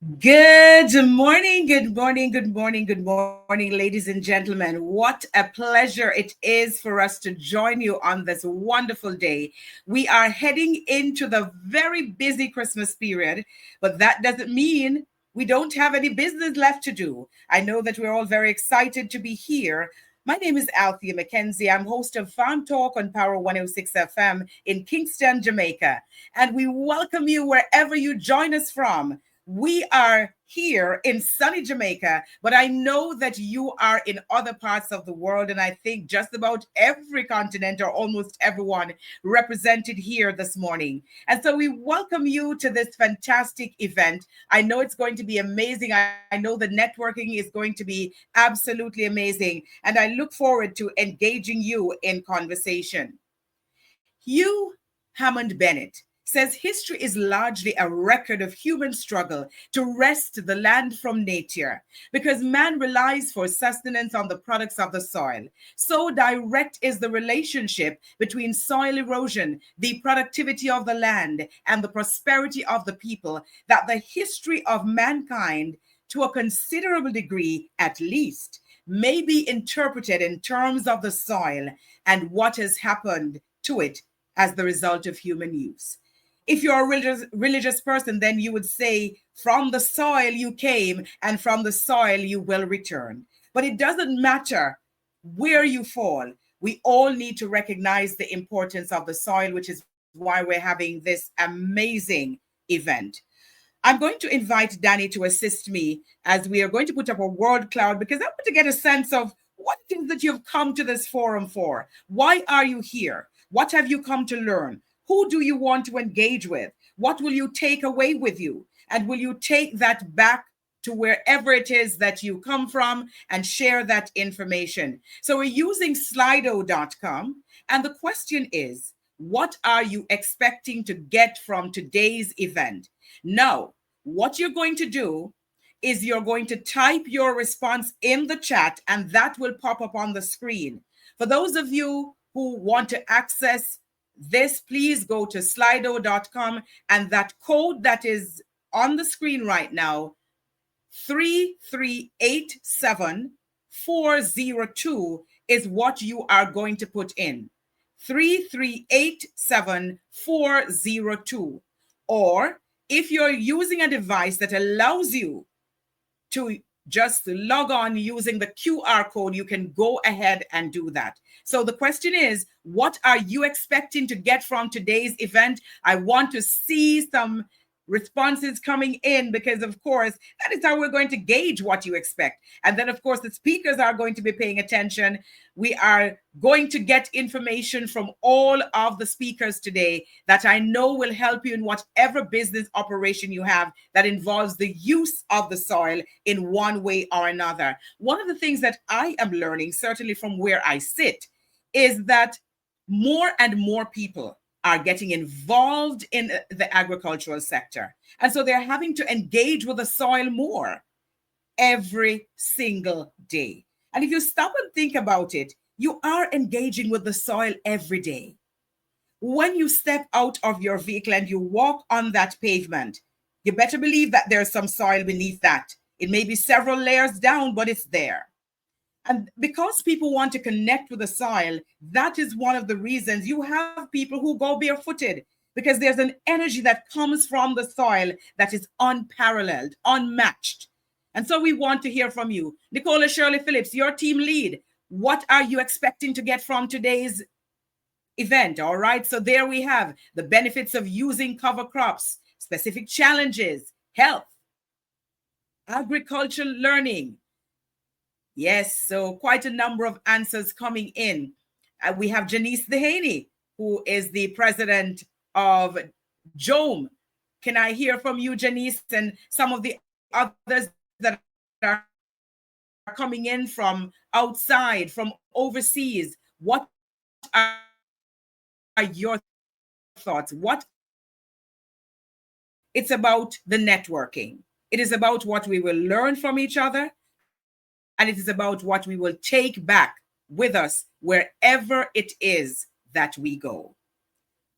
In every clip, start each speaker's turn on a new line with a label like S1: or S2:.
S1: Good morning, ladies and gentlemen. What a pleasure it is for us to join you on this wonderful day. We are heading into the very busy Christmas period, but that doesn't mean we don't have any business left to do. I know that we're all very excited to be here. My name is Althea McKenzie. I'm host of Farm Talk on Power 106 FM in Kingston, Jamaica. And we welcome you wherever you join us from. We are here in sunny Jamaica, but I know that you are in other parts of the world, and I think just about every continent or almost everyone represented here this morning. And so we welcome you to this fantastic event. I know it's going to be amazing. I know the networking is going to be absolutely amazing, and I look forward to engaging you in conversation. Hugh Hammond Bennett says history is largely a record of human struggle to wrest the land from nature because man relies for sustenance on the products of the soil. So direct is the relationship between soil erosion, the productivity of the land, and the prosperity of the people that the history of mankind, to a considerable degree at least, may be interpreted in terms of the soil and what has happened to it as the result of human use. If you're a religious person, then you would say, from the soil you came, and from the soil you will return. But it doesn't matter where you fall. We all need to recognize the importance of the soil, which is why we're having this amazing event. I'm going to invite Danny to assist me as we are going to put up a word cloud because I want to get a sense of what it is that you've come to this forum for. Why are you here? What have you come to learn? Who do you want to engage with? What will you take away with you? And will you take that back to wherever it is that you come from and share that information? So we're using slido.com. And the question is, what are you expecting to get from today's event? Now, what you're going to do is you're going to type your response in the chat, and that will pop up on the screen. For those of you who want to access this, please go to slido.com, and that code that is on the screen right now, 3387402, is what you are going to put in. 3387402. Or if you're using a device that allows you to just log on using the QR code, you can go ahead and do that. So the question is, what are you expecting to get from today's event? I want to see some responses coming in because, of course, that is how we're going to gauge what you expect. And then, of course, the speakers are going to be paying attention. We are going to get information from all of the speakers today that I know will help you in whatever business operation you have that involves the use of the soil in one way or another. One of the things that I am learning, certainly from where I sit, is that more and more people are getting involved in the agricultural sector. And so they're having to engage with the soil more every single day. And if you stop and think about it, you are engaging with the soil every day. When you step out of your vehicle and you walk on that pavement, you better believe that there's some soil beneath that. It may be several layers down, but it's there. And because people want to connect with the soil, that is one of the reasons you have people who go barefooted, because there's an energy that comes from the soil that is unparalleled, unmatched. And so we want to hear from you. Nicola Shirley Phillips, your team lead. What are you expecting to get from today's event? All right. So there we have the benefits of using cover crops, specific challenges, health, agricultural learning. Yes, so quite a number of answers coming in. We have Janice Dehaney, who is the president of JOME. Can I hear from you, Janice, and some of the others that are coming in from outside, from overseas? What are your thoughts? It's about the networking. It is about what we will learn from each other, and it is about what we will take back with us wherever it is that we go.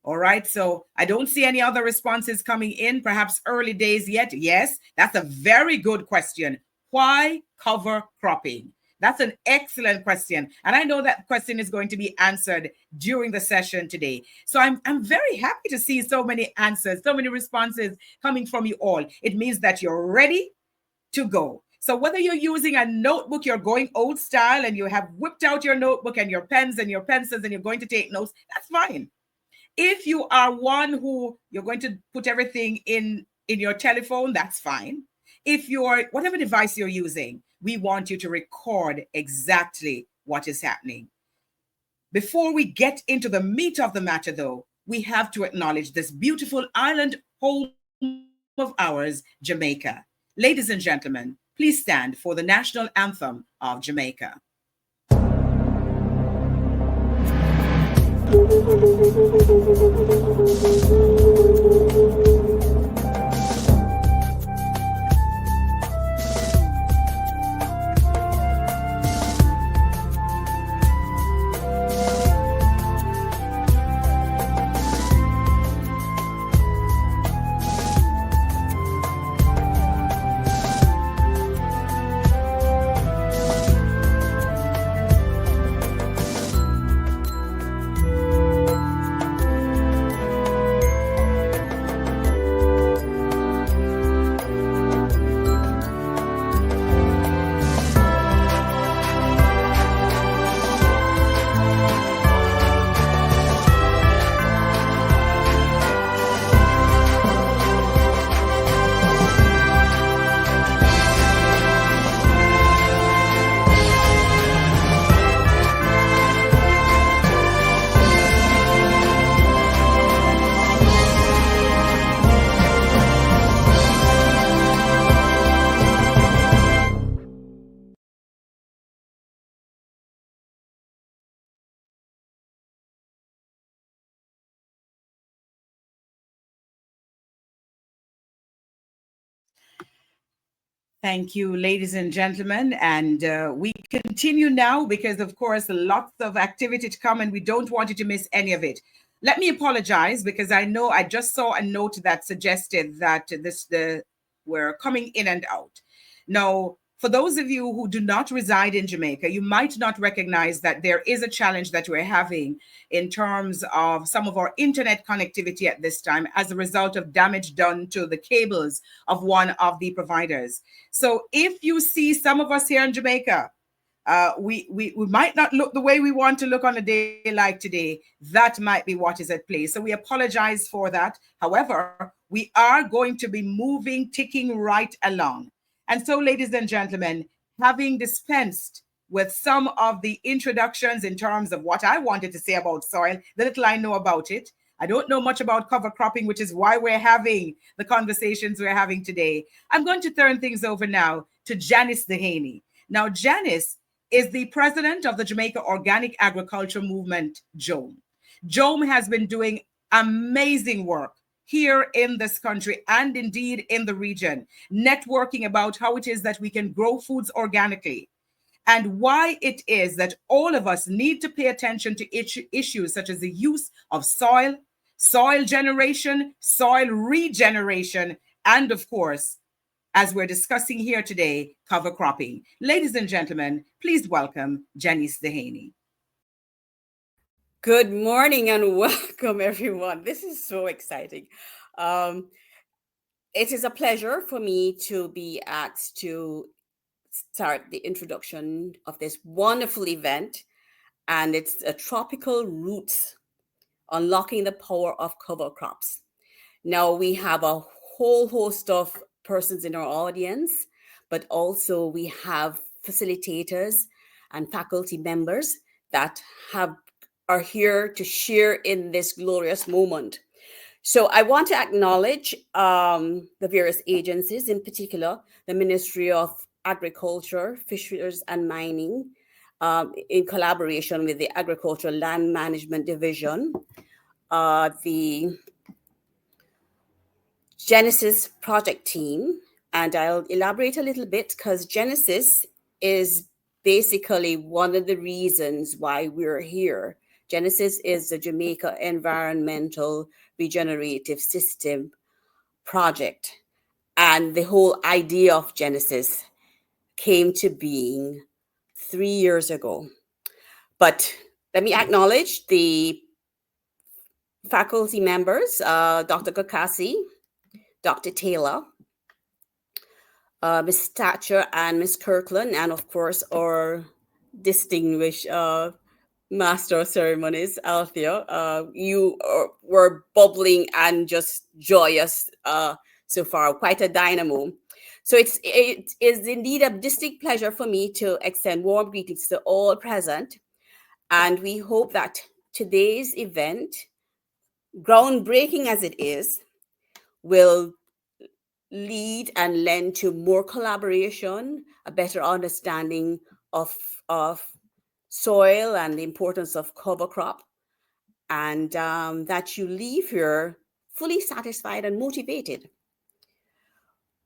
S1: All right. So I don't see any other responses coming in, perhaps early days yet. Yes, that's a very good question. Why cover cropping? That's an excellent question. And I know that question is going to be answered during the session today. So I'm very happy to see so many answers, so many responses coming from you all. It means that you're ready to go. So whether you're using a notebook, you're going old style and you have whipped out your notebook and your pens and your pencils and you're going to take notes, that's fine. If you are one who you're going to put everything in your telephone, that's fine. If you're whatever device you're using, we want you to record exactly what is happening. Before we get into the meat of the matter, though, we have to acknowledge this beautiful island home of ours, Jamaica. Ladies and gentlemen, please stand for the national anthem of Jamaica. Thank you, ladies and gentlemen. And we continue now because, of course, lots of activity to come and we don't want you to miss any of it. Let me apologize because I know I just saw a note that suggested that we're coming in and out. Now, for those of you who do not reside in Jamaica, you might not recognize that there is a challenge that we're having in terms of some of our internet connectivity at this time as a result of damage done to the cables of one of the providers. So if you see some of us here in Jamaica, we might not look the way we want to look on a day like today. That might be what is at play. So we apologize for that. However, we are going to be ticking right along. And so, ladies and gentlemen, having dispensed with some of the introductions in terms of what I wanted to say about soil, the little I know about it, I don't know much about cover cropping, which is why we're having the conversations we're having today. I'm going to turn things over now to Janice Dehaney. Now, Janice is the president of the Jamaica Organic Agriculture Movement, JOAM. JOAM has been doing amazing work here in this country and indeed in the region, networking about how it is that we can grow foods organically and why it is that all of us need to pay attention to issues such as the use of soil, soil generation, soil regeneration, and of course, as we're discussing here today, cover cropping. Ladies and gentlemen, please welcome Janice Dehaney.
S2: Good morning and welcome, everyone. This is so exciting. It is a pleasure for me to be asked to start the introduction of this wonderful event, and it's a Tropical Roots, Unlocking the Power of Cover Crops. Now, we have a whole host of persons in our audience, but also we have facilitators and faculty members that are here to share in this glorious moment. So I want to acknowledge the various agencies, in particular, the Ministry of Agriculture, Fisheries and Mining, in collaboration with the Agricultural Land Management Division, the Genesis project team, and I'll elaborate a little bit because Genesis is basically one of the reasons why we're here Genesis is the Jamaica Environmental Regenerative System Project. And the whole idea of Genesis came to being 3 years ago. But let me acknowledge the faculty members, Dr. Kakasi, Dr. Taylor, Ms. Thatcher and Ms. Kirkland, and of course our distinguished Master of Ceremonies, Althea. You were bubbling and just joyous so far, quite a dynamo. So it is indeed a distinct pleasure for me to extend warm greetings to all present. And we hope that today's event, groundbreaking as it is, will lead and lend to more collaboration, a better understanding of soil and the importance of cover crop, and that you leave here fully satisfied and motivated.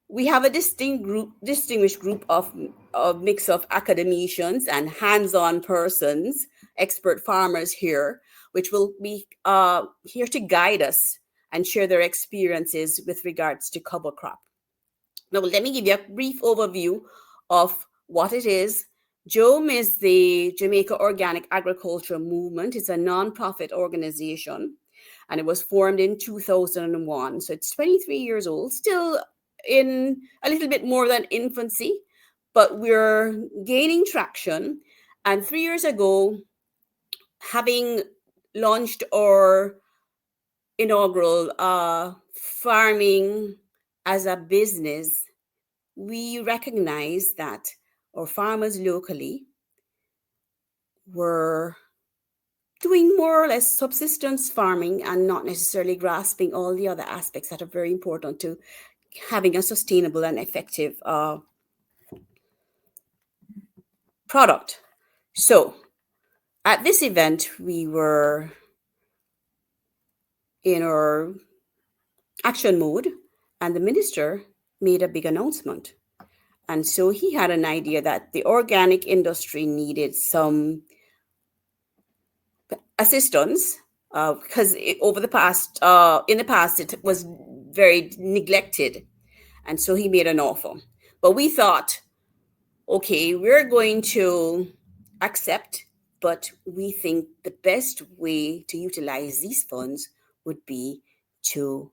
S2: We have a distinguished group of mix of academicians and hands-on persons, expert farmers here, which will be here to guide us and share their experiences with regards to cover crop. Now, let me give you a brief overview of what it is. JOME is the Jamaica Organic Agriculture Movement. It's a nonprofit organization, and it was formed in 2001. So it's 23 years old, still in a little bit more than infancy, but we're gaining traction. And 3 years ago, having launched our inaugural farming as a business, we recognize that our farmers locally were doing more or less subsistence farming and not necessarily grasping all the other aspects that are very important to having a sustainable and effective product. So at this event, we were in our action mode, and the minister made a big announcement. And so he had an idea that the organic industry needed some assistance because in the past, it was very neglected. And so he made an offer. But we thought, okay, we're going to accept, but we think the best way to utilize these funds would be to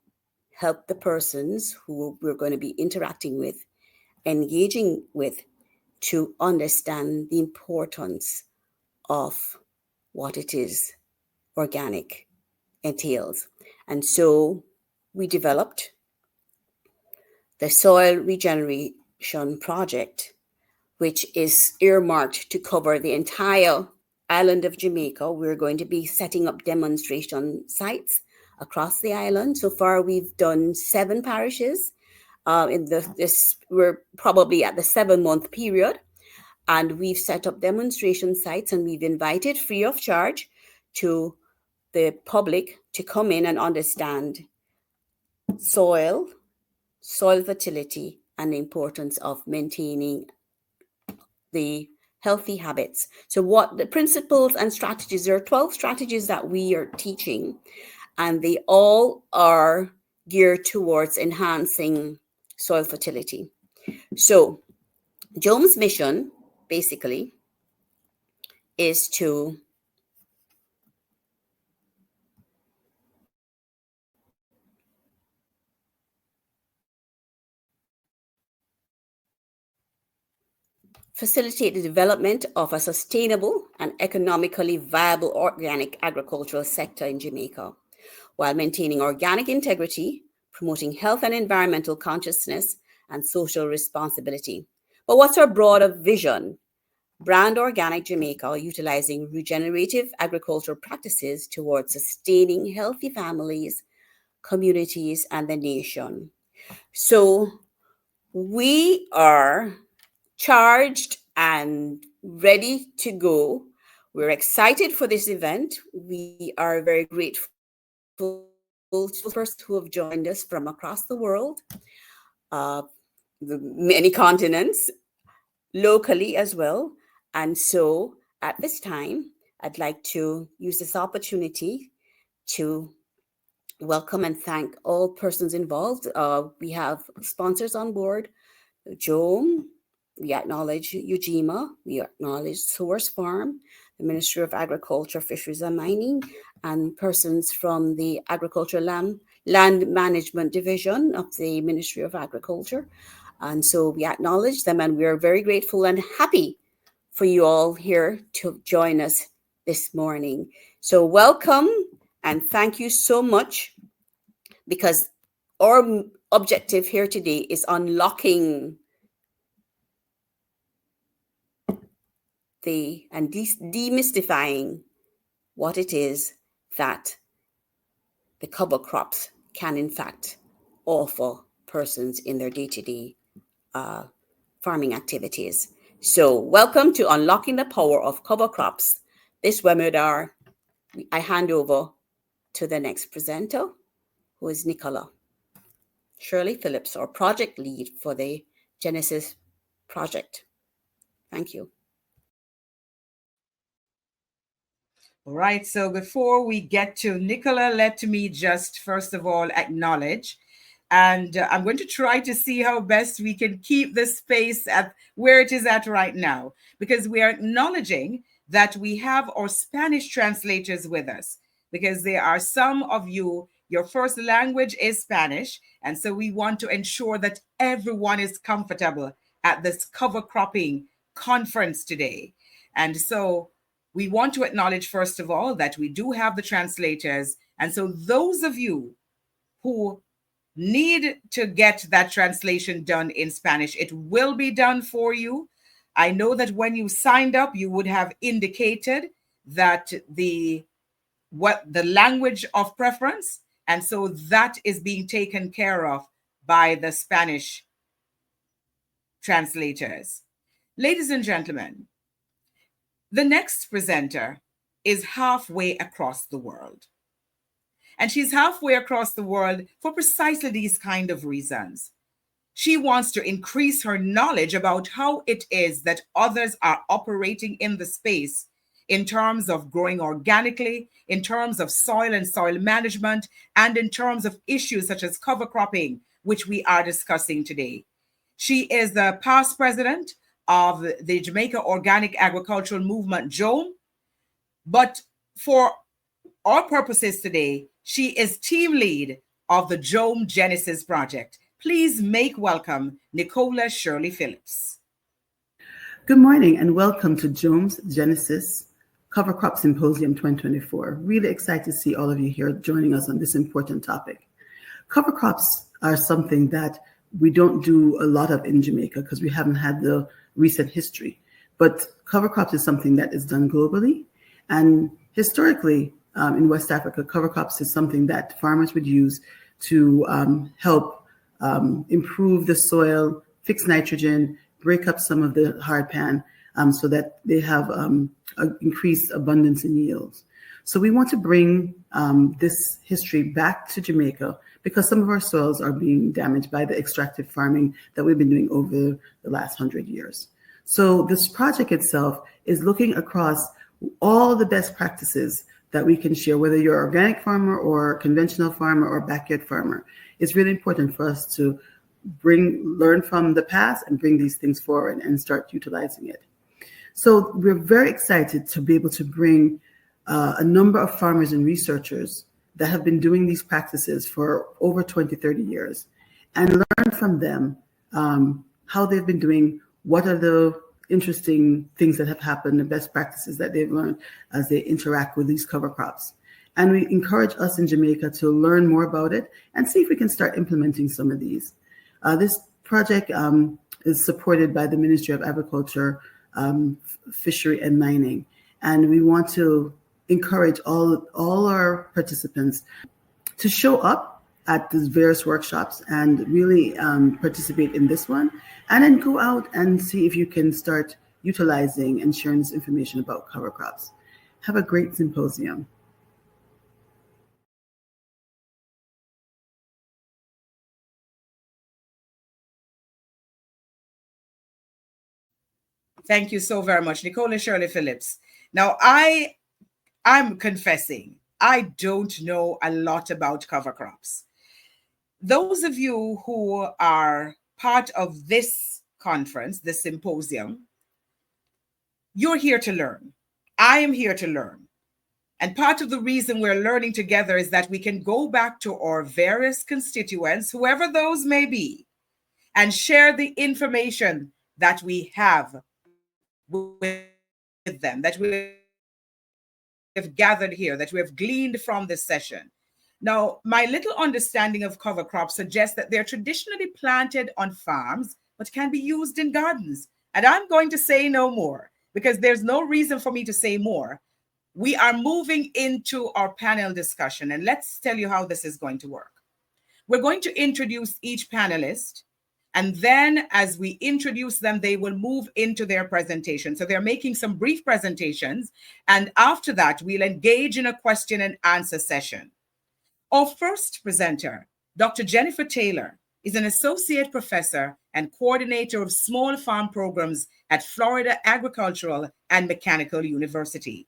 S2: help the persons who we're going to be interacting with, engaging with, to understand the importance of what it is organic entails. And so we developed the Soil Regeneration Project, which is earmarked to cover the entire island of Jamaica. We're going to be setting up demonstration sites across the island. So far, we've done 7 parishes. We're probably at the 7-month period, and we've set up demonstration sites, and we've invited free of charge to the public to come in and understand soil fertility, and the importance of maintaining the healthy habits. So what the principles and strategies, there are 12 strategies that we are teaching, and they all are geared towards enhancing soil fertility. So JOME's mission basically is to facilitate the development of a sustainable and economically viable organic agricultural sector in Jamaica, while maintaining organic integrity, promoting health and environmental consciousness, and social responsibility. But what's our broader vision? Brand Organic Jamaica, utilizing regenerative agricultural practices towards sustaining healthy families, communities, and the nation. So we are charged and ready to go. We're excited for this event. We are very grateful to the persons who have joined us from across the world, the many continents, locally as well. And so at this time, I'd like to use this opportunity to welcome and thank all persons involved. We have sponsors on board, Joan, we acknowledge Ujima, we acknowledge Source Farm, the Ministry of Agriculture, Fisheries and Mining, and persons from the Agriculture Land Management Division of the Ministry of Agriculture. And so we acknowledge them, and we are very grateful and happy for you all here to join us this morning. So welcome and thank you so much, because our objective here today is unlocking and demystifying what it is that the cover crops can in fact offer persons in their day-to-day farming activities. So welcome to Unlocking the Power of Cover Crops. This webinar, I hand over to the next presenter, who is Nicola Shirley Phillips, our project lead for the Genesis project. Thank you.
S1: All right, so before we get to Nicola, let me just first of all acknowledge, and I'm going to try to see how best we can keep this space at where it is at right now, because we are acknowledging that we have our Spanish translators with us, because there are some of you, your first language is Spanish, and so we want to ensure that everyone is comfortable at this cover cropping conference today. And so we want to acknowledge, first of all, that we do have the translators. And so those of you who need to get that translation done in Spanish, it will be done for you. I know that when you signed up, you would have indicated that the language of preference. And so that is being taken care of by the Spanish translators. Ladies and gentlemen, the next presenter is halfway across the world. And she's halfway across the world for precisely these kind of reasons. She wants to increase her knowledge about how it is that others are operating in the space in terms of growing organically, in terms of soil and soil management, and in terms of issues such as cover cropping, which we are discussing today. She is the past president of the Jamaica Organic Agricultural Movement, JOAM. But for our purposes today, she is team lead of the JOAM Genesis project. Please make welcome Nicola Shirley Phillips.
S3: Good morning and welcome to JOAM's Genesis Cover Crop Symposium 2024. Really excited to see all of you here joining us on this important topic. Cover crops are something that we don't do a lot of in Jamaica because we haven't had the recent history. But cover crops is something that is done globally. And historically, in West Africa, cover crops is something that farmers would use to help improve the soil, fix nitrogen, break up some of the hard pan so that they have increased abundance in yields. So we want to bring this history back to Jamaica because some of our soils are being damaged by the extractive farming that we've been doing over the last 100 years. So this project itself is looking across all the best practices that we can share, whether you're an organic farmer or conventional farmer or backyard farmer. It's really important for us to learn from the past and bring these things forward and start utilizing it. So we're very excited to be able to bring a number of farmers and researchers that have been doing these practices for over 20, 30 years and learn from them how they've been doing, what are the interesting things that have happened, the best practices that they've learned as they interact with these cover crops. And we encourage us in Jamaica to learn more about it and see if we can start implementing some of these. This project is supported by the Ministry of Agriculture, Fishery and Mining. And we want to encourage all our participants to show up at these various workshops and really participate in this one, and then go out and see if you can start utilizing and sharing this information about cover crops. Have a great symposium.
S1: Thank you so very much, Nicola Shirley Phillips. Now, I I'm confessing, I don't know a lot about cover crops. Those of you who are part of this conference, this symposium, you're here to learn. I am here to learn. And part of the reason we're learning together is that we can go back to our various constituents, whoever those may be, and share the information that we have with them, that we have gathered here, that we have gleaned from this session. Now, my little understanding of cover crops suggests that they're traditionally planted on farms, but can be used in gardens. And I'm going to say no more because there's no reason for me to say more. We are moving into our panel discussion, and let's tell you how this is going to work. We're going to introduce each panelist, and then as we introduce them, they will move into their presentation. So they're making some brief presentations, and after that, we'll engage in a question and answer session. Our first presenter, Dr. Jennifer Taylor, is an associate professor and coordinator of small farm programs at Florida Agricultural and Mechanical University.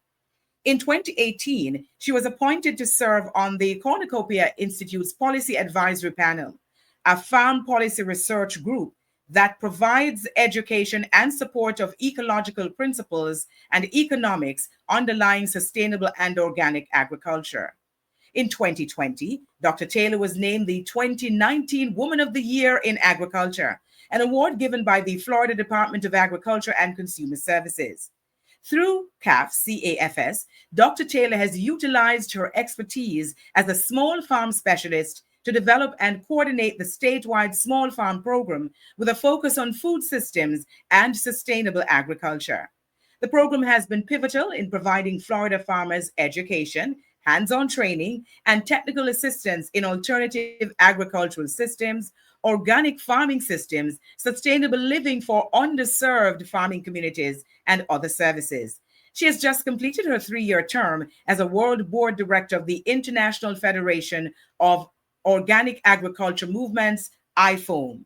S1: In 2018, she was appointed to serve on the Cornucopia Institute's Policy Advisory Panel, a farm policy research group that provides education and support of ecological principles and economics underlying sustainable and organic agriculture. In 2020, Dr. Taylor was named the 2019 Woman of the Year in Agriculture, an award given by the Florida Department of Agriculture and Consumer Services. Through CAFS, Dr. Taylor has utilized her expertise as a small farm specialist to develop and coordinate the statewide small farm program with a focus on food systems and sustainable agriculture. The program has been pivotal in providing Florida farmers education, hands-on training, and technical assistance in alternative agricultural systems, organic farming systems, sustainable living for underserved farming communities, and other services. She has just completed her 3-year term as a World Board Director of the International Federation of Organic Agriculture Movements, IFOAM,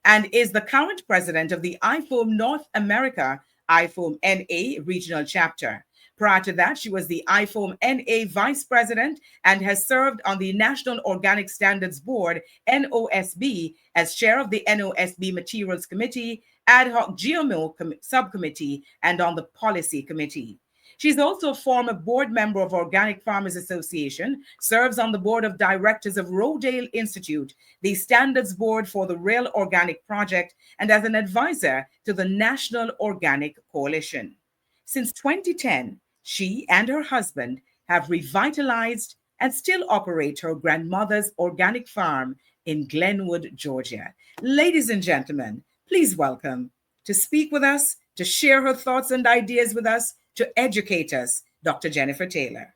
S1: and is the current president of the IFOAM North America, IFOAM NA Regional Chapter. Prior to that, she was the IFOAM NA Vice President and has served on the National Organic Standards Board, NOSB, as chair of the NOSB Materials Committee, Ad Hoc GMO Subcommittee, and on the Policy Committee. She's also a former board member of Organic Farmers Association, serves on the board of directors of Rodale Institute, the Standards Board for the Real Organic Project, and as an advisor to the National Organic Coalition. Since 2010, she and her husband have revitalized and still operate her grandmother's organic farm in Glenwood, Georgia. Ladies and gentlemen, please welcome to speak with us, to share her thoughts and ideas with us, to educate us, Dr. Jennifer Taylor.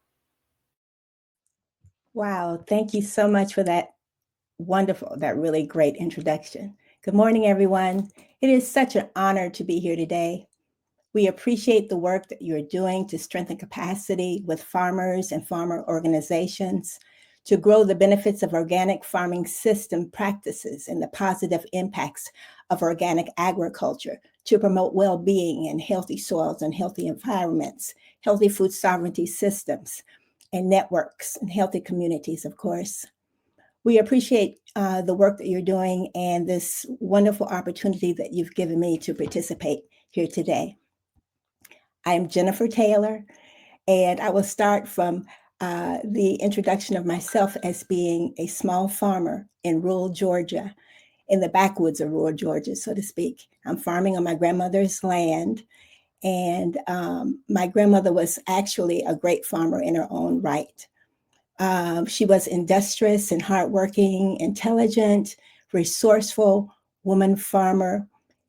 S4: Wow, thank you so much for that wonderful, that really great introduction. Good morning, everyone. It is such an honor to be here today. We appreciate the work that you're doing to strengthen capacity with farmers and farmer organizations, to grow the benefits of organic farming system practices and the positive impacts of organic agriculture, to promote well-being and healthy soils and healthy environments, healthy food sovereignty systems and networks and healthy communities, of course. We appreciate the work that you're doing and this wonderful opportunity that you've given me to participate here today. I am Jennifer Taylor, and I will start from the introduction of myself as being a small farmer in rural Georgia, in the backwoods of rural Georgia, so to speak. I'm farming on my grandmother's land, and my grandmother was actually a great farmer in her own right. She was industrious and hardworking, intelligent, resourceful woman farmer.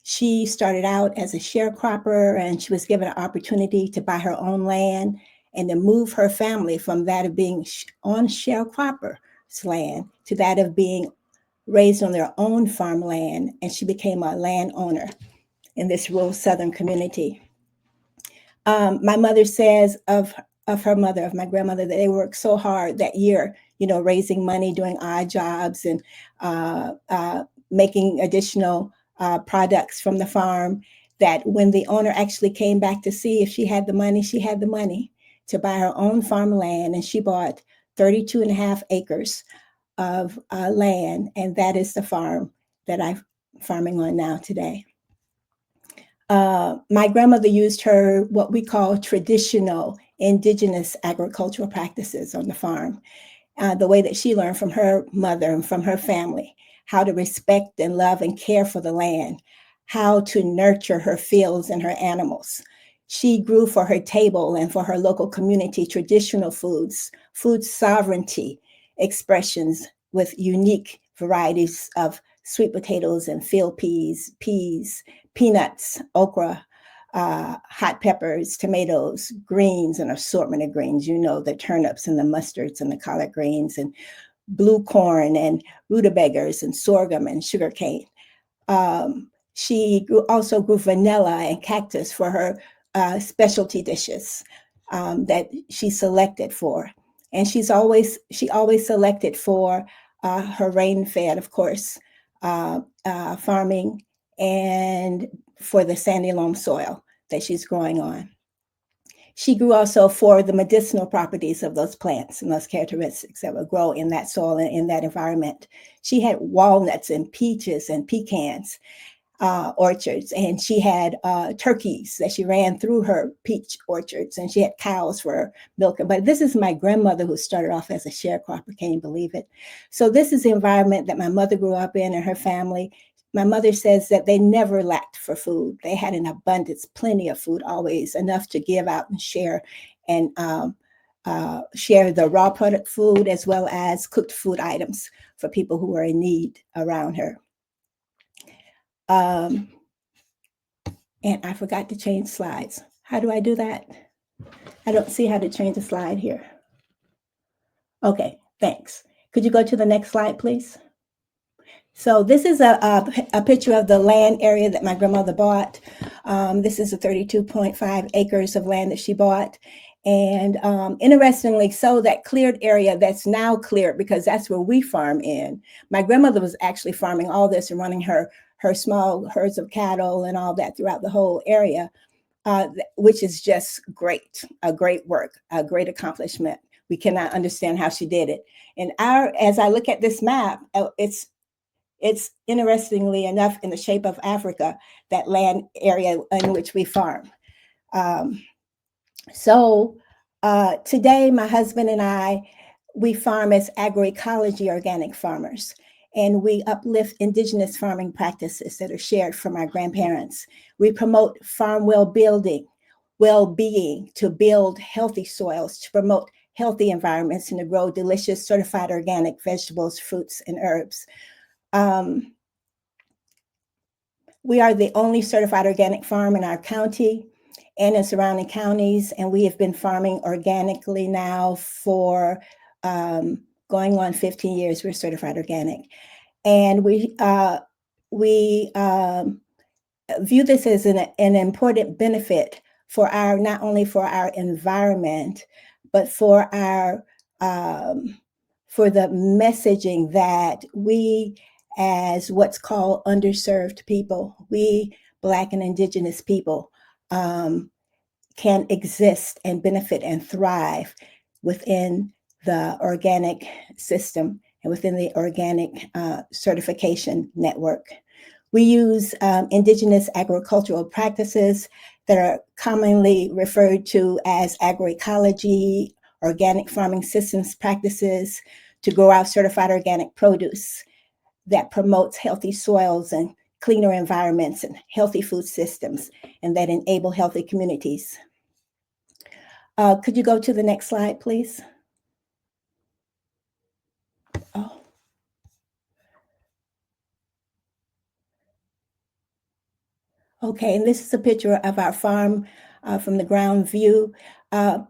S4: She started out as a sharecropper, and she was given an opportunity to buy her own land and to move her family from that of being on sharecropper's land to that of being raised on their own farmland. And she became a landowner in this rural Southern community. My mother says of her mother, of my grandmother, that they worked so hard that year, raising money, doing odd jobs, and making additional products from the farm, that when the owner actually came back to see if she had the money, she had the money. to buy her own farmland, and she bought 32 and a half acres of land, and that is the farm that I'm farming on now today. My grandmother used her what we call traditional indigenous agricultural practices on the farm, the way that she learned from her mother and from her family, how to respect and love and care for the land, how to nurture her fields and her animals. She grew for her table and for her local community traditional foods, food sovereignty expressions with unique varieties of sweet potatoes and field peas, peanuts, okra, hot peppers, tomatoes, greens, an assortment of greens, the turnips and the mustards and the collard greens and blue corn and rutabagas and sorghum and sugarcane. She also grew vanilla and cactus for her specialty dishes that she selected for. And she always selected for her rain-fed, of course, farming, and for the sandy loam soil that she's growing on. She grew also for the medicinal properties of those plants and those characteristics that would grow in that soil and in that environment. She had walnuts and peaches and pecans orchards, and she had turkeys that she ran through her peach orchards, and she had cows for milk. But this is my grandmother, who started off as a sharecropper. Can you believe it? So this is the environment that my mother grew up in and her family. My mother says that they never lacked for food. They had an abundance, plenty of food, always enough to give out and share, and share the raw product food as well as cooked food items for people who were in need around her. And I forgot to change slides. How do I do that? I don't see how to change a slide here. Okay, thanks. Could you go to the next slide, please? So this is a picture of the land area that my grandmother bought. This is a 32.5 acres of land that she bought. And interestingly, so that cleared area that's now cleared, because that's where we farm in. My grandmother was actually farming all this and running her small herds of cattle and all that throughout the whole area, which is just great, a great work, a great accomplishment. We cannot understand how she did it. And as I look at this map, it's interestingly enough in the shape of Africa, that land area in which we farm. So today, my husband and we farm as agroecology organic farmers, and we uplift indigenous farming practices that are shared from our grandparents. We promote farm well-being to build healthy soils, to promote healthy environments, and to grow delicious certified organic vegetables, fruits, and herbs. We are the only certified organic farm in our county and in surrounding counties, and we have been farming organically now for going on 15 years. We're certified organic, and we view this as an important benefit for not only for our environment, but for our for the messaging that we, as what's called underserved people, we Black and Indigenous people, can exist and benefit and thrive within the organic system and within the organic certification network. We use indigenous agricultural practices that are commonly referred to as agroecology, organic farming systems practices, to grow out certified organic produce that promotes healthy soils and cleaner environments and healthy food systems, and that enable healthy communities. Could you go to the next slide, please? Oh. Okay, and this is a picture of our farm from the ground view. A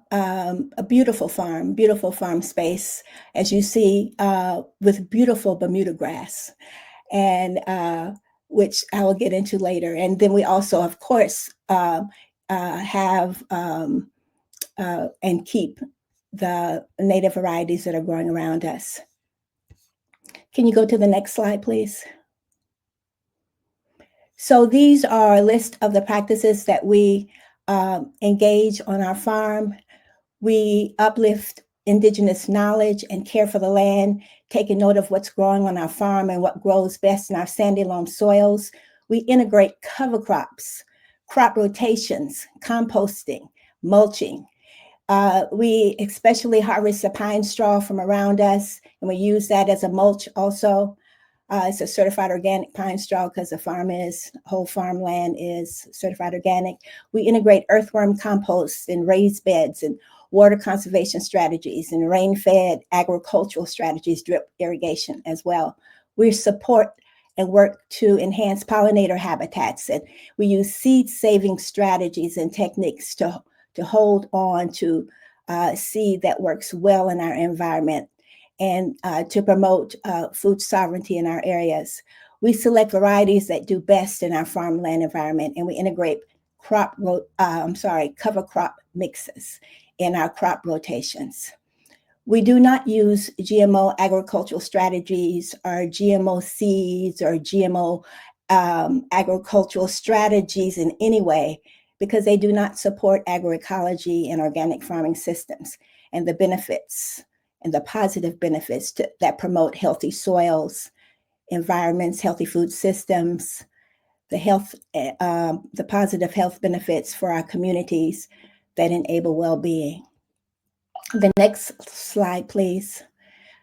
S4: beautiful farm space, as you see, with beautiful Bermuda grass, and which I will get into later. And then we also, of course, have and keep the native varieties that are growing around us. Can you go to the next slide, please? So these are a list of the practices that we engage on our farm. We uplift indigenous knowledge and care for the land, taking note of what's growing on our farm and what grows best in our sandy loam soils. We integrate cover crops, crop rotations, composting, mulching. We especially harvest the pine straw from around us, and we use that as a mulch also. It's a certified organic pine straw because the whole farmland is certified organic. We integrate earthworm compost in raised beds and water conservation strategies and rain-fed agricultural strategies, drip irrigation as well. We support and work to enhance pollinator habitats, and we use seed-saving strategies and techniques to hold on to seed that works well in our environment and to promote food sovereignty in our areas. We select varieties that do best in our farmland environment, and we integrate cover crop mixes in our crop rotations. We do not use GMO agricultural strategies or GMO seeds or GMO agricultural strategies in any way, because they do not support agroecology and organic farming systems and the benefits and the positive benefits that promote healthy soils, environments, healthy food systems, the positive health benefits for our communities that enable well-being. The next slide, please.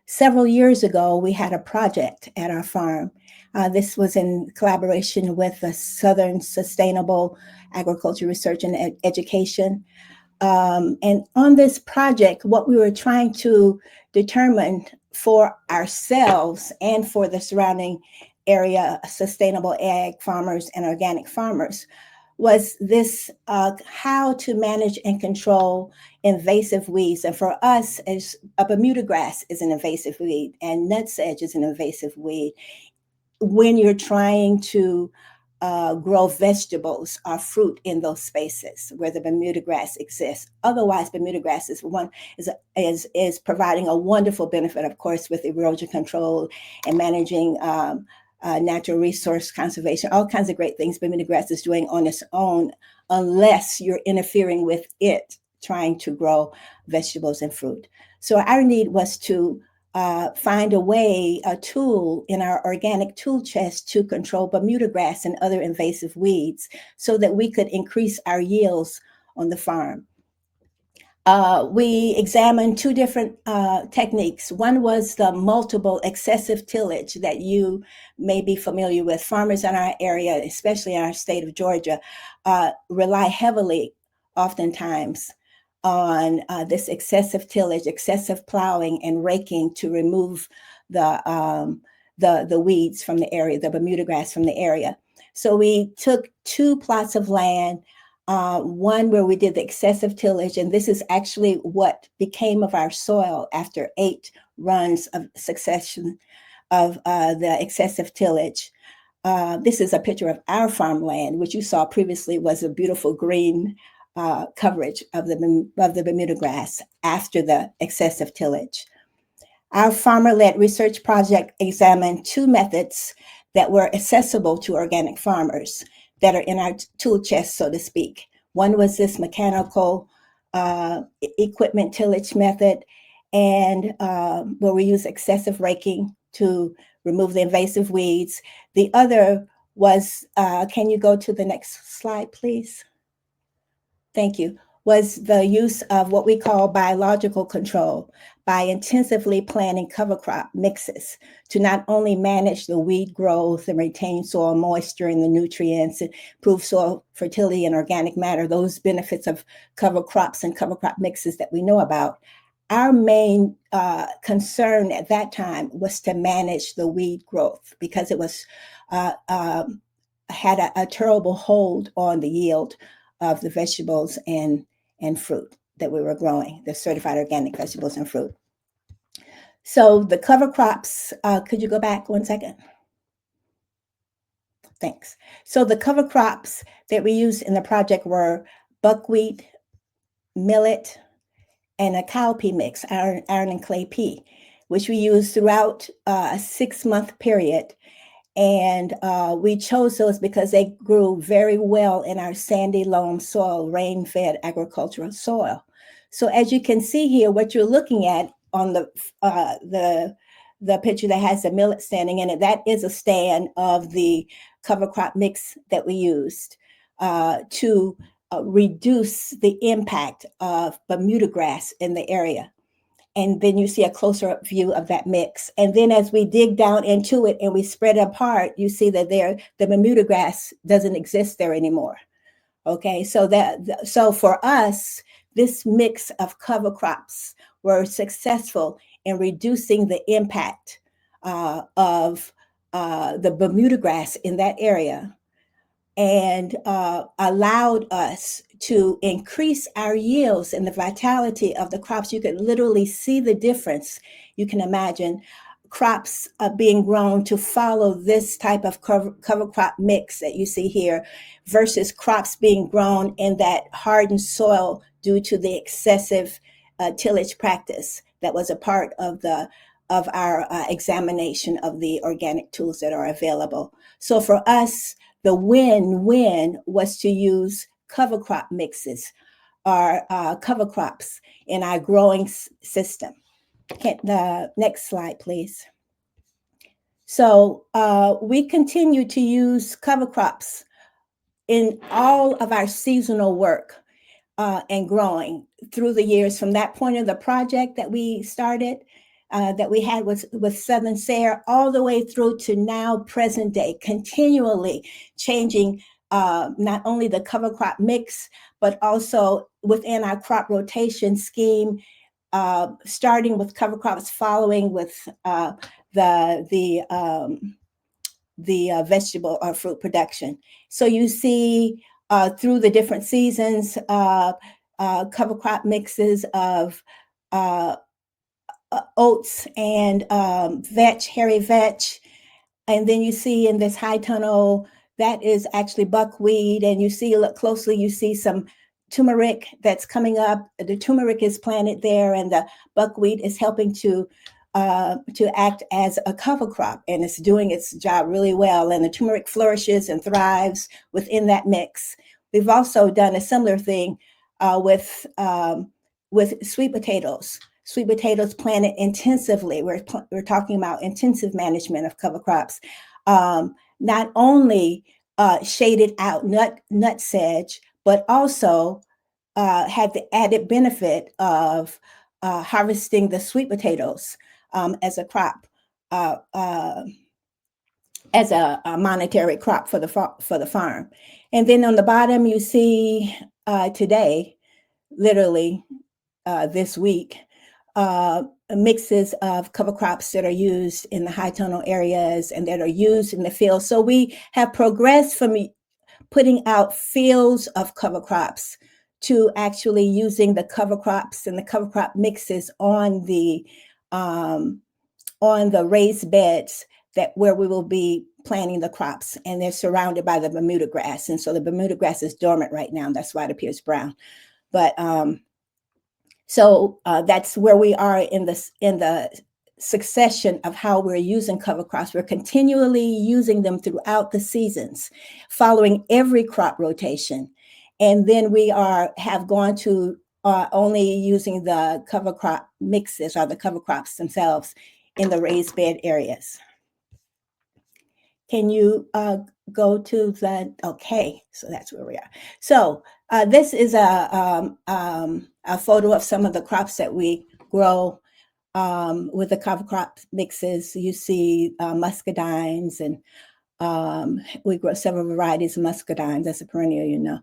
S4: Several years ago, we had a project at our farm. This was in collaboration with the Southern Sustainable Agriculture Research and Education. And on this project, what we were trying to determine for ourselves and for the surrounding area, sustainable ag farmers and organic farmers, was this how to manage and control invasive weeds. And for us, as a Bermuda grass is an invasive weed and nutsedge is an invasive weed. When you're trying to grow vegetables or fruit in those spaces where the Bermuda grass exists. Otherwise, Bermuda grass is providing a wonderful benefit, of course, with erosion control and managing natural resource conservation, all kinds of great things Bermuda grass is doing on its own, unless you're interfering with it trying to grow vegetables and fruit. So our need was to find a tool in our organic tool chest to control Bermuda grass and other invasive weeds so that we could increase our yields on the farm. We examined two different techniques. One was the multiple excessive tillage that you may be familiar with. Farmers in our area, especially in our state of Georgia, rely heavily, oftentimes, on this excessive tillage, excessive plowing and raking to remove the weeds from the area, the Bermuda grass from the area. So we took two plots of land, one where we did the excessive tillage, and this is actually what became of our soil after 8 runs of succession of the excessive tillage. This is a picture of our farmland, which you saw previously was a beautiful green coverage of the Bermuda grass after the excessive tillage. Our farmer-led research project examined 2 methods that were accessible to organic farmers that are in our tool chest, so to speak. One was this mechanical equipment tillage method, and where we use excessive raking to remove the invasive weeds. The other was, can you go to the next slide, please? Thank you, was the use of what we call biological control by intensively planting cover crop mixes to not only manage the weed growth and retain soil moisture and the nutrients, improve soil fertility and organic matter, those benefits of cover crops and cover crop mixes that we know about. Our main concern at that time was to manage the weed growth because it was had a terrible hold on the yield of the vegetables and fruit that we were growing, the certified organic vegetables and fruit. So the cover crops, could you go back 1 second? Thanks. So the cover crops that we used in the project were buckwheat, millet, and a cowpea mix, iron and clay pea, which we used throughout a 6-month period. And we chose those because they grew very well in our sandy loam soil, rain-fed agricultural soil. So as you can see here, what you're looking at on the picture that has the millet standing in it, that is a stand of the cover crop mix that we used to reduce the impact of Bermuda grass in the area. And then you see a closer up view of that mix. And then as we dig down into it and we spread it apart, you see that the Bermuda grass doesn't exist there anymore. Okay, so for us, this mix of cover crops were successful in reducing the impact of the Bermuda grass in that area, and allowed us to increase our yields and the vitality of the crops. You could literally see the difference. You can imagine crops being grown to follow this type of cover crop mix that you see here versus crops being grown in that hardened soil due to the excessive tillage practice that was a part of our examination of the organic tools that are available. So for us, the win-win was to use cover crop mixes or cover crops in our growing system. The next slide, please. So we continue to use cover crops in all of our seasonal work and growing through the years, from that point of the project that we started, that we had with Southern SARE, all the way through to now present day, continually changing not only the cover crop mix, but also within our crop rotation scheme, starting with cover crops, following with the vegetable or fruit production. So you see through the different seasons, cover crop mixes of oats and hairy vetch. And then you see in this high tunnel, that is actually buckwheat. And you see, look closely, you see some turmeric that's coming up. The turmeric is planted there, and the buckwheat is helping to act as a cover crop, and it's doing its job really well. And the turmeric flourishes and thrives within that mix. We've also done a similar thing with sweet potatoes. Sweet potatoes planted intensively. We're talking about intensive management of cover crops. Not only shaded out nut sedge, but also had the added benefit of harvesting the sweet potatoes as a crop, as a monetary crop for the farm. And then on the bottom, you see today, literally this week, mixes of cover crops that are used in the high tunnel areas and that are used in the field. So we have progressed from putting out fields of cover crops to actually using the cover crops and the cover crop mixes on the raised beds where we will be planting the crops, and they're surrounded by the Bermuda grass. And so the Bermuda grass is dormant right now. That's why it appears brown. But so that's where we are in the succession of how we're using cover crops. We're continually using them throughout the seasons, following every crop rotation. And then we have gone to only using the cover crop mixes or the cover crops themselves in the raised bed areas. Can you go to okay, so that's where we are. So this is a photo of some of the crops that we grow with the cover crop mixes. You see muscadines, and we grow several varieties of muscadines. That's a perennial,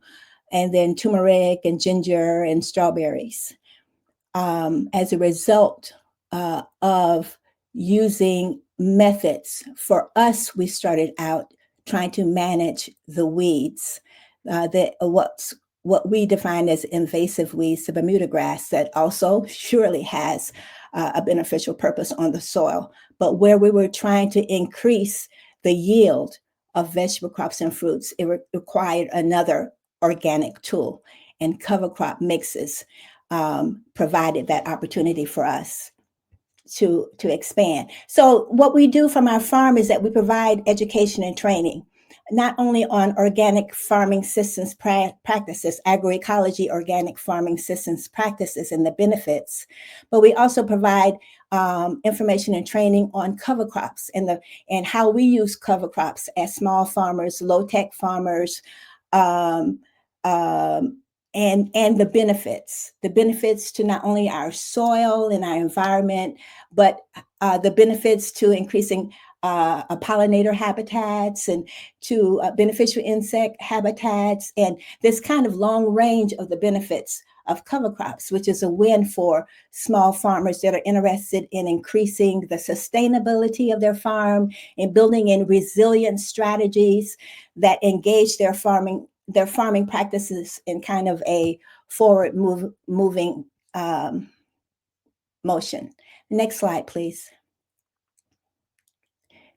S4: and then turmeric and ginger and strawberries. As a result of using methods, for us, we started out trying to manage the weeds, what we define as invasive weeds, the Bermuda grass, that also surely has a beneficial purpose on the soil, but where we were trying to increase the yield of vegetable crops and fruits, it required another organic tool, and cover crop mixes provided that opportunity for us to expand. So what we do from our farm is that we provide education and training not only on organic farming systems practices, agroecology, organic farming systems practices and the benefits, but we also provide information and training on cover crops and how we use cover crops as small farmers, low-tech farmers, um, and the benefits to not only our soil and our environment, but the benefits to increasing pollinator habitats and to beneficial insect habitats, and this kind of long range of the benefits of cover crops, which is a win for small farmers that are interested in increasing the sustainability of their farm and building in resilient strategies that engage their farming practices in kind of a forward moving motion. Next slide, please.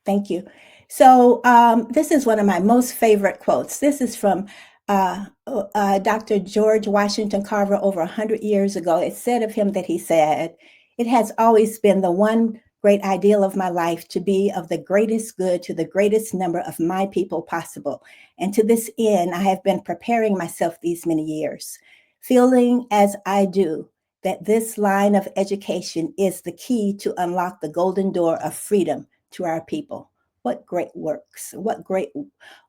S4: Thank you. So this is one of my most favorite quotes. This is from Dr. George Washington Carver over 100 years ago. It said of him that he said, "It has always been the one great ideal of my life to be of the greatest good to the greatest number of my people possible. And to this end, I have been preparing myself these many years, feeling as I do that this line of education is the key to unlock the golden door of freedom to our people." What great works, what great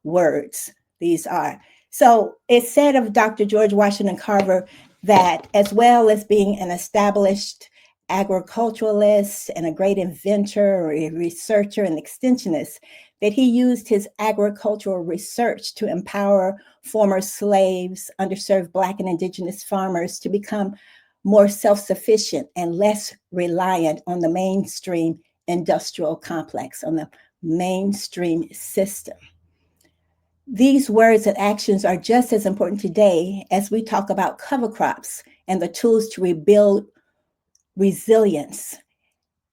S4: words these are. So it said of Dr. George Washington Carver that as well as being an established agriculturalist and a great inventor or a researcher and extensionist, that he used his agricultural research to empower former slaves, underserved Black and Indigenous farmers to become more self-sufficient and less reliant on the mainstream industrial complex, on the mainstream system. These words and actions are just as important today as we talk about cover crops and the tools to rebuild resilience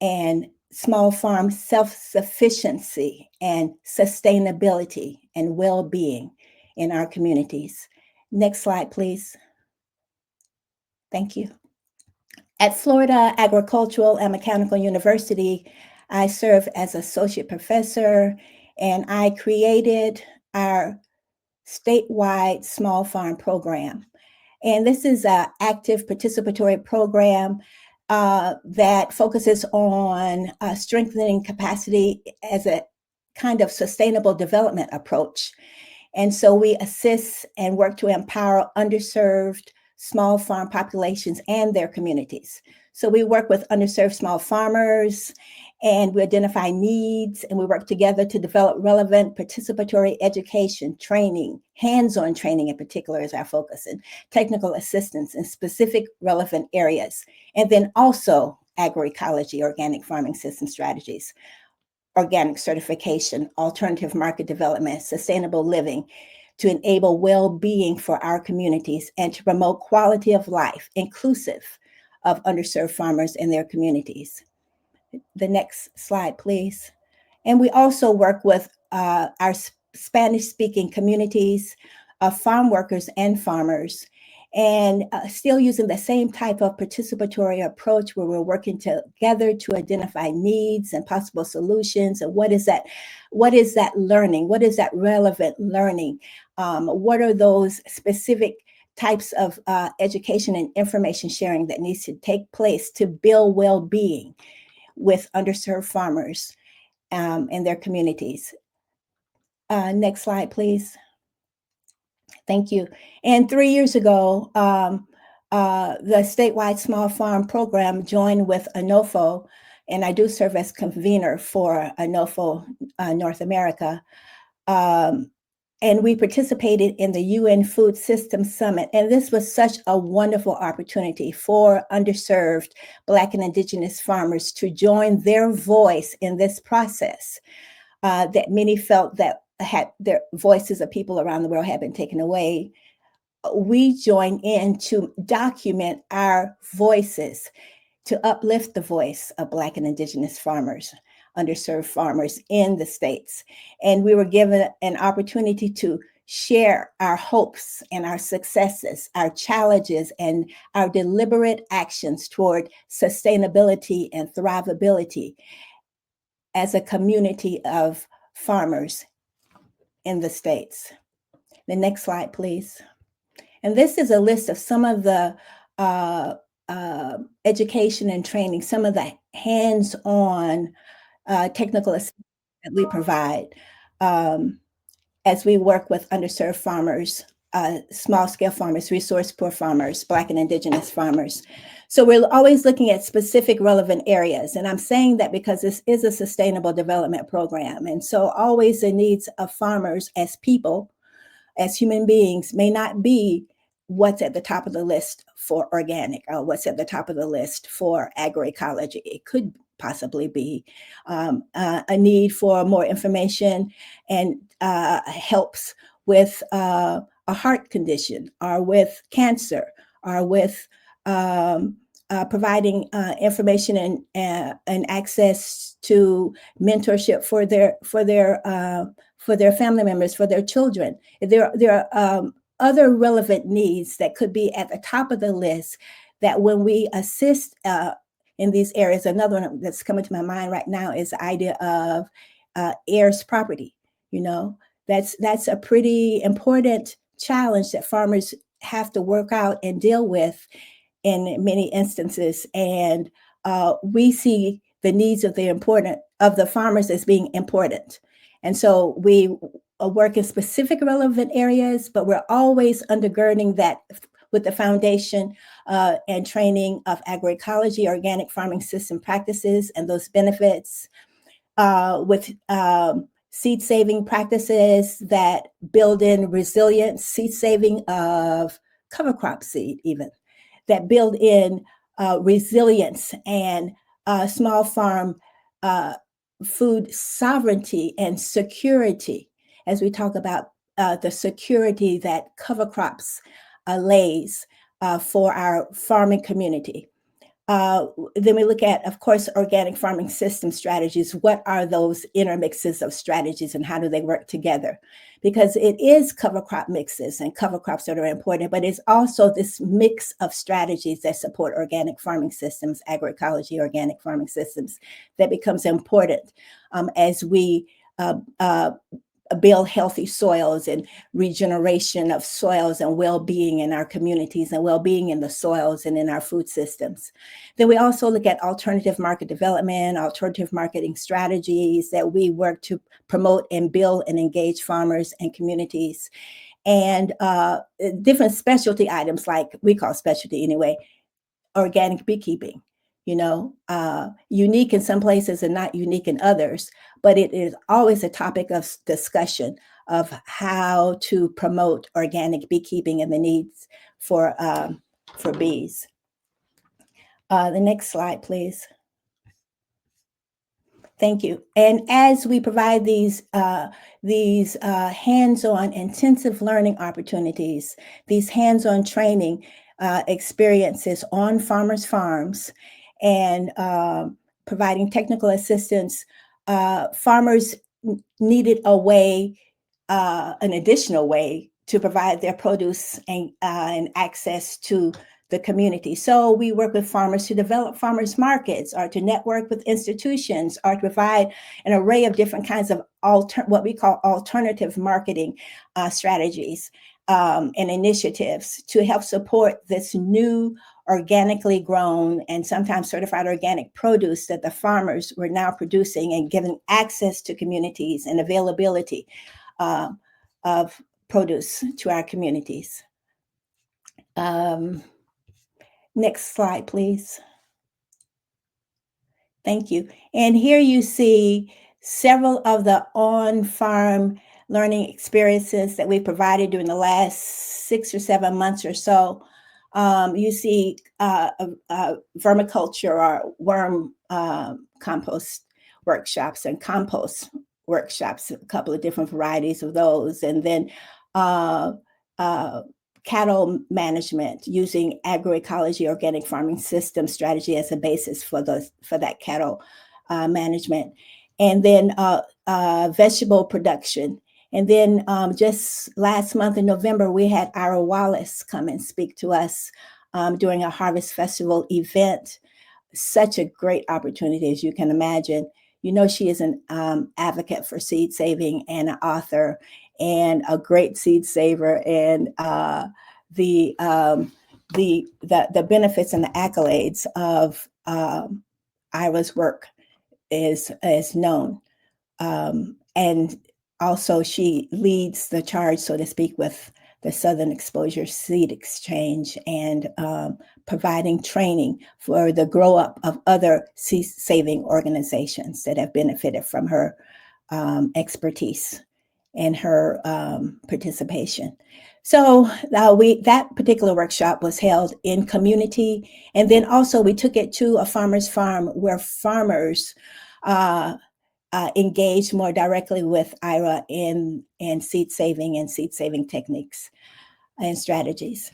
S4: and small farm self-sufficiency and sustainability and well-being in our communities. Next slide, please. Thank you. At Florida Agricultural and Mechanical University, I serve as associate professor, and I created our statewide small farm program. And this is an active participatory program that focuses on strengthening capacity as a kind of sustainable development approach. And so we assist and work to empower underserved small farm populations and their communities. So we work with underserved small farmers, and we identify needs, and we work together to develop relevant participatory education, training, hands-on training in particular is our focus, and technical assistance in specific relevant areas. And then also agroecology, organic farming system strategies, organic certification, alternative market development, sustainable living, to enable well-being for our communities and to promote quality of life, inclusive of underserved farmers and their communities. The next slide, please. And we also work with our Spanish-speaking communities of farm workers and farmers, and still using the same type of participatory approach where we're working together to identify needs and possible solutions. And what is that learning? What is that relevant learning? What are those specific types of education and information sharing that needs to take place to build well-being with underserved farmers and their communities? Next slide, please. Thank you. And 3 years ago, the statewide small farm program joined with ANOFO, and I do serve as convener for ANOFO North America. And we participated in the UN Food Systems Summit. And this was such a wonderful opportunity for underserved Black and Indigenous farmers to join their voice in this process that many felt that had their voices of people around the world had been taken away. We joined in to document our voices, to uplift the voice of Black and Indigenous farmers, underserved farmers in the States. And we were given an opportunity to share our hopes and our successes, our challenges, and our deliberate actions toward sustainability and thrivability as a community of farmers in the states. The next slide, please. And this is a list of some of the education and training, some of the hands-on technical assistance that we provide as we work with underserved farmers, small-scale farmers, resource-poor farmers, Black and Indigenous farmers. So we're always looking at specific relevant areas. And I'm saying that because this is a sustainable development program. And so always the needs of farmers as people, as human beings, may not be what's at the top of the list for organic or what's at the top of the list for agroecology. It could possibly be a need for more information and helps with a heart condition or with cancer or with providing information and access to mentorship for their family members, for their children. There are other relevant needs that could be at the top of the list that when we assist in these areas, another one that's coming to my mind right now is the idea of heirs property. You know, that's a pretty important challenge that farmers have to work out and deal with in many instances. And we see the needs of the farmers as being important. And so we work in specific relevant areas, but we're always undergirding that with the foundation and training of agroecology, organic farming system practices, and those benefits with seed saving practices that build in resilience, seed saving of cover crop seed even, that build in resilience and small farm food sovereignty and security, as we talk about the security that cover crops lays for our farming community. Then we look at, of course, organic farming system strategies. What are those intermixes of strategies and how do they work together? Because it is cover crop mixes and cover crops that are important, but it's also this mix of strategies that support organic farming systems, agroecology, organic farming systems, that becomes important as we build healthy soils and regeneration of soils and well-being in our communities and well-being in the soils and in our food systems. Then we also look at alternative market development, alternative marketing strategies that we work to promote and build and engage farmers and communities. And different specialty items, like we call specialty anyway, organic beekeeping. You know, unique in some places and not unique in others, but it is always a topic of discussion of how to promote organic beekeeping and the needs for bees. The next slide, please. Thank you. And as we provide these hands-on intensive learning opportunities, these hands-on training experiences on farmers' farms, and providing technical assistance, farmers needed a way, an additional way to provide their produce and access to the community. So we work with farmers to develop farmers markets or to network with institutions or to provide an array of different kinds of what we call alternative marketing strategies and initiatives to help support this new organically grown and sometimes certified organic produce that the farmers were now producing and giving access to communities and availability of produce to our communities. Next slide, please. Thank you. And here you see several of the on-farm learning experiences that we provided during the last 6 or 7 months or so. You see vermiculture or worm compost workshops and compost workshops, a couple of different varieties of those. And then cattle management using agroecology, organic farming system strategy as a basis for that cattle management. And then vegetable production. And then just last month in November, we had Ira Wallace come and speak to us during a Harvest Festival event. Such a great opportunity, as you can imagine. You know, she is an advocate for seed saving and an author and a great seed saver, and the benefits and the accolades of Ira's work is known. And also she leads the charge, so to speak, with the Southern Exposure Seed Exchange and providing training for the grow up of other seed saving organizations that have benefited from her expertise and her participation. So that particular workshop was held in community, and then also we took it to a farmer's farm where farmers engaged more directly with Ira in seed saving techniques and strategies.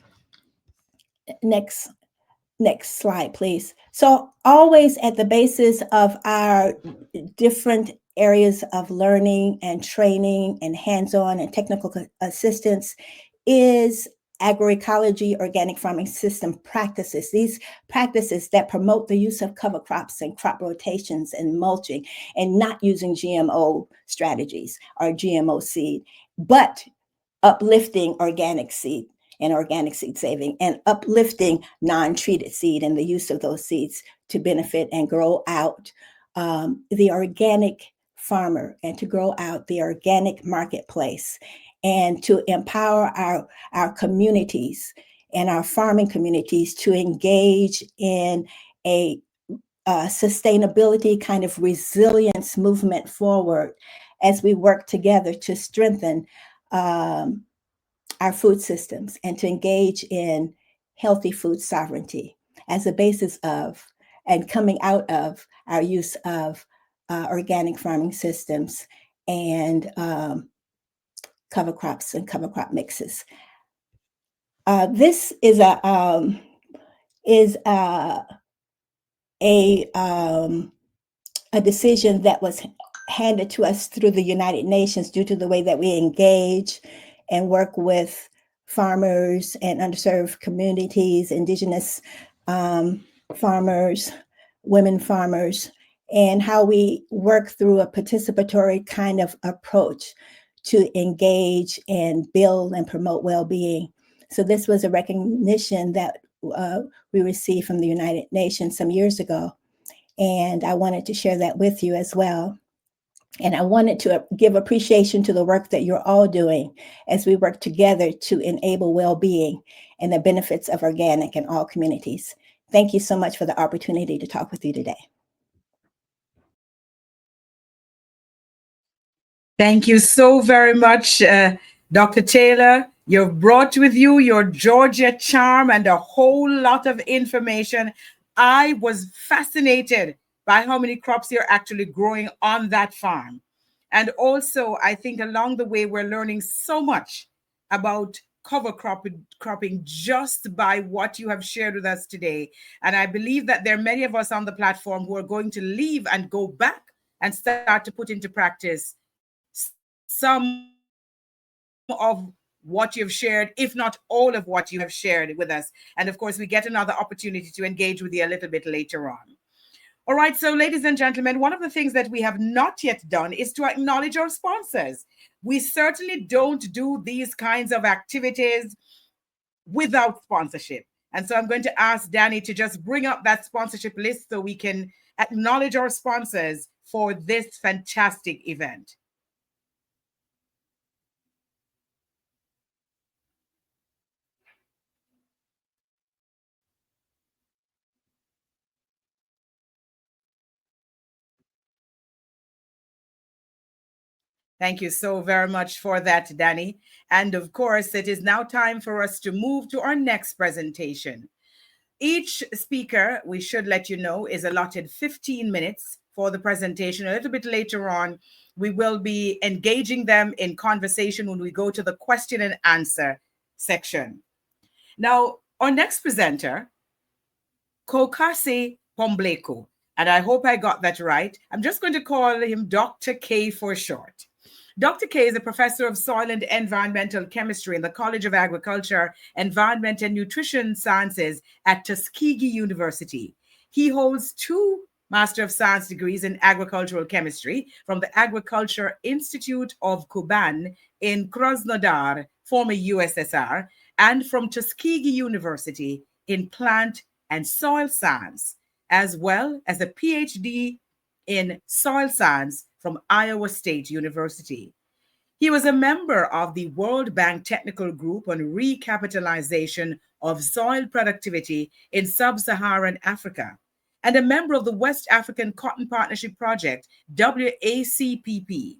S4: Next slide, please. So always at the basis of our different areas of learning and training and hands-on and technical assistance is agroecology, organic farming system practices. These practices that promote the use of cover crops and crop rotations and mulching, and not using GMO strategies or GMO seed, but uplifting organic seed and organic seed saving, and uplifting non-treated seed and the use of those seeds to benefit and grow out the organic farmer, and to grow out the organic marketplace, and to empower our communities and our farming communities to engage in a sustainability kind of resilience movement forward as we work together to strengthen our food systems and to engage in healthy food sovereignty as a basis of and coming out of our use of organic farming systems and cover crops and cover crop mixes. This is a decision that was handed to us through the United Nations due to the way that we engage and work with farmers and underserved communities, indigenous farmers, women farmers, and how we work through a participatory kind of approach to engage and build and promote well-being. So this was a recognition that we received from the United Nations some years ago. And I wanted to share that with you as well. And I wanted to give appreciation to the work that you're all doing as we work together to enable well-being and the benefits of organic in all communities. Thank you so much for the opportunity to talk with you today.
S1: Thank you so very much, Dr. Taylor. You've brought with you your Georgia charm and a whole lot of information. I was fascinated by how many crops you're actually growing on that farm. And also, I think along the way, we're learning so much about cover cropping just by what you have shared with us today. And I believe that there are many of us on the platform who are going to leave and go back and start to put into practice some of what you've shared, if not all of what you have shared with us. And of course, we get another opportunity to engage with you a little bit later on. All right, so ladies and gentlemen, one of the things that we have not yet done is to acknowledge our sponsors. We certainly don't do these kinds of activities without sponsorship. And so I'm going to ask Danny to just bring up that sponsorship list so we can acknowledge our sponsors for this fantastic event. Thank you so very much for that, Danny. And of course, it is now time for us to move to our next presentation. Each speaker, we should let you know, is allotted 15 minutes for the presentation. A little bit later on, we will be engaging them in conversation when we go to the question and answer section. Now, our next presenter, Kokasi Pombleko, and I hope I got that right. I'm just going to call him Dr. K for short. Dr. K is a professor of soil and environmental chemistry in the College of Agriculture, Environment and Nutrition Sciences at Tuskegee University. He holds 2 Master of Science degrees in Agricultural Chemistry from the Agriculture Institute of Kuban in Krasnodar, former USSR, and from Tuskegee University in Plant and Soil Science, as well as a PhD in Soil Science from Iowa State University. He was a member of the World Bank Technical Group on Recapitalization of Soil Productivity in Sub-Saharan Africa, and a member of the West African Cotton Partnership Project, WACPP.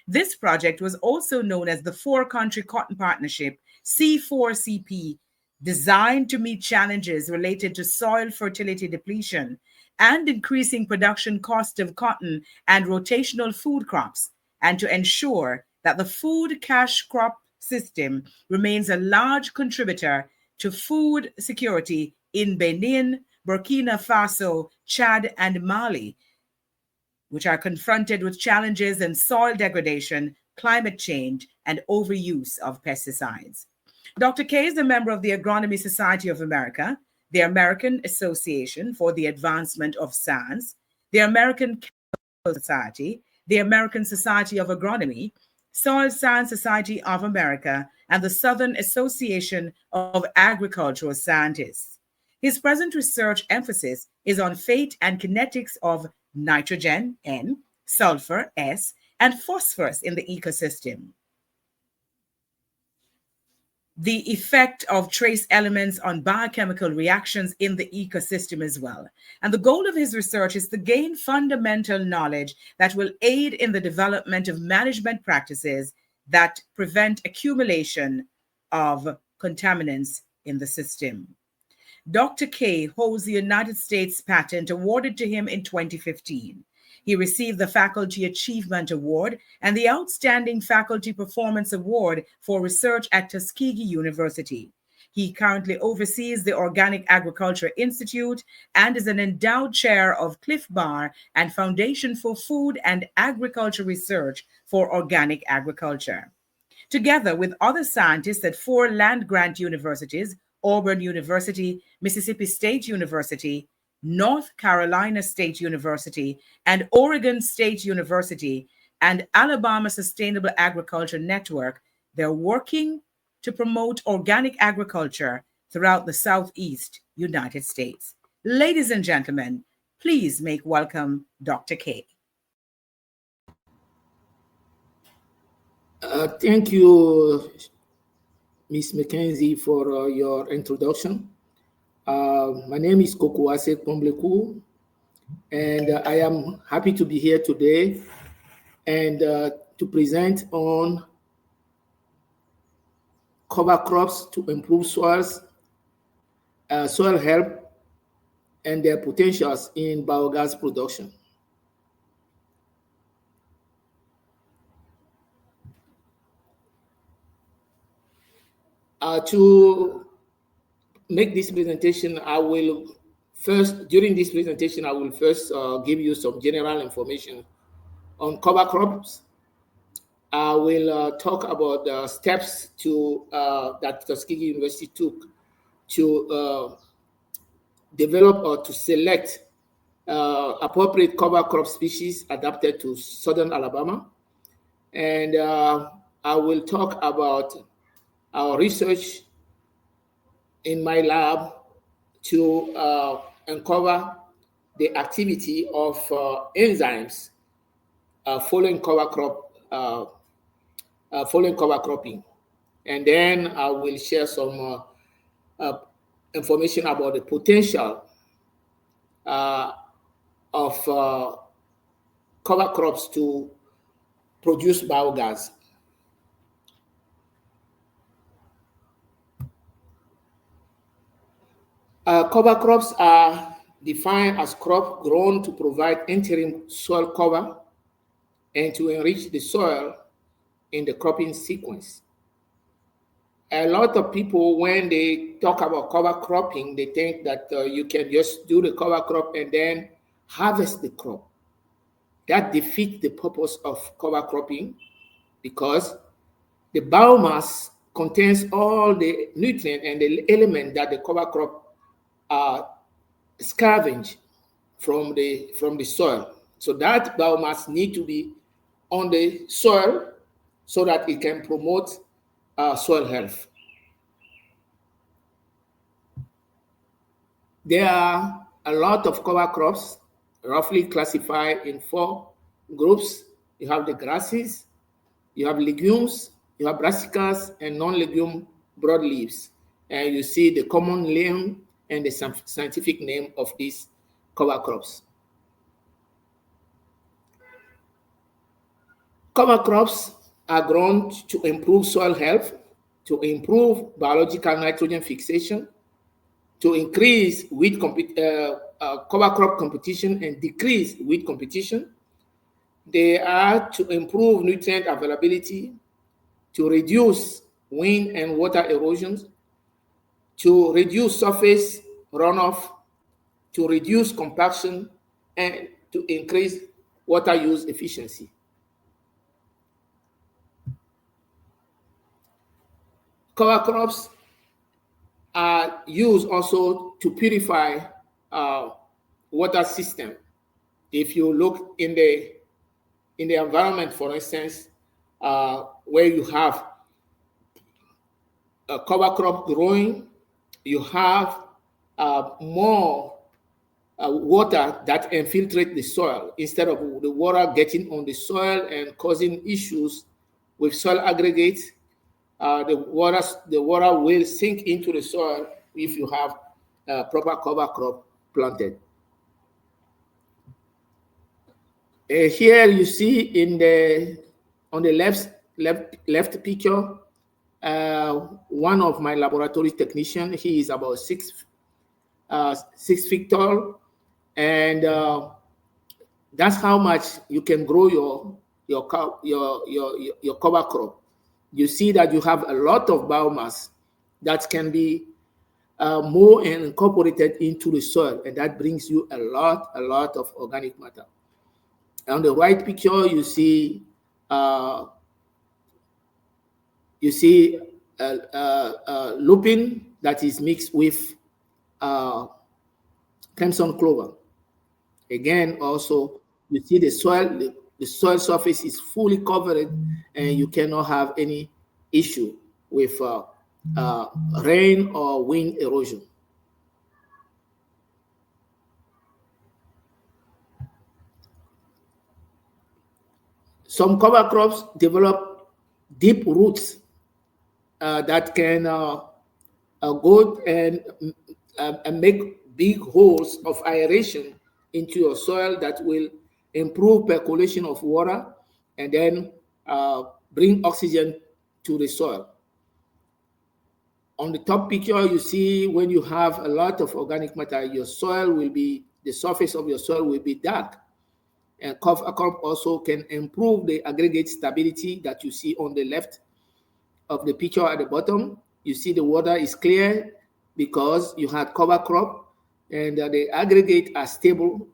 S1: This project was also known as the Four-Country Cotton Partnership, C4CP, designed to meet challenges related to soil fertility depletion and increasing production cost of cotton and rotational food crops, and to ensure that the food cash crop system remains a large contributor to food security in Benin, Burkina Faso, Chad, and Mali, which are confronted with challenges in soil degradation, climate change, and overuse of pesticides. Dr. K is a member of the Agronomy Society of America, the American Association for the Advancement of Science, the American Chemical Society, the American Society of Agronomy, Soil Science Society of America, and the Southern Association of Agricultural Scientists. His present research emphasis is on fate and kinetics of nitrogen, N, sulfur, S, and phosphorus in the ecosystem. The effect of trace elements on biochemical reactions in the ecosystem as well. And the goal of his research is to gain fundamental knowledge that will aid in the development of management practices that prevent accumulation of contaminants in the system. Dr. K holds the United States patent awarded to him in 2015. He received the Faculty Achievement Award and the Outstanding Faculty Performance Award for research at Tuskegee University. He currently oversees the Organic Agriculture Institute and is an endowed chair of Cliff Bar and Foundation for Food and Agriculture Research for Organic Agriculture. Together with other scientists at 4 land-grant universities, Auburn University, Mississippi State University, North Carolina State University, and Oregon State University, and Alabama Sustainable Agriculture Network, they're working to promote organic agriculture throughout the Southeast United States. Ladies and gentlemen, please make welcome Dr. K.
S5: Thank you, Ms. McKenzie, for your introduction. My name is Kokuase Pombleku, and I am happy to be here today and to present on cover crops to improve soils, soil health, and their potentials in biogas production. To make this presentation, during this presentation, I will first give you some general information on cover crops. I will talk about the steps that Tuskegee University took to develop or to select appropriate cover crop species adapted to southern Alabama. And I will talk about our research in my lab to uncover the activity of enzymes following cover cropping. And then I will share some information about the potential of cover crops to produce biogas. Cover crops are defined as crops grown to provide interim soil cover and to enrich the soil in the cropping sequence. A lot of people, when they talk about cover cropping, they think that you can just do the cover crop and then harvest the crop. That defeats the purpose of cover cropping because the biomass contains all the nutrient and the element that the cover crop scavenge from the soil. So that biomass need to be on the soil so that it can promote soil health. There are a lot of cover crops, roughly classified in 4 groups. You have the grasses, you have legumes, you have brassicas, and non-legume broadleaves. And you see the common name and the scientific name of these cover crops. Cover crops are grown to improve soil health, to improve biological nitrogen fixation, to increase weed cover crop competition and decrease weed competition. They are to improve nutrient availability, to reduce wind and water erosions, to reduce surface runoff, to reduce compaction, and to increase water use efficiency. Cover crops are used also to purify water system. If you look in the environment, for instance, where you have a cover crop growing, you have more water that infiltrate the soil instead of the water getting on the soil and causing issues with soil aggregates. The water will sink into the soil if you have proper cover crop planted. Here you see on the left picture, one of my laboratory technicians. He is about 6 feet tall, and that's how much you can grow your cover crop. You see that you have a lot of biomass that can be more and incorporated into the soil, and that brings you a lot of organic matter. On the right picture, you see lupin that is mixed with crimson clover. Again, also you see the soil surface is fully covered, and you cannot have any issue with rain or wind erosion. Some cover crops develop deep roots that can go and make big holes of aeration into your soil that will improve percolation of water and then bring oxygen to the soil. On the top picture, you see when you have a lot of organic matter, the surface of your soil will be dark. And cover crop also can improve the aggregate stability that you see on the left of the picture at the bottom. You see the water is clear because you had cover crop, and the aggregate are stable.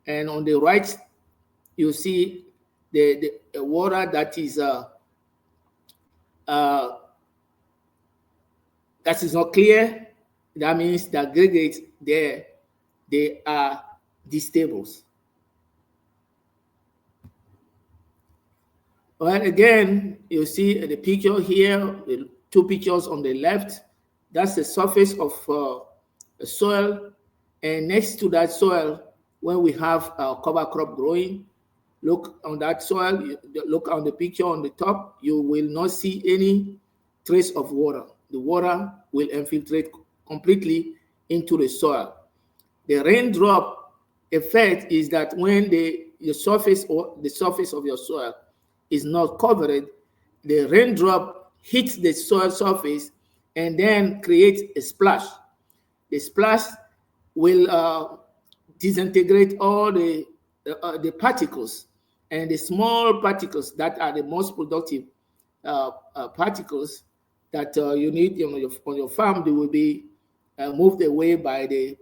S5: And on the right, you see the water that is not clear. That means the aggregates there, they are distables. Well, again, you see the picture here, the 2 pictures on the left. That's the surface of the soil, and next to that soil, when we have cover crop growing, look on that soil, look on the picture on the top, you will not see any trace of water. The water will infiltrate completely into the soil. The raindrop effect is that when the surface of your soil is not covered, the raindrop hits the soil surface and then creates a splash. The splash will disintegrate all the particles, and the small particles that are the most productive particles that you need on your farm, they will be moved away by the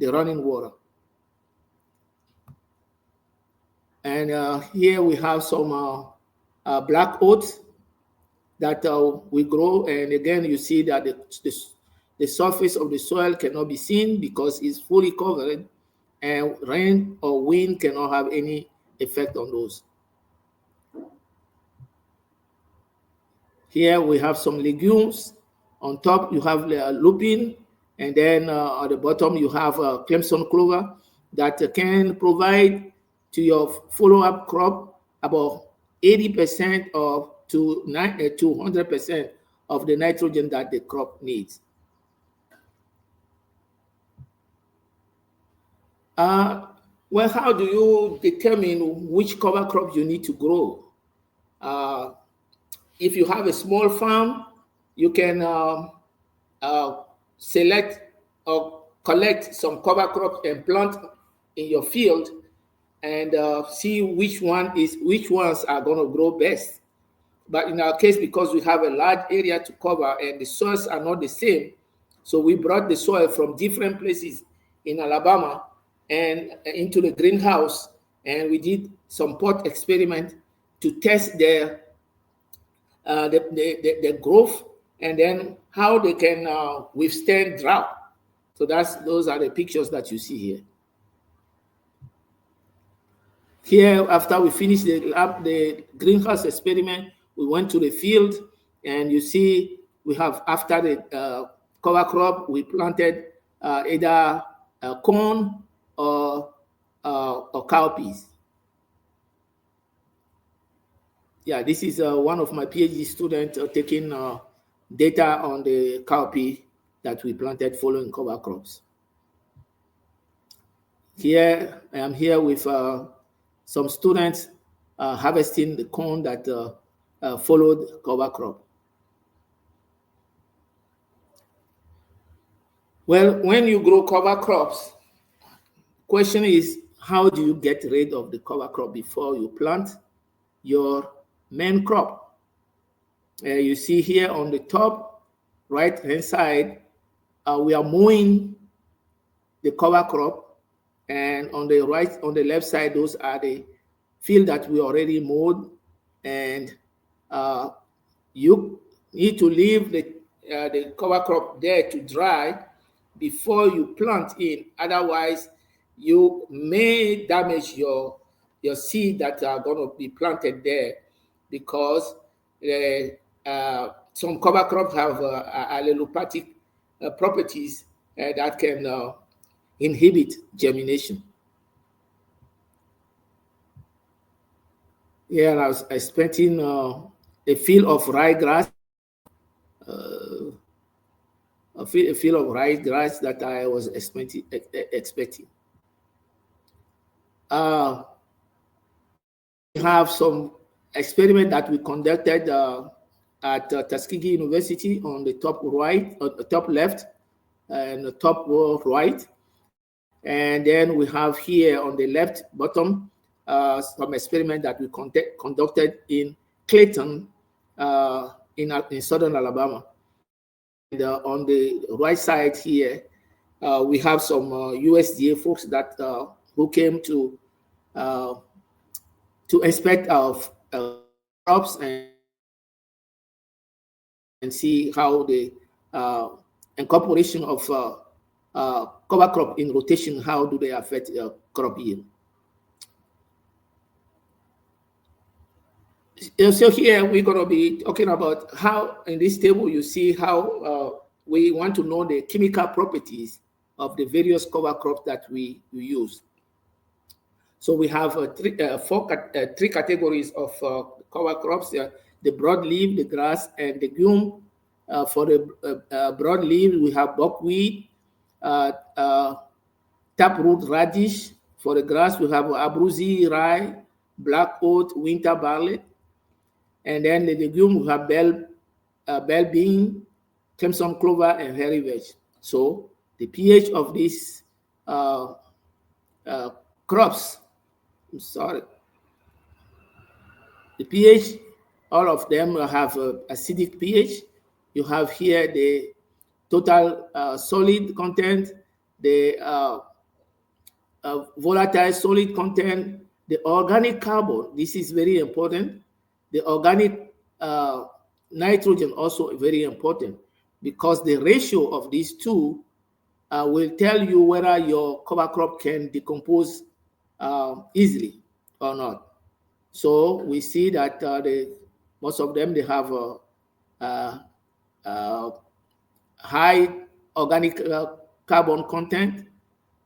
S5: running water. And here we have some black oats that we grow, and again you see that the surface of the soil cannot be seen because it's fully covered, and rain or wind cannot have any effect on those. Here we have some legumes. On top you have lupin, and then at the bottom you have crimson clover that can provide to your follow-up crop about 80% to 100% of the nitrogen that the crop needs. Well, how do you determine which cover crop you need to grow? If you have a small farm, you can select or collect some cover crops and plant in your field, and see which ones are going to grow best. But in our case, because we have a large area to cover and the soils are not the same, so we brought the soil from different places in Alabama and into the greenhouse, and we did some pot experiment to test the growth and then how they can withstand drought. So those are the pictures that you see here. Here, after we finished the greenhouse experiment, we went to the field, and you see we have, after the cover crop, we planted either corn or cowpeas. Yeah, this is one of my PhD students taking data on the cowpea that we planted following cover crops. Here, I am here with some students harvesting the corn that followed cover crop. Well, when you grow cover crops, question is, how do you get rid of the cover crop before you plant your main crop? You see here on the top right hand side, we are mowing the cover crop, and on the left side, those are the field that we already mowed, and you need to leave the cover crop there to dry before you plant in. Otherwise, you may damage your seed that are going to be planted there, because some cover crops have allelopathic properties that can inhibit germination. Here I was expecting a field of ryegrass, a field of ryegrass that I was expecting. We have some experiment that we conducted at Tuskegee University on the top right, top left, and the top right. And then we have here on the left bottom some experiment that we conducted in Clayton, in southern Alabama. And on the right side here, we have some USDA folks that who came to inspect our crops and see how the incorporation of cover crop in rotation, how do they affect crop yield. So here we're going to be talking about how, in this table, you see how we want to know the chemical properties of the various cover crops that we use. So we have three categories of cover crops: the broadleaf, the grass, and legume. For the broadleaf, we have buckwheat, taproot radish. For the grass, we have abruzzi, rye, black oat, winter barley. And then the legume, we have bell bean, crimson clover, and hairy veg. So the pH of these crops, the pH, all of them have acidic pH. You have here the total solid content, the volatile solid content, the organic carbon. This is very important. The organic nitrogen also very important, because the ratio of these two will tell you whether your cover crop can decompose easily or not. So we see that most of them, they have high organic carbon content,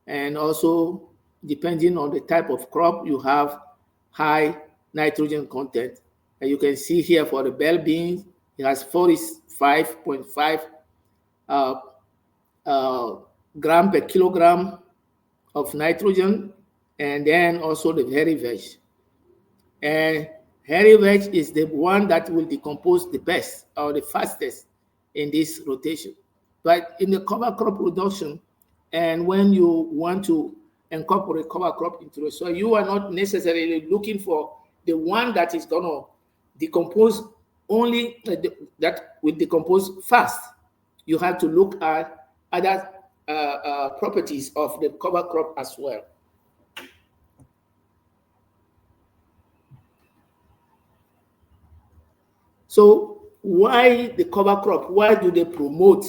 S5: and also depending on the type of crop, you have high nitrogen content. And you can see here for the bell beans, it has 45.5 gram per kilogram of nitrogen, and then also the hairy veg. And hairy veg is the one that will decompose the best or the fastest in this rotation. But in the cover crop production, and when you want to incorporate cover crop into the soil, you are not necessarily looking for the one that is going to decompose only that will decompose fast. You have to look at other properties of the cover crop as well. So why the cover crop? Why do they promote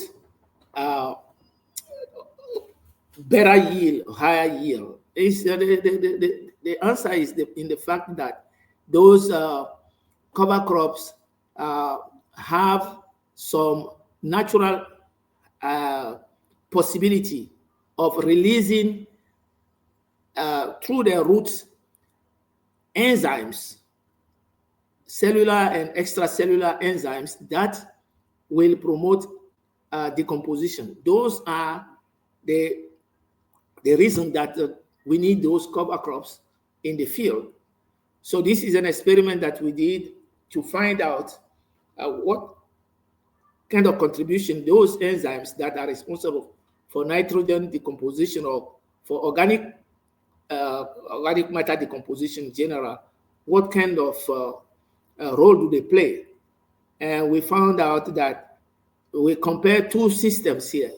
S5: better yield, higher yield? The answer is in the fact that those cover crops have some natural possibility of releasing through their roots enzymes, cellular and extracellular enzymes that will promote decomposition. Those are the reason that we need those cover crops in the field. So this is an experiment that we did to find out what kind of contribution those enzymes that are responsible for nitrogen decomposition or for organic matter decomposition in general, what kind of role do they play? And we found out that we compare two systems here.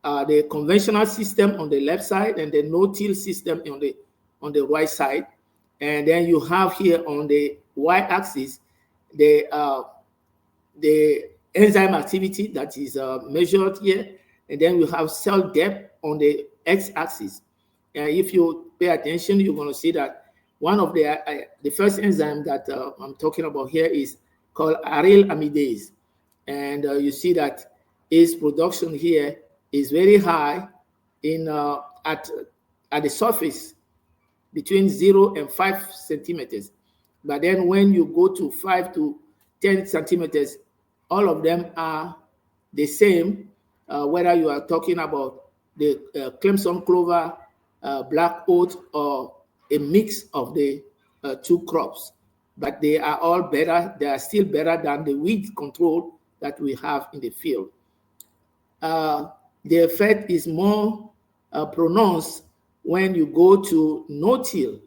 S5: The conventional system on the left side and the no-till system on the right side. And then you have here on the y-axis the enzyme activity that is measured here. And then we have cell depth on the x-axis. And if you pay attention, you're going to see that one of the first enzyme that I'm talking about here is called aryl amidase. And you see that its production here is very high in at the surface between 0 and 5 centimeters. But then when you go to 5 to 10 centimeters, all of them are the same, whether you are talking about the Clemson clover, black oat, or a mix of the two crops. But they are all better. They are still better than the weed control that we have in the field. The effect is more pronounced when you go to no-till.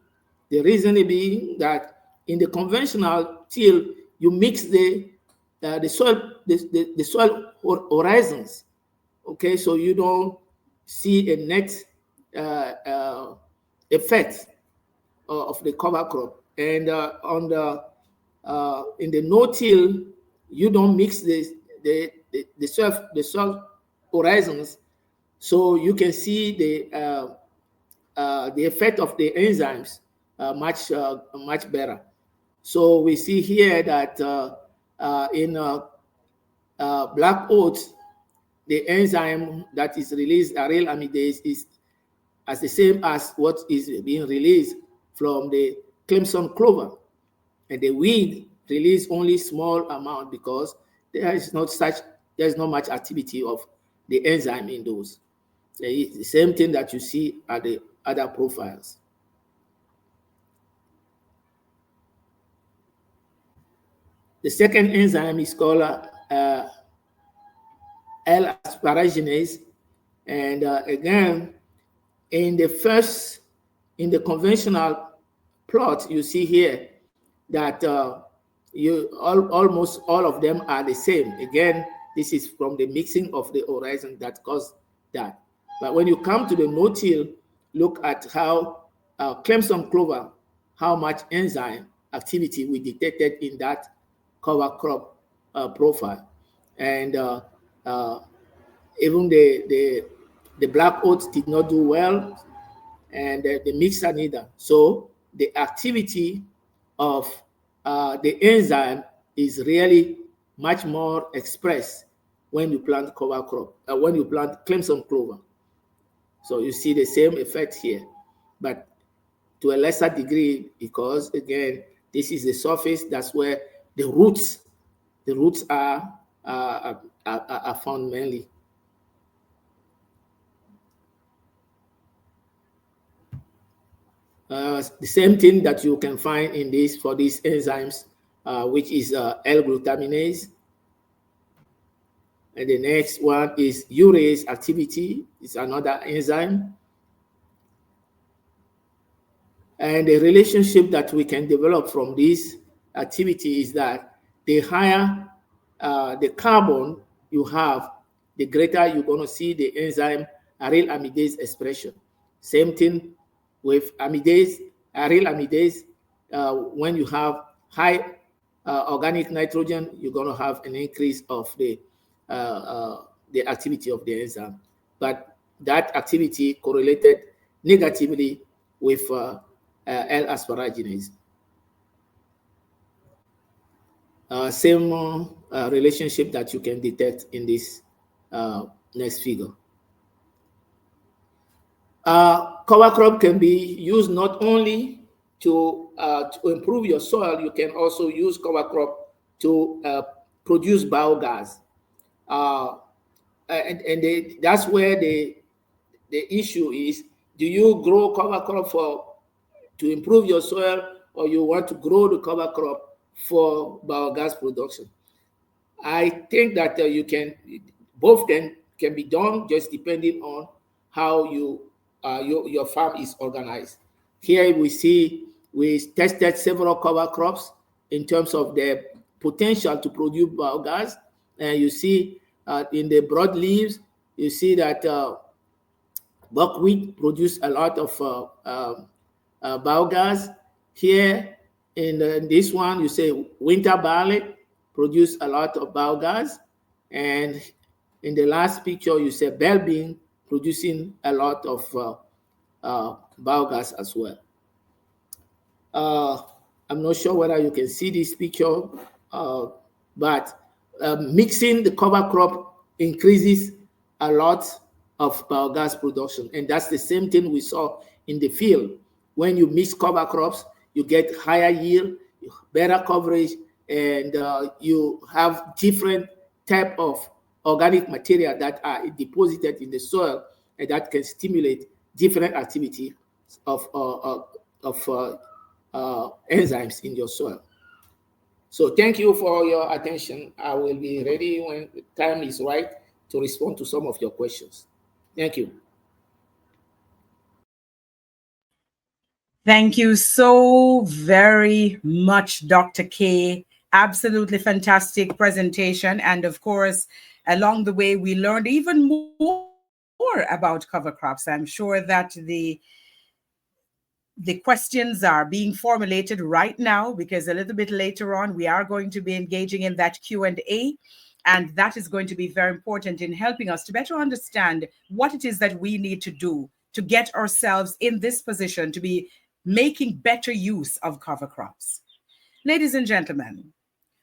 S5: The reason being that in the conventional till, you mix the soil horizons. Okay, so you don't see a net effect of the cover crop. And on the in the no-till, you don't mix the soil horizons, so you can see the effect of the enzymes much better. So we see here that in black oats, the enzyme that is released, aryl amidase, is as the same as what is being released from the Clemson clover, and the weed release only small amount because there's not much activity of the enzyme in those. It's the same thing that you see at the other profiles. The second enzyme is called L-asparaginase, and again, in the conventional plot, you see here that almost all of them are the same. Again, this is from the mixing of the horizon that caused that. But when you come to the no-till, look at how Clemson clover, how much enzyme activity we detected in that cover crop profile. And even the The black oats did not do well, and the mixer neither. So the activity of the enzyme is really much more expressed when you plant cover crop, when you plant Clemson clover. So you see the same effect here, but to a lesser degree, because again, this is the surface. That's where the roots are found mainly. The same thing that you can find in this for these enzymes, which is L-glutaminase. And the next one is urease activity. It's another enzyme. And the relationship that we can develop from this activity is that the higher the carbon you have, the greater you're going to see the enzyme aryl amidase expression. Same thing with amidase, aryl amidase. When you have high organic nitrogen, you're going to have an increase of the activity of the enzyme. But that activity correlated negatively with L-asparaginase. Same relationship that you can detect in this next figure. Cover crop can be used not only to improve your soil, you can also use cover crop to produce biogas. That's where the issue is. Do you grow cover crop to improve your soil, or you want to grow the cover crop for biogas production? I think that you can, both can be done, just depending on how your farm is organized. Here we tested several cover crops in terms of their potential to produce biogas, and you see in the broadleaves, you see that buckwheat produce a lot of biogas. Here in this one, you say winter barley produce a lot of biogas, and in the last picture, you say bell bean producing a lot of biogas as well. I'm not sure whether you can see this picture, but mixing the cover crop increases a lot of biogas production, and that's the same thing we saw in the field. When you mix cover crops, you get higher yield, better coverage, and you have different type of organic material that are deposited in the soil, and that can stimulate different activity of enzymes in your soil. So thank you for your attention. I will be ready when the time is right to respond to some of your questions. Thank you.
S1: Thank you so very much, Dr. K. Absolutely fantastic presentation. And of course, along the way, we learned even more about cover crops. I'm sure that the questions are being formulated right now, because a little bit later on, we are going to be engaging in that Q&A. And that is going to be very important in helping us to better understand what it is that we need to do to get ourselves in this position to be making better use of cover crops. Ladies and gentlemen,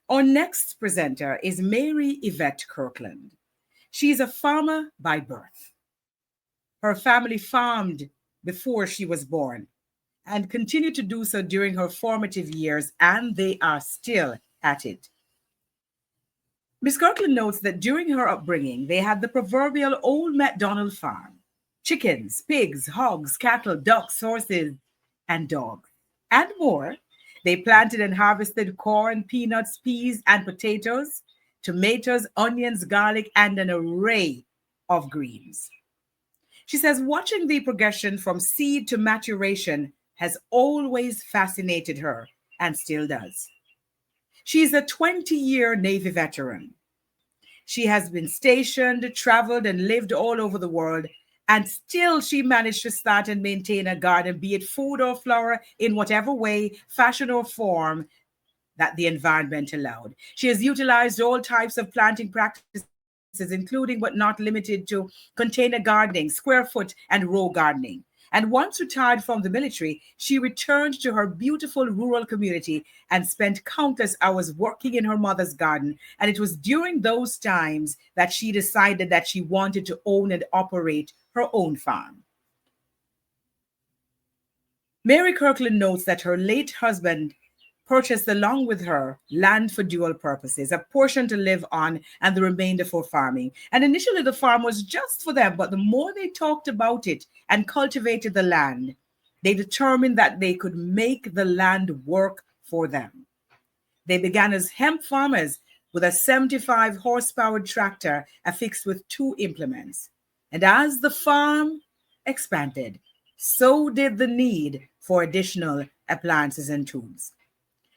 S1: our next presenter is Mary Yvette Kirkland. She is a farmer by birth. Her family farmed before she was born and continued to do so during her formative years, and they are still at it. Ms. Kirkland notes that during her upbringing, they had the proverbial old MacDonald farm: chickens, pigs, hogs, cattle, ducks, horses, and dogs, and more. They planted and harvested corn, peanuts, peas, and potatoes, tomatoes, onions, garlic, and an array of greens. She says watching the progression from seed to maturation has always fascinated her and still does. She is a 20-year Navy veteran. She has been stationed, traveled, and lived all over the world, and still she managed to start and maintain a garden, be it food or flower, in whatever way, fashion, or form that the environment allowed. She has utilized all types of planting practices including but not limited to container gardening, square foot, and row gardening. And once retired from the military, she returned to her beautiful rural community and spent countless hours working in her mother's garden. And it was during those times that she decided that she wanted to own and operate her own farm. Mary Kirkland notes that her late husband purchased along with her land for dual purposes, a portion to live on and the remainder for farming. And initially the farm was just for them, but the more they talked about it and cultivated the land, they determined that they could make the land work for them. They began as hemp farmers with a 75 horsepower tractor affixed with 2 implements. And as the farm expanded, so did the need for additional appliances and tools.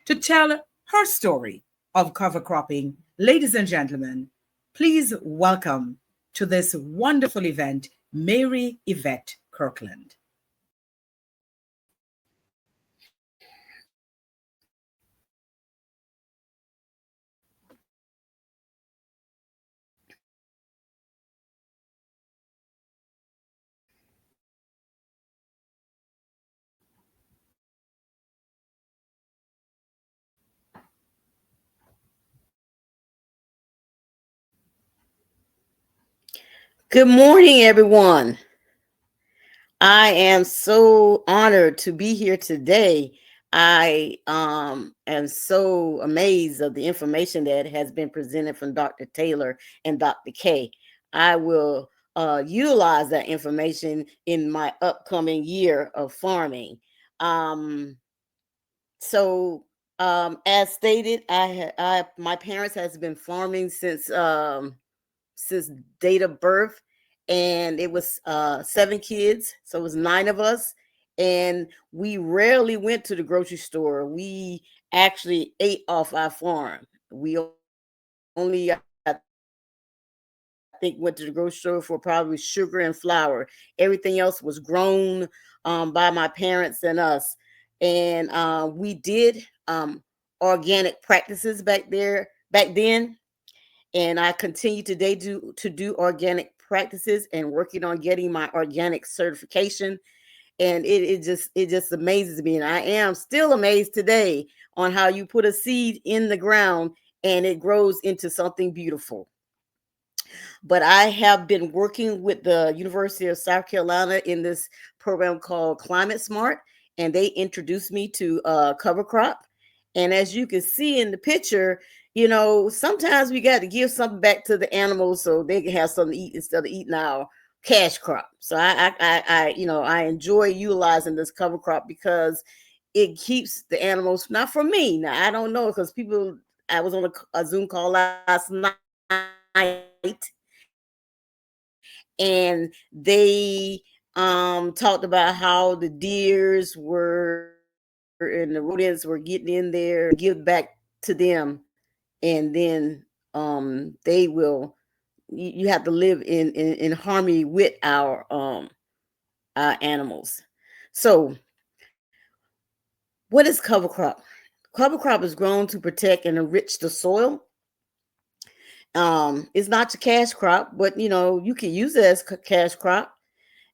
S1: To tell her story of cover cropping, ladies and gentlemen, please welcome to this wonderful event, Mary Yvette Kirkland.
S6: Good morning, everyone. I am so honored to be here today. I am so amazed of the information that has been presented from Dr. Taylor and Dr. K. I will utilize that information in my upcoming year of farming. As stated, my parents has been farming since date of birth, and it was 7 kids, so it was 9 of us, and we rarely went to the grocery store. We actually ate off our farm. We only, I think, went to the grocery store for probably sugar and flour. Everything else was grown by my parents and us, and we did organic practices back then. And I continue today to do organic practices and working on getting my organic certification. And it just amazes me. And I am still amazed today on how you put a seed in the ground and it grows into something beautiful. But I have been working with the University of South Carolina in this program called Climate Smart, and they introduced me to cover crop. And as you can see in the picture, you know, sometimes we got to give something back to the animals so they can have something to eat instead of eating our cash crop. So I enjoy utilizing this cover crop because it keeps the animals, not for me. Now, I don't know, because I was on a Zoom call last night, and they talked about how the deers were and the rodents were getting in there, give back to them, and then they will. You have to live in harmony with our animals. So, what is cover crop? Cover crop is grown to protect and enrich the soil. It's not your cash crop, but you can use it as cash crop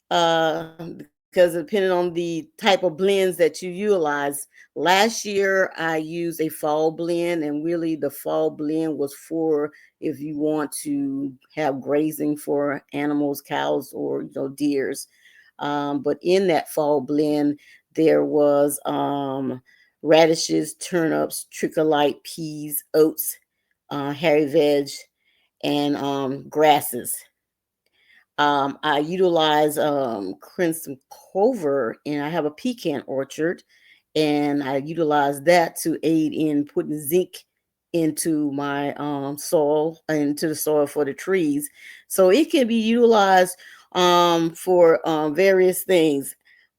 S6: because depending on the type of blends that you utilize. Last year, I used a fall blend, and really the fall blend was for if you want to have grazing for animals, cows, or deers. But in that fall blend, there was radishes, turnips, tricholite, peas, oats, hairy veg, and grasses. I utilize crimson clover, and I have a pecan orchard, and I utilize that to aid in putting zinc into my soil, into the soil for the trees. So it can be utilized for various things.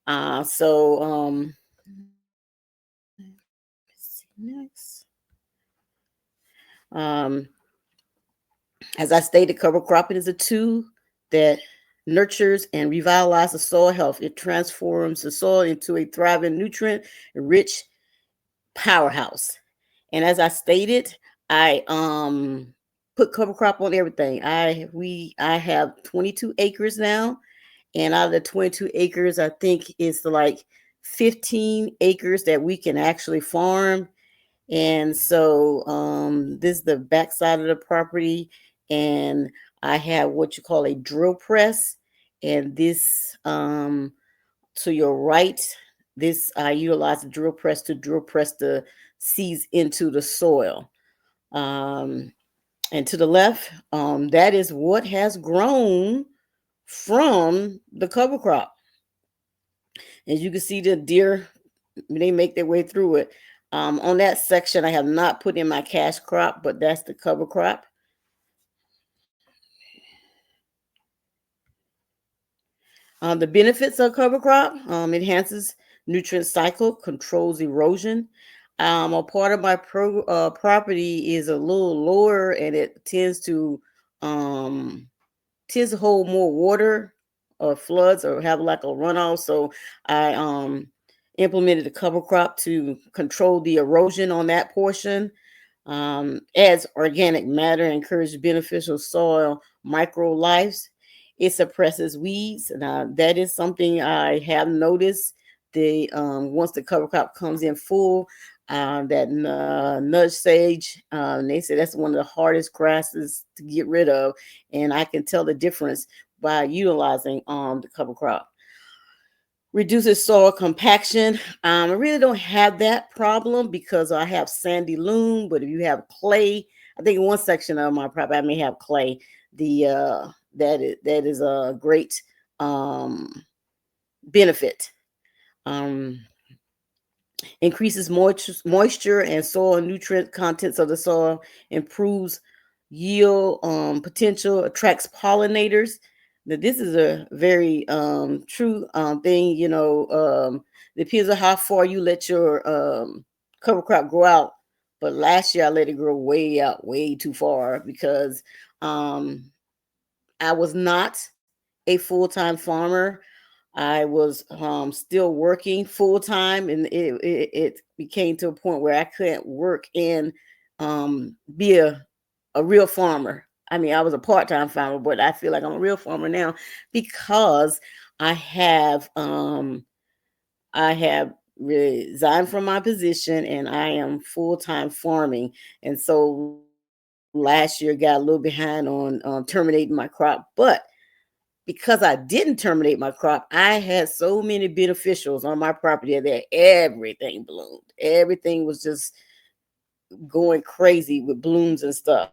S6: Let's see next. As I stated, cover cropping is a tool that nurtures and revitalizes the soil health. It transforms the soil into a thriving, nutrient-rich powerhouse. And as I stated, I put cover crop on everything. I have 22 acres now, and out of the 22 acres, I think it's like 15 acres that we can actually farm. And so this is the backside of the property, and I have what you call a drill press. And this to your right, this I utilize the drill press to drill press the seeds into the soil. And to the left, that is what has grown from the cover crop. As you can see, the deer, they make their way through it. On that section, I have not put in my cash crop, but that's the cover crop. The benefits of cover crop: enhances nutrient cycle, controls erosion. A part of my property is a little lower, and it tends to hold more water or floods or have like a runoff. So I implemented a cover crop to control the erosion on that portion. Adds organic matter, encourages beneficial soil micro lives. It suppresses weeds. Now that is something I have noticed. The once the cover crop comes in full, that nudge sage, they say that's one of the hardest grasses to get rid of, and I can tell the difference by utilizing the cover crop. Reduces soil compaction. I really don't have that problem because I have sandy loam, but if you have clay, I think in one section of my property I may have clay. That is a great benefit. Increases moisture and soil nutrient contents of the soil, improves yield potential, attracts pollinators. Now, this is a very true thing. Depends on how far you let your cover crop grow out. But last year I let it grow way too far because I was not a full-time farmer. I was still working full-time, and it became to a point where I couldn't work and be a real farmer. I mean, I was a part-time farmer, but I feel like I'm a real farmer now because I have resigned from my position and I am full-time farming. And so last year got a little behind on terminating my crop, but because I didn't terminate my crop, I had so many beneficials on my property that everything bloomed. Everything was just going crazy with blooms and stuff.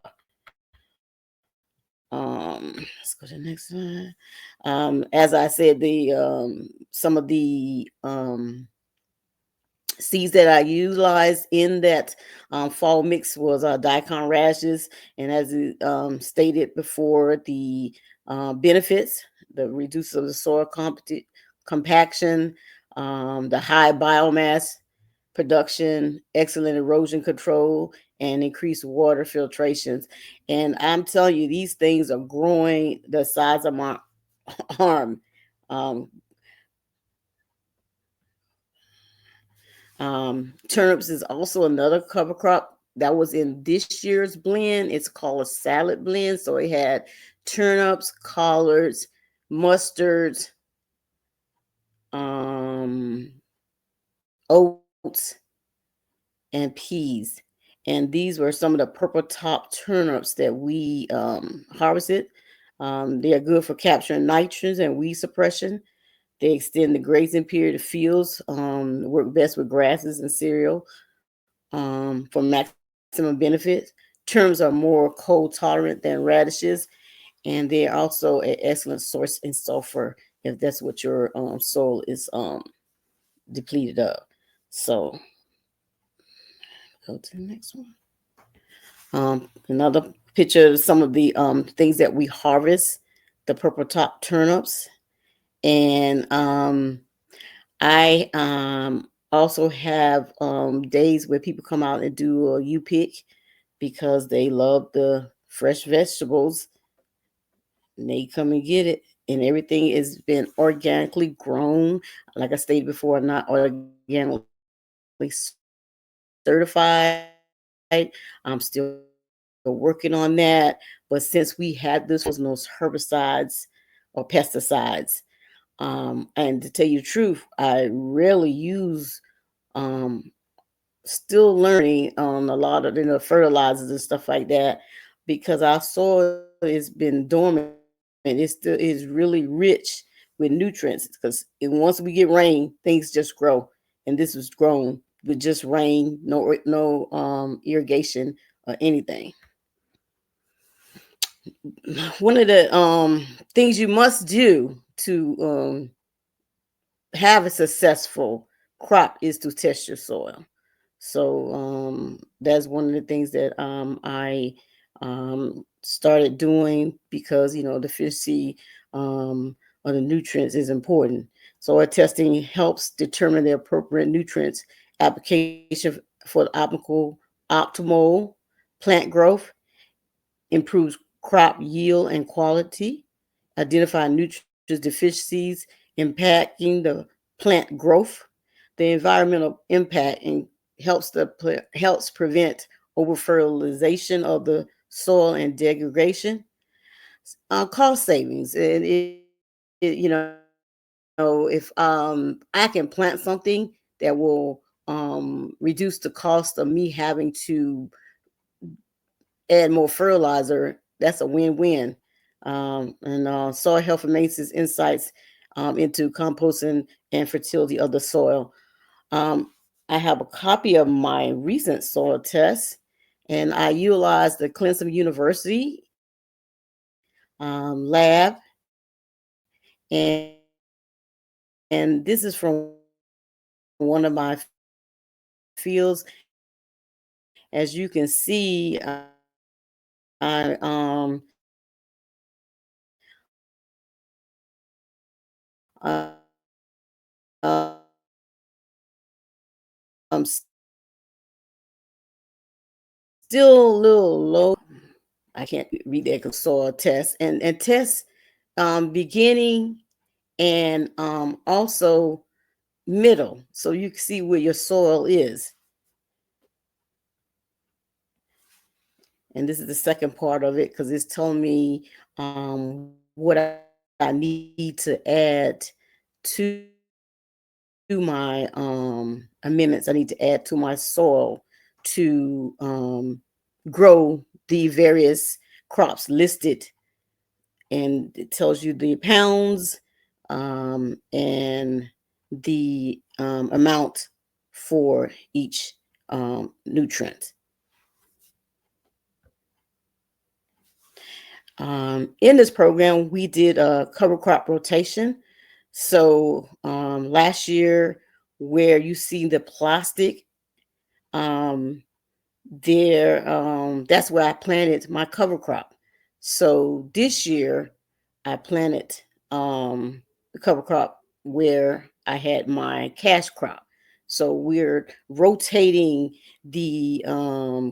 S6: Let's go to the next one. As I said, the some of the seeds that I utilized in that fall mix was daikon radishes, and as stated before, the benefits: the reduce of the soil compaction, the high biomass production, excellent erosion control, and increased water filtrations. And I'm telling you, these things are growing the size of my arm. Turnips is also another cover crop that was in this year's blend. It's called a salad blend. So it had turnips, collards, mustards, oats, and peas. And these were some of the purple top turnips that we harvested. They are good for capturing nitrogens and weed suppression. They extend the grazing period of fields, work best with grasses and cereal for maximum benefit. Turnips are more cold tolerant than radishes, and they're also an excellent source in sulfur if that's what your soil is depleted of. So go to the next one. Another picture of some of the things that we harvest, the purple top turnips. And I also have days where people come out and do a U-pick because they love the fresh vegetables. And they come and get it. And everything has been organically grown. Like I stated before, not organically certified. I'm still working on that. But since we had this was no herbicides or pesticides, and to tell you the truth, I rarely use, still learning on a lot of fertilizers and stuff like that, because our soil has been dormant and it still is really rich with nutrients, because once we get rain, things just grow. And this was grown with just rain, no irrigation or anything. One of the things you must do to have a successful crop is to test your soil. So that's one of the things that I started doing, because the deficiency of the nutrients is important. Soil testing helps determine the appropriate nutrients application for the optimal plant growth, improves crop yield and quality, identify nutrient deficiencies impacting the plant growth, the environmental impact, and helps prevent over-fertilization of the soil and degradation. Cost savings, and if I can plant something that will reduce the cost of me having to add more fertilizer, that's a win-win. And soil health and maintenance insights into composting and fertility of the soil. I have a copy of my recent soil test, and I utilized the Clemson University lab, and this is from one of my fields. As you can see, I I'm still a little low. I can't read that soil test and test beginning and also middle, so you can see where your soil is. And this is the second part of it, because it's telling me what I need to add to my amendments I need to add to my soil to grow the various crops listed. And it tells you the pounds and the amount for each nutrient. In this program, we did a cover crop rotation. So last year, where you see the plastic that's where I planted my cover crop. So this year, I planted the cover crop where I had my cash crop. So we're rotating the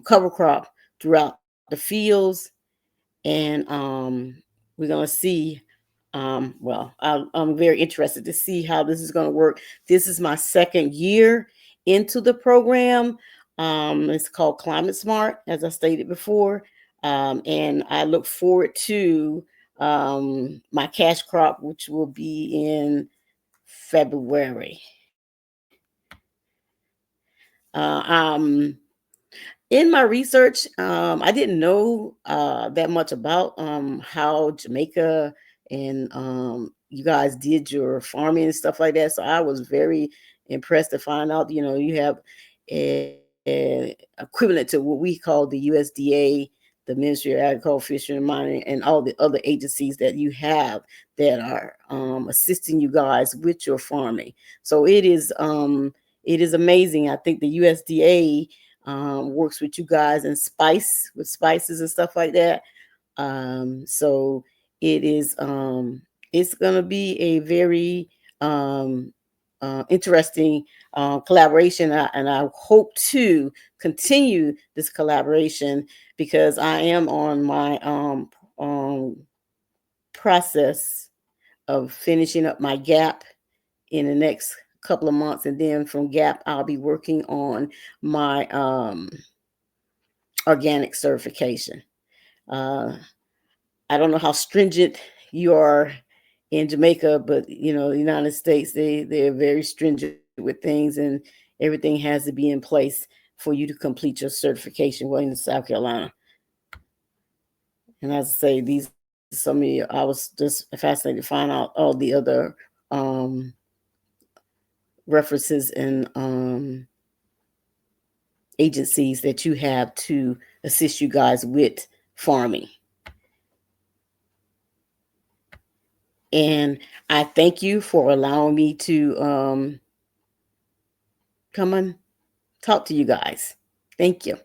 S6: cover crop throughout the fields, and we're going to see. I'm very interested to see how this is going to work. This is my second year into the program. It's called Climate Smart, as I stated before, and I look forward to my cash crop, which will be in February. In my research, I didn't know that much about how Jamaica and you guys did your farming and stuff like that. So I was very impressed to find out, you have a equivalent to what we call the USDA, the Ministry of Agriculture, Fishery and Mining, and all the other agencies that you have that are assisting you guys with your farming. So it is amazing. I think the USDA works with you guys and with spices and stuff like that. So it is it's going to be a very interesting collaboration, and I hope to continue this collaboration, because I am on my process of finishing up my GAP in the next couple of months, and then from GAP I'll be working on my organic certification. I don't know how stringent you are in Jamaica, but the United States, they're very stringent with things, and everything has to be in place for you to complete your certification. Well, in South Carolina, and as I say, I was just fascinated to find out all the other references and agencies that you have to assist you guys with farming. And I thank you for allowing me to come and talk to you guys. Thank you.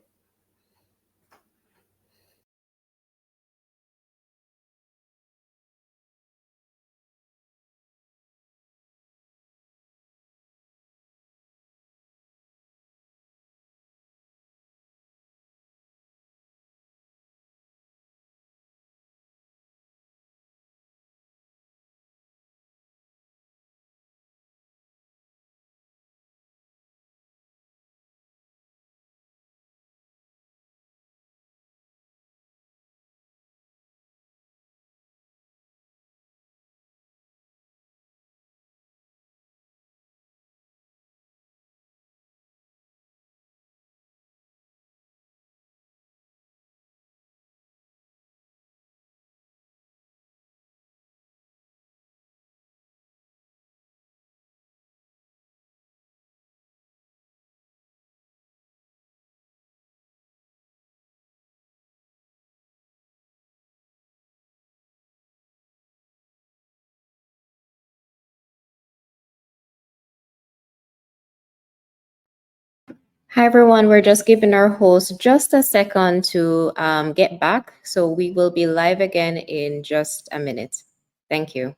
S7: Hi, everyone. We're just giving our host just a second to get back. So we will be live again in just a minute. Thank you.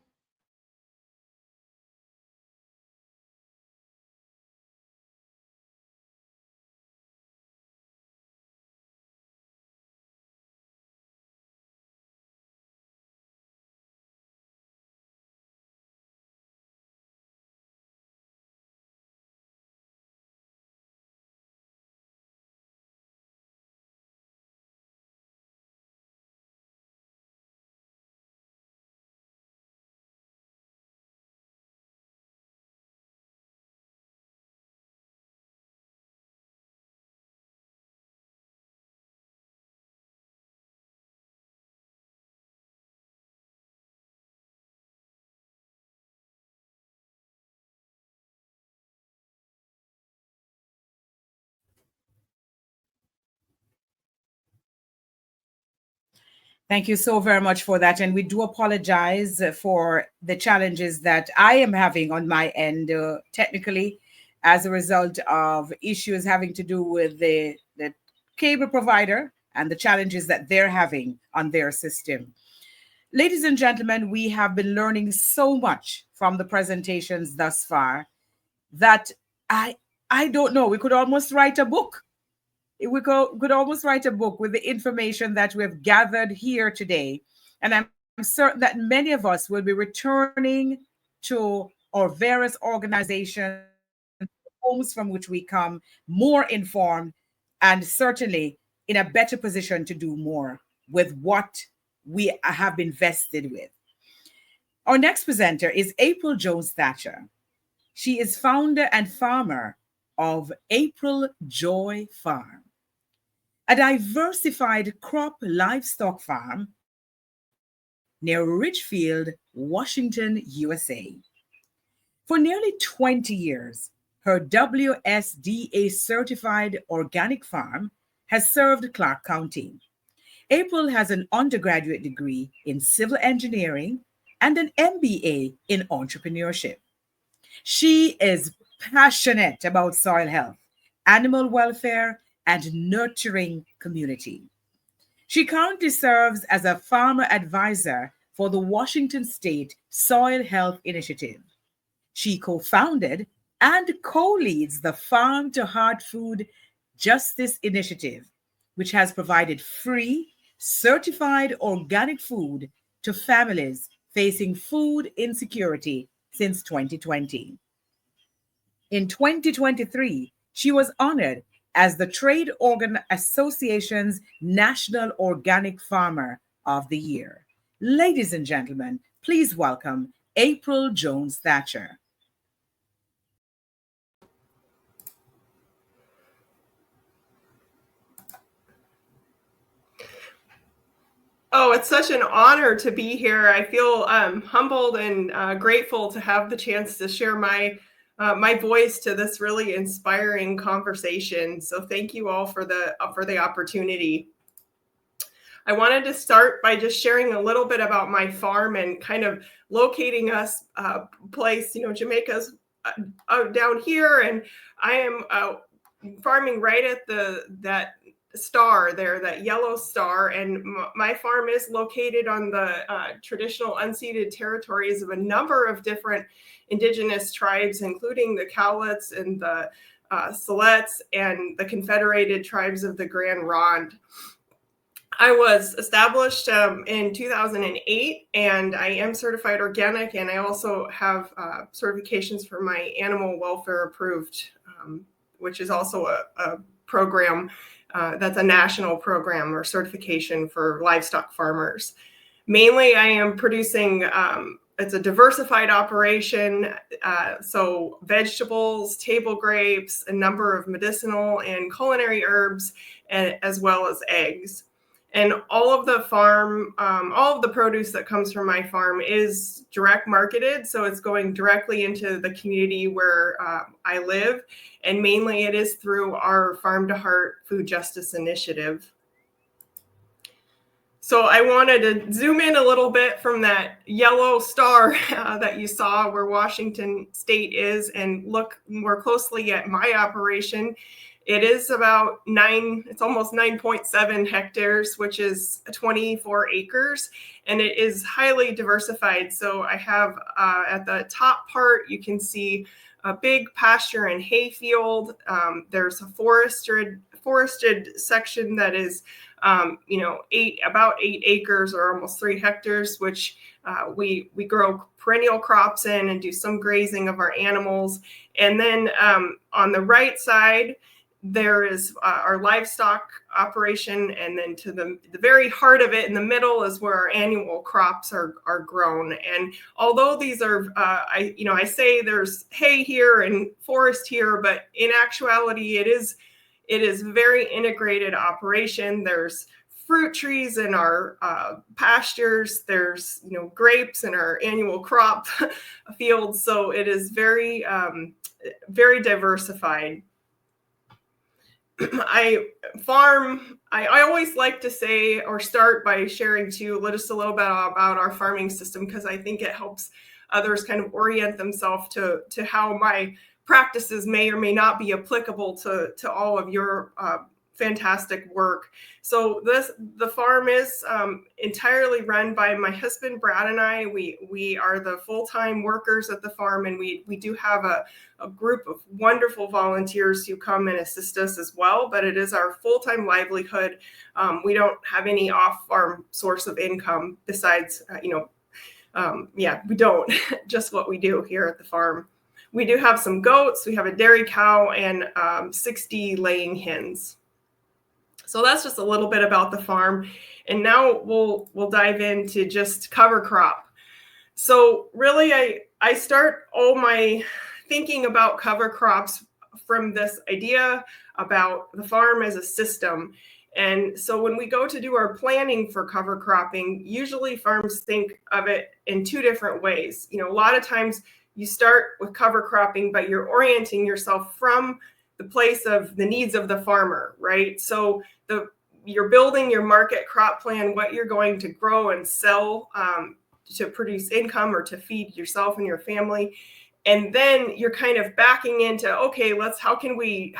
S1: Thank you so very much for that. And we do apologize for the challenges that I am having on my end technically as a result of issues having to do with the cable provider and the challenges that they're having on their system. Ladies and gentlemen, we have been learning so much from the presentations thus far that I don't know, we could almost write a book. We could almost write a book with the information that we have gathered here today. And I'm certain that many of us will be returning to our various organizations, homes from which we come, more informed and certainly in a better position to do more with what we have been vested with. Our next presenter is April Jones Thatcher. She is founder and farmer of April Joy Farm, a diversified crop livestock farm near Ridgefield, Washington, USA. For nearly 20 years, her WSDA certified organic farm has served Clark County. April has an undergraduate degree in civil engineering and an MBA in entrepreneurship. She is passionate about soil health, animal welfare, and nurturing community. She currently serves as a farmer advisor for the Washington State Soil Health Initiative. She co-founded and co-leads the Farm to Heart Food Justice Initiative, which has provided free, certified organic food to families facing food insecurity since 2020. In 2023, she was honored as the Trade Organ Association's National Organic Farmer of the Year. Ladies and gentlemen, please welcome April Jones Thatcher.
S8: Oh, it's such an honor to be here. I feel humbled and grateful to have the chance to share my voice to this really inspiring conversation. So thank you all for the opportunity. I wanted to start by just sharing a little bit about my farm and kind of locating us place. Jamaica's down here, and I am farming right at that star there, that yellow star, and my farm is located on the traditional unceded territories of a number of different indigenous tribes, including the Cowlitz and the Siletz and the Confederated Tribes of the Grand Ronde. I was established in 2008, and I am certified organic, and I also have certifications for my animal welfare approved, which is also a program that's a national program or certification for livestock farmers. Mainly, I am producing, it's a diversified operation, so vegetables, table grapes, a number of medicinal and culinary herbs, as well as eggs. And all of the produce that comes from my farm is direct marketed. So it's going directly into the community where I live. And mainly it is through our Farm to Heart Food Justice Initiative. So I wanted to zoom in a little bit from that yellow star that you saw where Washington State is and look more closely at my operation. It is about it's almost 9.7 hectares, which is 24 acres, and it is highly diversified. So I have at the top part, you can see a big pasture and hay field. There's a forested section that is, about 8 acres or almost 3 hectares, which we grow perennial crops in and do some grazing of our animals. And then on the right side, there is our livestock operation, and then to the very heart of it in the middle is where our annual crops are grown. And although these are, I say there's hay here and forest here, but in actuality, it is very integrated operation. There's fruit trees in our pastures. There's grapes in our annual crop fields. So it is very very diversified. I always like to say or start by sharing just a little bit about our farming system, because I think it helps others kind of orient themselves to how my practices may or may not be applicable to all of your fantastic work. So the farm is entirely run by my husband Brad and I. We are the full-time workers at the farm, and we do have a group of wonderful volunteers who come and assist us as well, but it is our full-time livelihood. We don't have any off-farm source of income besides we don't just what we do here at the farm. We do have some goats, we have a dairy cow, and 60 laying hens. So that's just a little bit about the farm. And now we'll dive into just cover crop. So really, I start all my thinking about cover crops from this idea about the farm as a system. And so when we go to do our planning for cover cropping, usually farms think of it in two different ways. A lot of times you start with cover cropping, but you're orienting yourself from the place of the needs of the farmer, right? So you're building your market crop plan, what you're going to grow and sell to produce income or to feed yourself and your family. And then you're kind of backing into, okay, how can we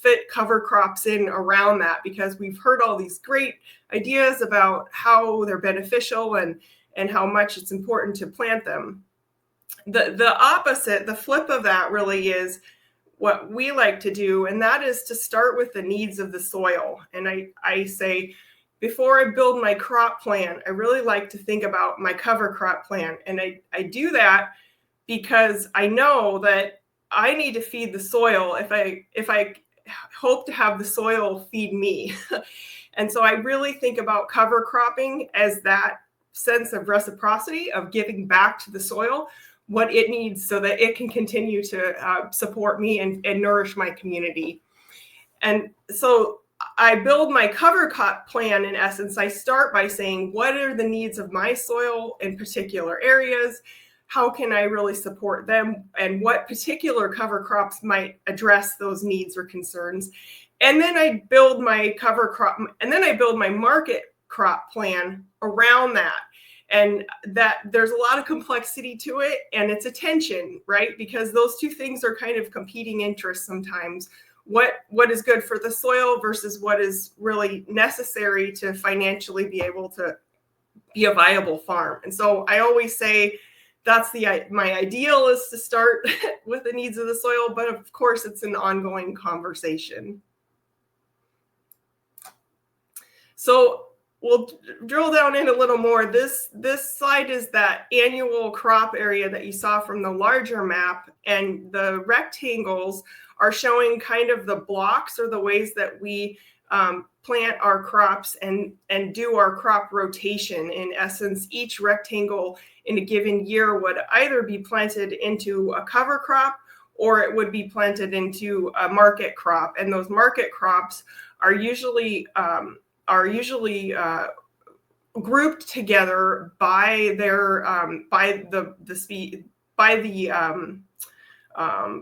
S8: fit cover crops in around that? Because we've heard all these great ideas about how they're beneficial and how much it's important to plant them. The opposite, the flip of that really is what we like to do, and that is to start with the needs of the soil. And I say, before I build my crop plan, I really like to think about my cover crop plan. And I do that because I know that I need to feed the soil. If I hope to have the soil feed me. And so I really think about cover cropping as that sense of reciprocity, of giving back to the soil what it needs so that it can continue to support me and nourish my community. And so I build my cover crop plan. In essence, I start by saying, what are the needs of my soil in particular areas? How can I really support them? And what particular cover crops might address those needs or concerns? And then I build my cover crop, and then I build my market crop plan around that. And that there's a lot of complexity to it, and it's a tension, right? Because those two things are kind of competing interests sometimes. What is good for the soil versus what is really necessary to financially be able to be a viable farm. And so I always say that's my ideal is to start with the needs of the soil, but of course it's an ongoing conversation. So we'll drill down in a little more. This slide is that annual crop area that you saw from the larger map, and the rectangles are showing kind of the blocks or the ways that we plant our crops and do our crop rotation. In essence, each rectangle in a given year would either be planted into a cover crop or it would be planted into a market crop. And those market crops are usually grouped together by their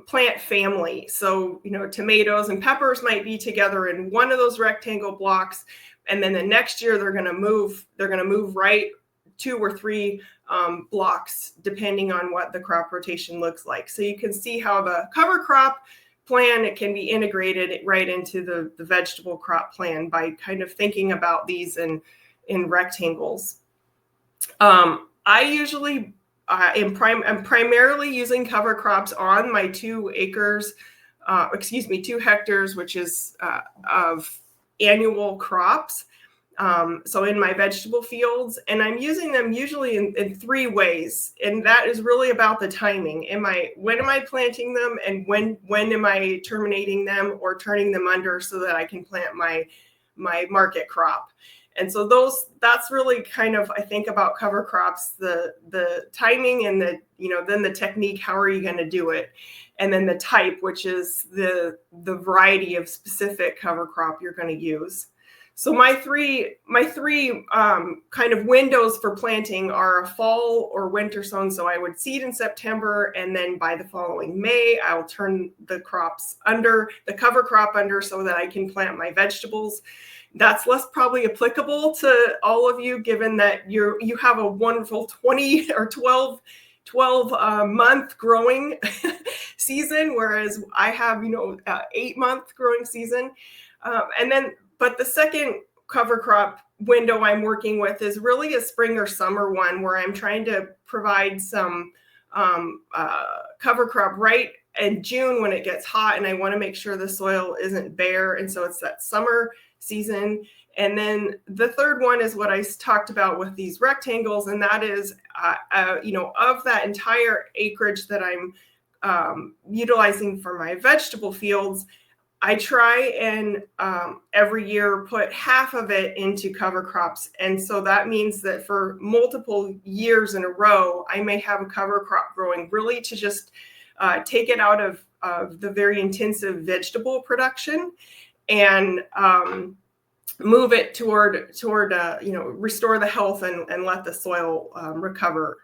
S8: plant family. So, tomatoes and peppers might be together in one of those rectangle blocks, and then the next year they're going to move right 2 or 3 blocks depending on what the crop rotation looks like. So you can see how the cover crop plan, it can be integrated right into the vegetable crop plan by kind of thinking about these in rectangles. I usually I'm primarily using cover crops on my 2 hectares, which is of annual crops. So in my vegetable fields, and I'm using them usually in 3 ways. And that is really about the timing. When am I planting them, and when am I terminating them or turning them under so that I can plant my market crop? And so that's really kind of, I think about cover crops, the timing and then the technique, how are you going to do it? And then the type, which is the variety of specific cover crop you're going to use. So my three kind of windows for planting are a fall or winter sown. So I would seed in September, and then by the following May, I'll turn the cover crop under so that I can plant my vegetables. That's less probably applicable to all of you, given that you have a wonderful 20 or 12 month growing season, whereas I have 8-month growing season. But the second cover crop window I'm working with is really a spring or summer one, where I'm trying to provide some cover crop right in June when it gets hot, and I want to make sure the soil isn't bare. And so it's that summer season. And then the third one is what I talked about with these rectangles, and that is, of that entire acreage that I'm utilizing for my vegetable fields, I try and every year put half of it into cover crops. And so that means that for multiple years in a row, I may have a cover crop growing really to just take it out of the very intensive vegetable production and move it toward restore the health and let the soil recover.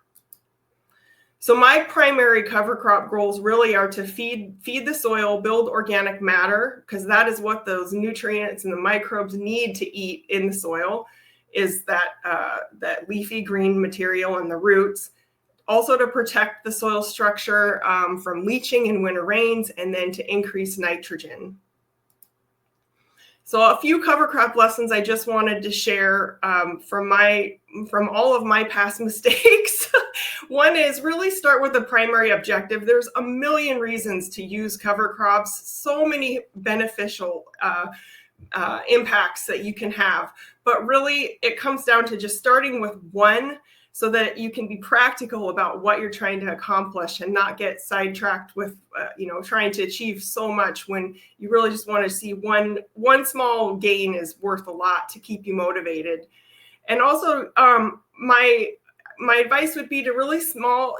S8: So my primary cover crop goals really are to feed the soil, build organic matter, because that is what those nutrients and the microbes need to eat in the soil, is that leafy green material in the roots. Also to protect the soil structure from leaching in winter rains, and then to increase nitrogen. So a few cover crop lessons I just wanted to share from all of my past mistakes. One is really start with the primary objective. There's a million reasons to use cover crops, so many beneficial impacts that you can have. But really, it comes down to just starting with one so that you can be practical about what you're trying to accomplish and not get sidetracked with, trying to achieve so much when you really just want to see one small gain is worth a lot to keep you motivated. And also, my advice would be to really small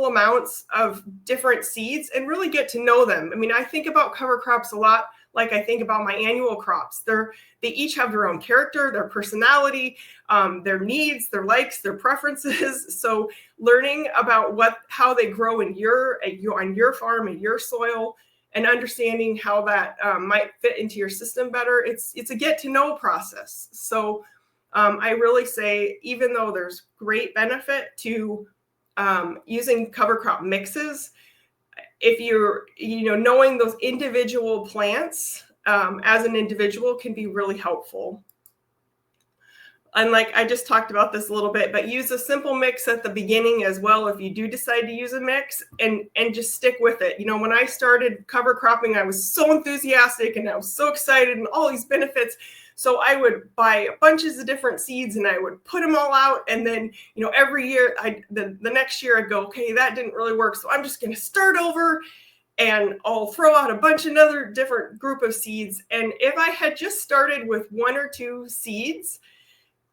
S8: amounts of different seeds and really get to know them. I mean, I think about cover crops a lot like I think about my annual crops. They each have their own character, their personality, their needs, their likes, their preferences. So learning about how they grow on your farm, in your soil, and understanding how that might fit into your system better, it's a get to know process. So I really say, even though there's great benefit to using cover crop mixes, if you're, knowing those individual plants as an individual can be really helpful. And like I just talked about this a little bit, but use a simple mix at the beginning as well if you do decide to use a mix, and just stick with it. When I started cover cropping, I was so enthusiastic and I was so excited and all these benefits. So I would buy bunches of different seeds and I would put them all out. And then, every year, the next year I'd go, okay, that didn't really work. So I'm just going to start over and I'll throw out a bunch of another different group of seeds. And if I had just started with 1 or 2 seeds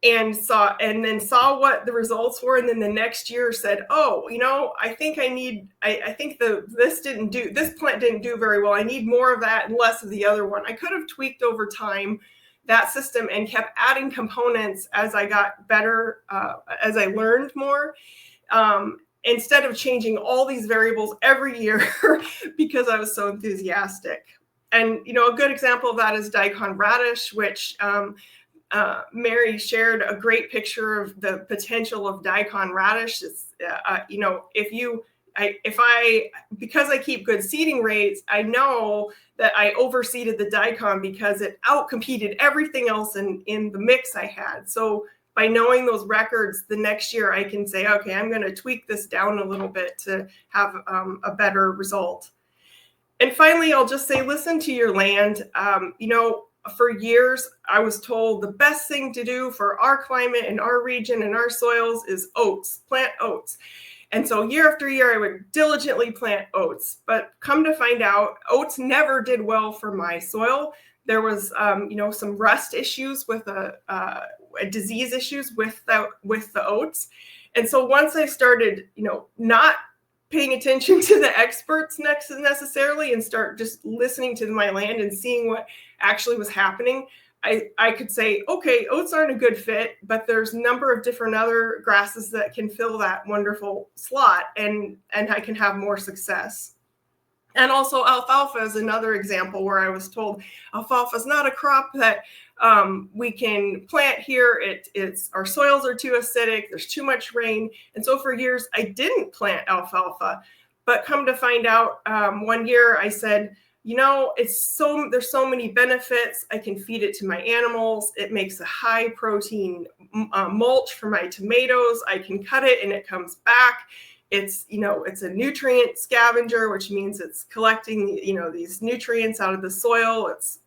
S8: and saw what the results were, and then the next year said, oh, I think this plant didn't do very well. I need more of that and less of the other one. I could have tweaked over time that system and kept adding components as I got better, as I learned more, instead of changing all these variables every year because I was so enthusiastic. And, a good example of that is daikon radish, which Mary shared a great picture of the potential of daikon radish. It's, because I keep good seeding rates, I know that I overseeded the daikon because it outcompeted everything else in the mix I had. So by knowing those records, the next year I can say, okay, I'm going to tweak this down a little bit to have a better result. And finally, I'll just say, listen to your land. For years, I was told the best thing to do for our climate and our region and our soils is oats, plant oats. And so year after year, I would diligently plant oats. But come to find out, oats never did well for my soil. There was, some rust issues with disease issues with the oats. And so once I started, not paying attention to the experts necessarily and start just listening to my land and seeing what actually was happening, I could say, okay, oats aren't a good fit, but there's a number of different other grasses that can fill that wonderful slot, and I can have more success. And also alfalfa is another example where I was told alfalfa is not a crop that we can plant here. Our soils are too acidic. There's too much rain. And so for years, I didn't plant alfalfa. But come to find out, one year I said, there's so many benefits. I can feed it to my animals. It makes a high protein mulch for my tomatoes. I can cut it and it comes back. It's a nutrient scavenger, which means it's collecting, these nutrients out of the soil. It's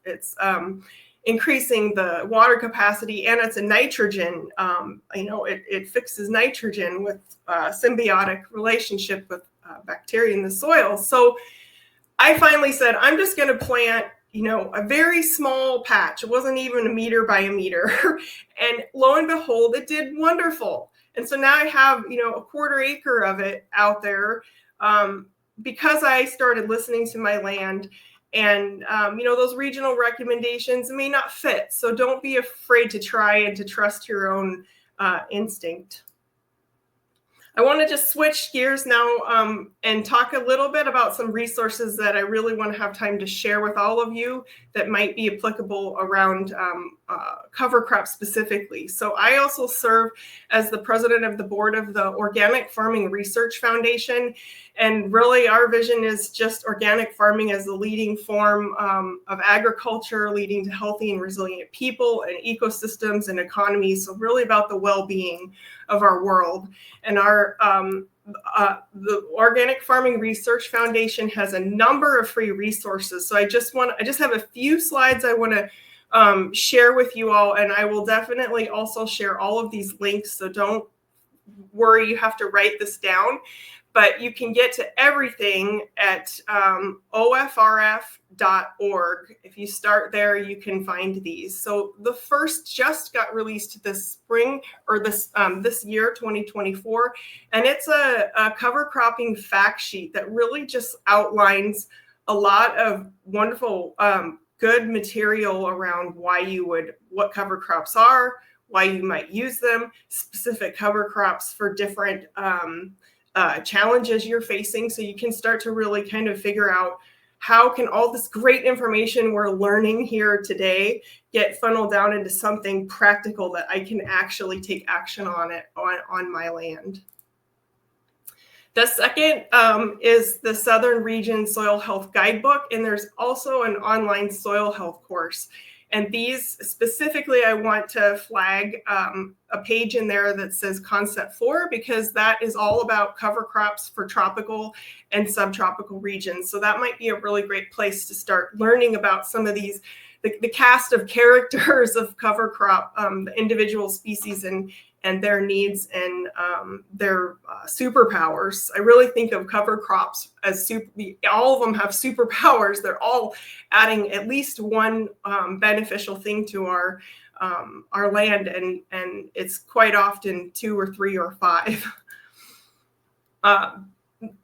S8: increasing the water capacity, and it's a nitrogen. It fixes nitrogen with symbiotic relationship with bacteria in the soil. So I finally said, I'm just going to plant, a very small patch. It wasn't even 1 meter by 1 meter. And lo and behold, it did wonderful. And so now I have, a 1/4 acre of it out there because I started listening to my land. And, those regional recommendations may not fit. So don't be afraid to try and to trust your own instinct. I want to just switch gears now and talk a little bit about some resources that I really want to have time to share with all of you that might be applicable around cover crops specifically. So I also serve as the president of the board of the Organic Farming Research Foundation. And really our vision is just organic farming as the leading form of agriculture, leading to healthy and resilient people and ecosystems and economies. So really about the well-being of our world. And the Organic Farming Research Foundation has a number of free resources. So I just have a few slides I want to share with you all, and I will definitely also share all of these links. So don't worry you have to write this down, but you can get to everything at ofrf.org. If you start there, you can find these. So the first just got released this spring, or this year, 2024, and it's a cover cropping fact sheet that really just outlines a lot of wonderful, good material around what cover crops are, why you might use them, specific cover crops for different challenges you're facing. So you can start to really kind of figure out how can all this great information we're learning here today get funneled down into something practical that I can actually take action on it on my land. The second is the Southern Region Soil Health Guidebook, and there's also an online soil health course. And these specifically, I want to flag a page in there that says Concept 4, because that is all about cover crops for tropical and subtropical regions. So that might be a really great place to start learning about some of these, the cast of characters of cover crop, the individual species and their needs and their superpowers. I really think of cover crops as all of them have superpowers. They're all adding at least one beneficial thing to our land, and it's quite often 2 or 3 or 5.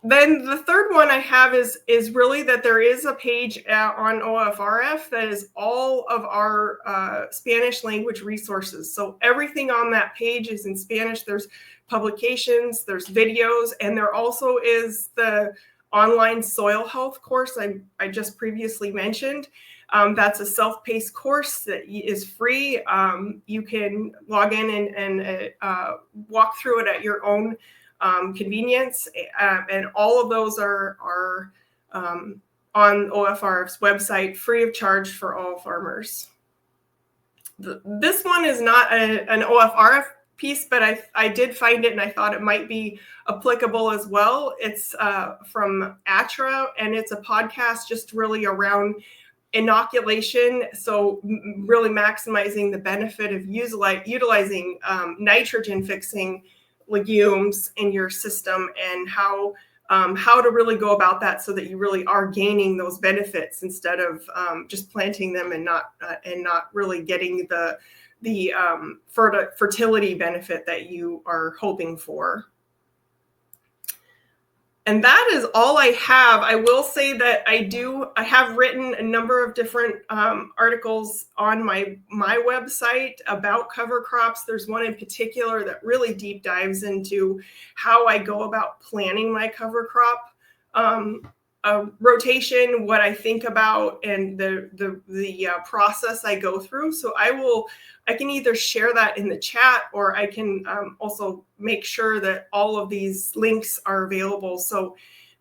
S8: Then the third one I have is really that there is a page on OFRF that is all of our Spanish language resources. So everything on that page is in Spanish. There's publications, there's videos, and there also is the online soil health course I just previously mentioned. That's a self-paced course that is free. You can log in and walk through it at your own convenience, and all of those are on OFRF's website, free of charge for all farmers. This one is not an OFRF piece, but I did find it and I thought it might be applicable as well. It's from ATRA, and it's a podcast just really around inoculation. So really maximizing the benefit of utilizing nitrogen fixing legumes in your system, and how to really go about that so that you really are gaining those benefits instead of just planting them and not really getting the fertility benefit that you are hoping for. And that is all I have. I will say that I have written a number of different articles on my website about cover crops. There's one in particular that really deep dives into how I go about planning my cover crop rotation, what I think about, and the process I go through. So I can either share that in the chat, or I can also make sure that all of these links are available, so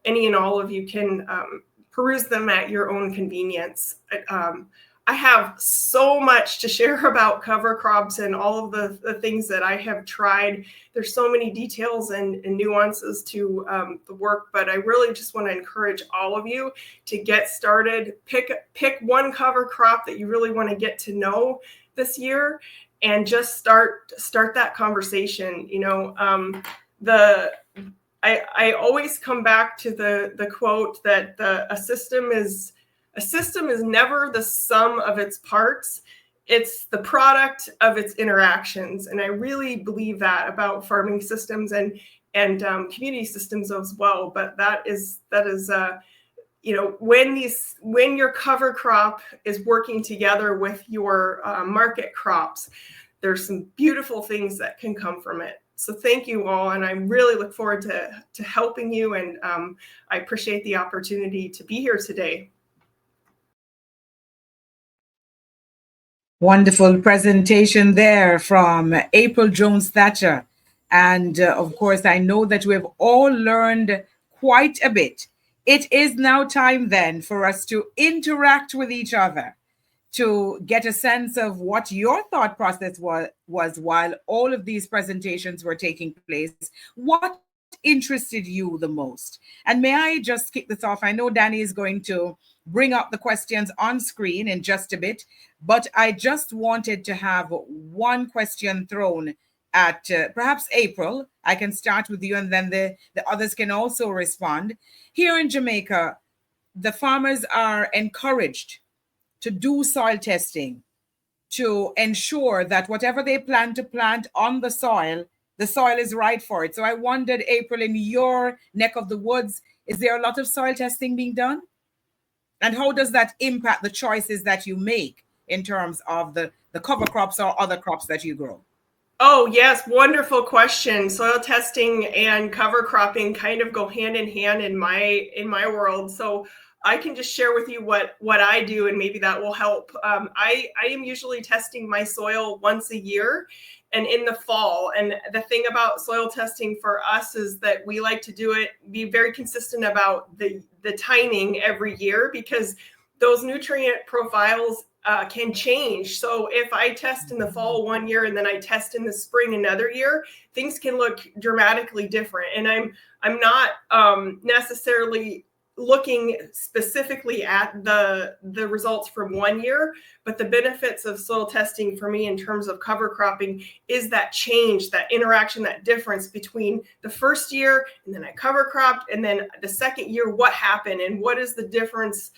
S8: any and all of you can peruse them at your own convenience. I have so much to share about cover crops and all of the things that I have tried. There's so many details and nuances to the work, but I really just want to encourage all of you to get started. Pick one cover crop that you really want to get to know this year, and just start that conversation. You know, I always come back to the quote that a system is never the sum of its parts. It's the product of its interactions. And I really believe that about farming systems and community systems as well. But that is you know, when your cover crop is working together with your market crops, there's some beautiful things that can come from it. So thank you all, and I really look forward to helping you, and I appreciate the opportunity to be here today.
S1: Wonderful presentation there from April Jones Thatcher. And of course, I know that we have all learned quite a bit. It is now time then for us to interact with each other, to get a sense of what your thought process was while all of these presentations were taking place. What interested you the most? And may I just kick this off? I know Danny is going to bring up the questions on screen in just a bit, but I just wanted to have one question thrown at perhaps April. I can start with you, and then the others can also respond. Here in Jamaica, the farmers are encouraged to do soil testing to ensure that whatever they plan to plant on the soil is right for it. So I wondered, April, in your neck of the woods, is there a lot of soil testing being done? And how does that impact the choices that you make in terms of the cover crops or other crops that you grow?
S8: Oh, yes. Wonderful question. Soil testing and cover cropping kind of go hand in hand in my world. So I can just share with you what I do, and maybe that will help. I am usually testing my soil once a year and in the fall. And the thing about soil testing for us is that we like to do it, be very consistent about the timing every year, because those nutrient profiles can change. So if I test in the fall one year and then I test in the spring another year, things can look dramatically different. And I'm not necessarily looking specifically at the results from one year, but the benefits of soil testing for me in terms of cover cropping is that change, that interaction, that difference between the first year and then I cover cropped, and then the second year, what happened and what is the difference?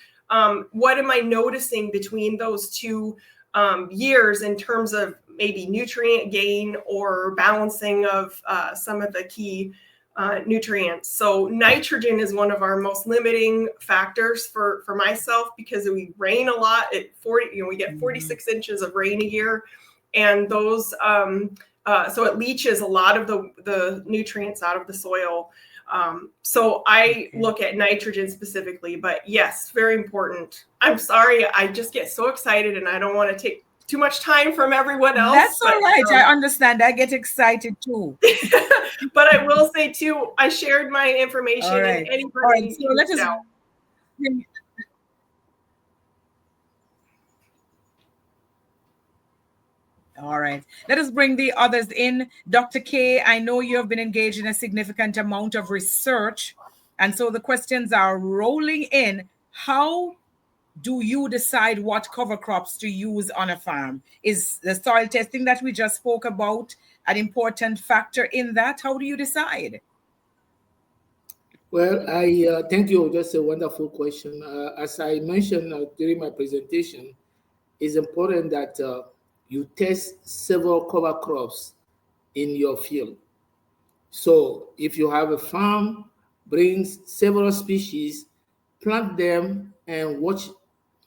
S8: What am I noticing between those two years in terms of maybe nutrient gain or balancing of some of the key nutrients? So nitrogen is one of our most limiting factors for myself, because we rain a lot at 40, we get 46 inches of rain a year, and those so it leaches a lot of the nutrients out of the soil. So I look at nitrogen specifically, but yes, very important. I'm sorry, I just get so excited and I don't want to take too much time from everyone else.
S1: That's all right. I understand. I get excited too.
S8: But I will say too, I shared my information.
S1: All right.
S8: And anybody
S1: All right. So let us. All right. Let us bring the others in. Dr. K, I know you have been engaged in a significant amount of research, and so the questions are rolling in. How do you decide what cover crops to use on a farm? Is the soil testing that we just spoke about an important factor in that? How do you decide?
S5: Well, I thank you. That's a wonderful question. As I mentioned during my presentation, it's important that you test several cover crops in your field. So if you have a farm, bring several species, plant them, and watch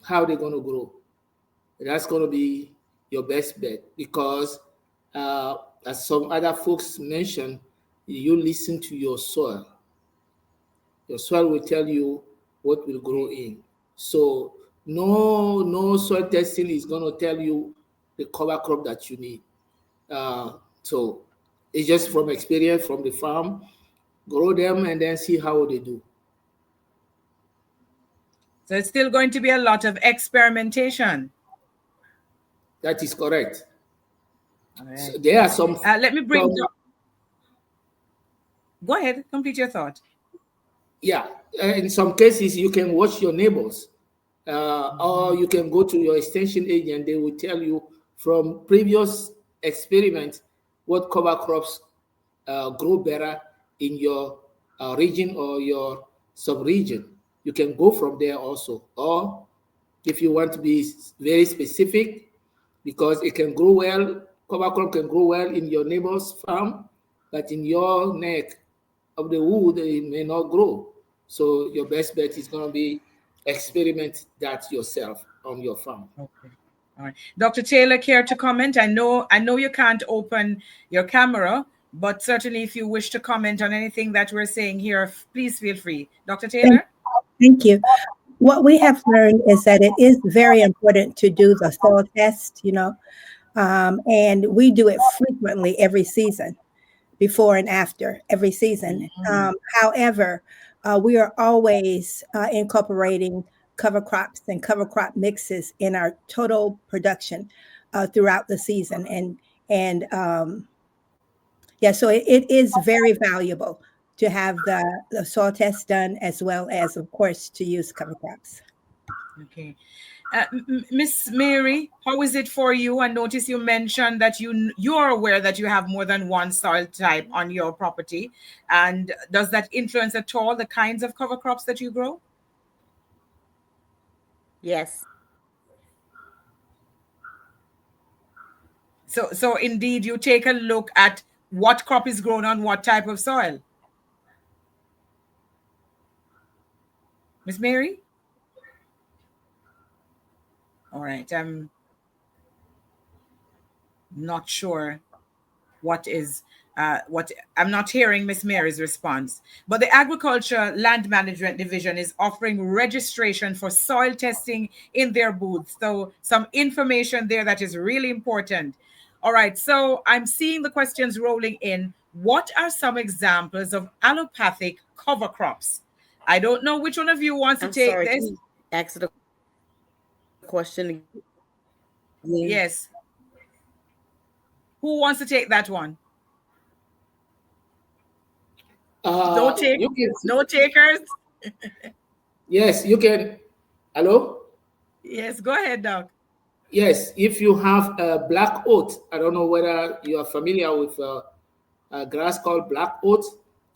S5: how they're going to grow. That's going to be your best bet, because as some other folks mentioned, you listen to your soil. Your soil will tell you what will grow in. So no soil testing is going to tell you the cover crop that you need. So it's just from experience from the farm. Grow them and then see how they do.
S1: So it's still going to be a lot of experimentation.
S5: That is correct.
S1: All right.
S5: So there are some.
S1: Let me bring. Go ahead. Complete your thought.
S5: Yeah. In some cases, you can watch your neighbors, or you can go to your extension agent. They will tell you from previous experiments what cover crops grow better in your region or your sub-region. You can go from there also. Or if you want to be very specific, because it can grow well, cover crop can grow well in your neighbor's farm, but in your neck of the wood, it may not grow. So your best bet is going to be experiment that yourself on your farm.
S1: Okay. All right. Dr. Taylor, care to comment? I know you can't open your camera, but certainly if you wish to comment on anything that we're saying here, please feel free. Dr. Taylor?
S4: Thank you. What we have learned is that it is very important to do the soil test, and we do it frequently every season, before and after every season. However, we are always incorporating cover crops and cover crop mixes in our total production throughout the season. So it is very valuable to have the soil test done, as well as, of course, to use cover crops.
S1: Okay. Miss Mary, how is it for you? I notice you mentioned that you're aware that you have more than one soil type on your property, and does that influence at all the kinds of cover crops that you grow?
S6: Yes.
S1: So indeed, you take a look at what crop is grown on what type of soil. Miss Mary? All right, I'm not sure what I'm not hearing Miss Mary's response. But the Agriculture Land Management Division is offering registration for soil testing in their booths. So some information there that is really important. All right, so I'm seeing the questions rolling in. What are some examples of allopathic cover crops? I don't know which one of you wants to take
S6: sorry,
S1: this.
S6: Ask the question again.
S1: Yes. Who wants to take that one? No takers?
S5: Yes, you can. Hello?
S1: Yes, go ahead, Doc.
S5: Yes, if you have a black oat, I don't know whether you are familiar with a grass called black oat.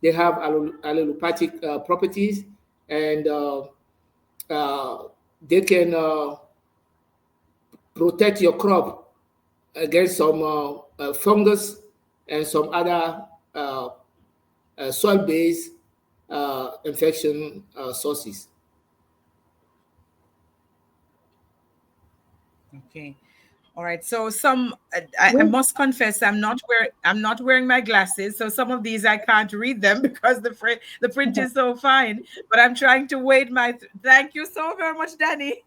S5: They have allelopathic properties, and they can protect your crop against some fungus and some other soil-based infection sources.
S1: Okay. All right. So I must confess, I'm not wearing my glasses. So some of these I can't read them because the print is so fine. But I'm trying to wade thank you so very much, Danny.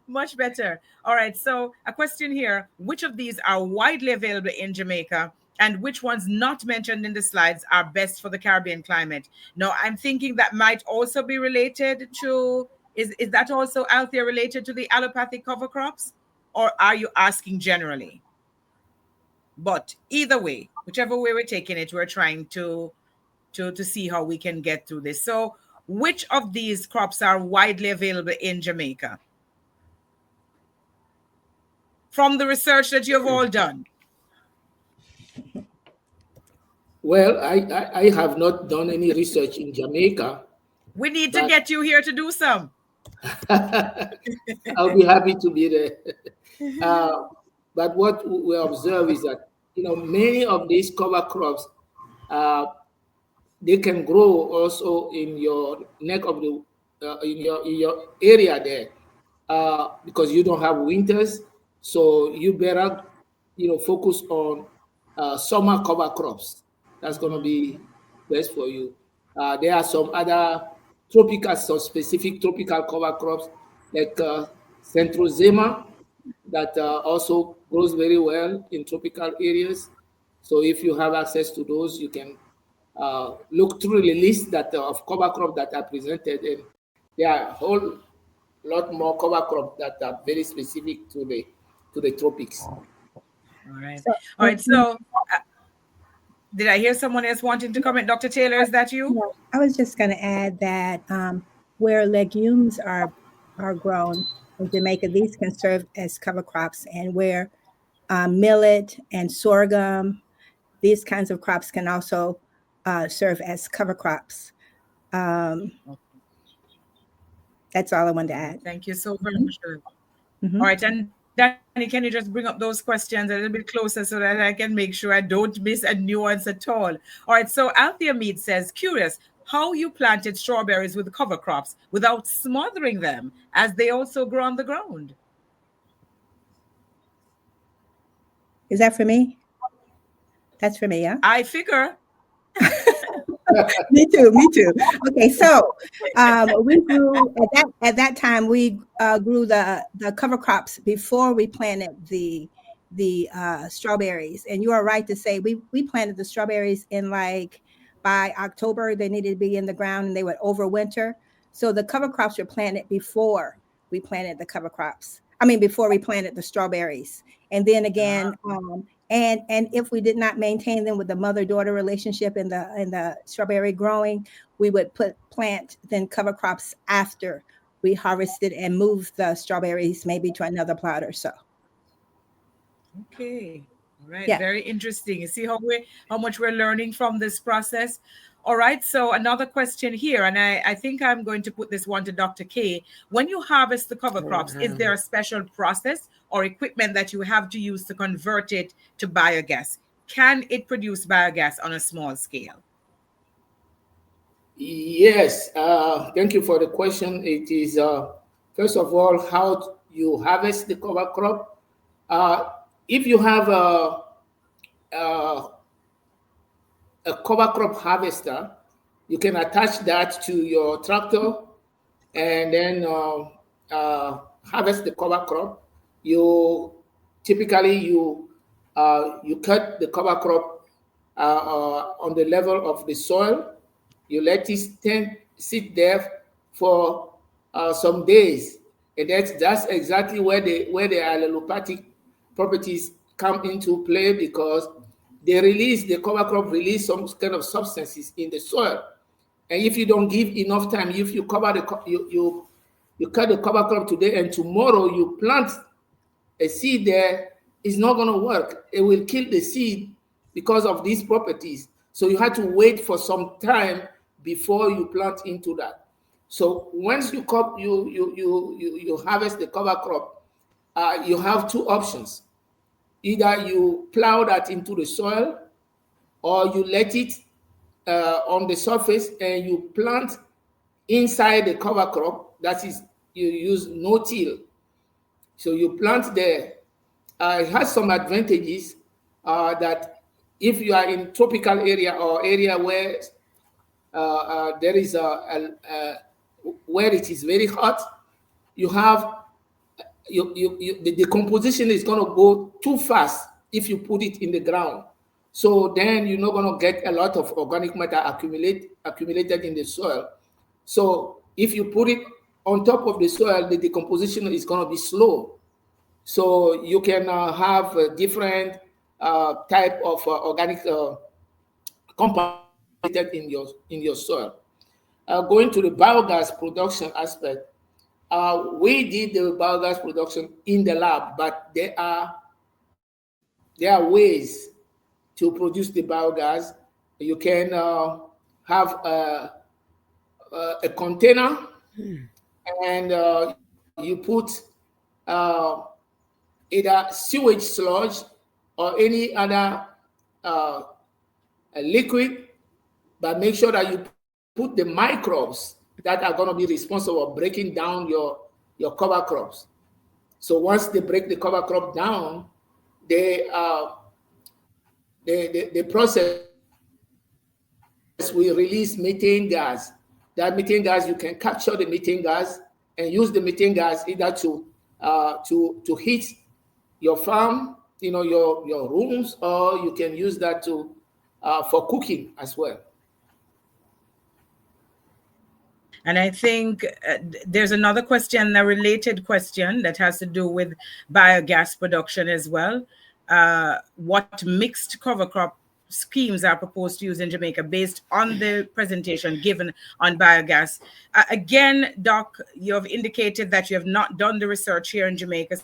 S1: Much better. All right. So a question here: which of these are widely available in Jamaica, and which ones not mentioned in the slides are best for the Caribbean climate? Now, I'm thinking that might also be related to. Is that also out there related to the allopathic cover crops? Or are you asking generally? But either way, whichever way we're taking it, we're trying to see how we can get through this. So which of these crops are widely available in Jamaica? From the research that you've all done.
S5: Well, I have not done any research in Jamaica.
S1: We need to get you here to do some.
S5: I'll be happy to be there. But what we observe is that many of these cover crops, they can grow also in your neck of the in your area there, because you don't have winters, so you better focus on summer cover crops. That's going to be best for you. There are some other specific tropical cover crops like Centrosema that also grows very well in tropical areas. So if you have access to those, you can look through the list of cover crops that are presented, and there are a whole lot more cover crops that are very specific to the tropics.
S1: All right. So did I hear someone else wanting to comment? Dr. Taylor, is that you?
S4: No, I was just going to add that where legumes are grown in Jamaica, these can serve as cover crops, and where millet and sorghum, these kinds of crops can also serve as cover crops. That's all I wanted to add.
S1: Thank you so very much. All right, and Danny, can you just bring up those questions a little bit closer so that I can make sure I don't miss a nuance at all? All right, so Althea Mead says, curious how you planted strawberries with cover crops without smothering them, as they also grow on the ground.
S4: Is that for me? That's for me, yeah?
S1: I figure.
S4: Me too. Okay, so we grew at that time. We grew the cover crops before we planted the strawberries. And you are right to say we planted the strawberries in by October. They needed to be in the ground and they would overwinter. So the cover crops were planted before we planted the cover crops. I mean, before we planted the strawberries. And then again, and if we did not maintain them with the mother-daughter relationship in the strawberry growing, we would plant then cover crops after we harvested and moved the strawberries maybe to another plot or so.
S1: Okay. All right.
S4: Yeah.
S1: Very interesting. You see how much we're learning from this process. All right. So another question here, and I think I'm going to put this one to Dr. K. When you harvest the cover crops, is there a special process or equipment that you have to use to convert it to biogas? Can it produce biogas on a small scale?
S5: Yes. Thank you for the question. It is, first of all, how you harvest the cover crop. If you have a cover crop harvester, you can attach that to your tractor and then harvest the cover crop. You typically cut the cover crop on the level of the soil. You let it sit there for some days, and that's exactly where the allelopathic properties come into play, because the cover crop release some kind of substances in the soil, and if you don't give enough time, if you cut the cover crop today and tomorrow you plant a seed there, it's not going to work. It will kill the seed because of these properties. So you have to wait for some time before you plant into that. So once you harvest the cover crop, you have two options. Either you plow that into the soil, or you let it on the surface and you plant inside the cover crop. That is, you use no-till. So you plant there. It has some advantages that if you are in tropical area or area where there is where it is very hot, the decomposition is going to go too fast if you put it in the ground. So then you're not going to get a lot of organic matter accumulated in the soil. So if you put it on top of the soil, the decomposition is going to be slow. So you can have a different type of organic compound in your soil. Going to the biogas production aspect, we did the biogas production in the lab, but there are ways to produce the biogas. You can have a container, and you put either sewage sludge or any other liquid, but make sure that you put the microbes that are going to be responsible for breaking down your cover crops. So once they break the cover crop down, the process will release methane gas. That methane gas, you can capture the methane gas and use the methane gas either to heat your farm, your rooms, or you can use that for cooking as well.
S1: And I think there's another question, a related question that has to do with biogas production as well. What mixed cover crop schemes are proposed to use in Jamaica based on the presentation given on biogas? Again, Doc, you have indicated that you have not done the research here in Jamaica.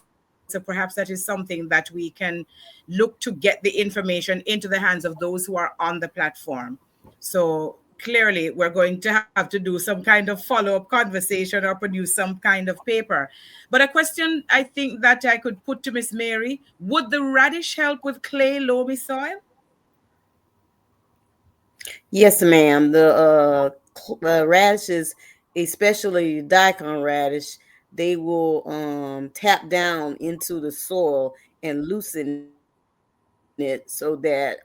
S1: So perhaps that is something that we can look to get the information into the hands of those who are on the platform. So clearly, we're going to have to do some kind of follow-up conversation or produce some kind of paper. But a question I think that I could put to Miss Mary, would the radish help with clay loamy soil?
S6: Yes, ma'am. The radishes, especially daikon radish, they will tap down into the soil and loosen it so that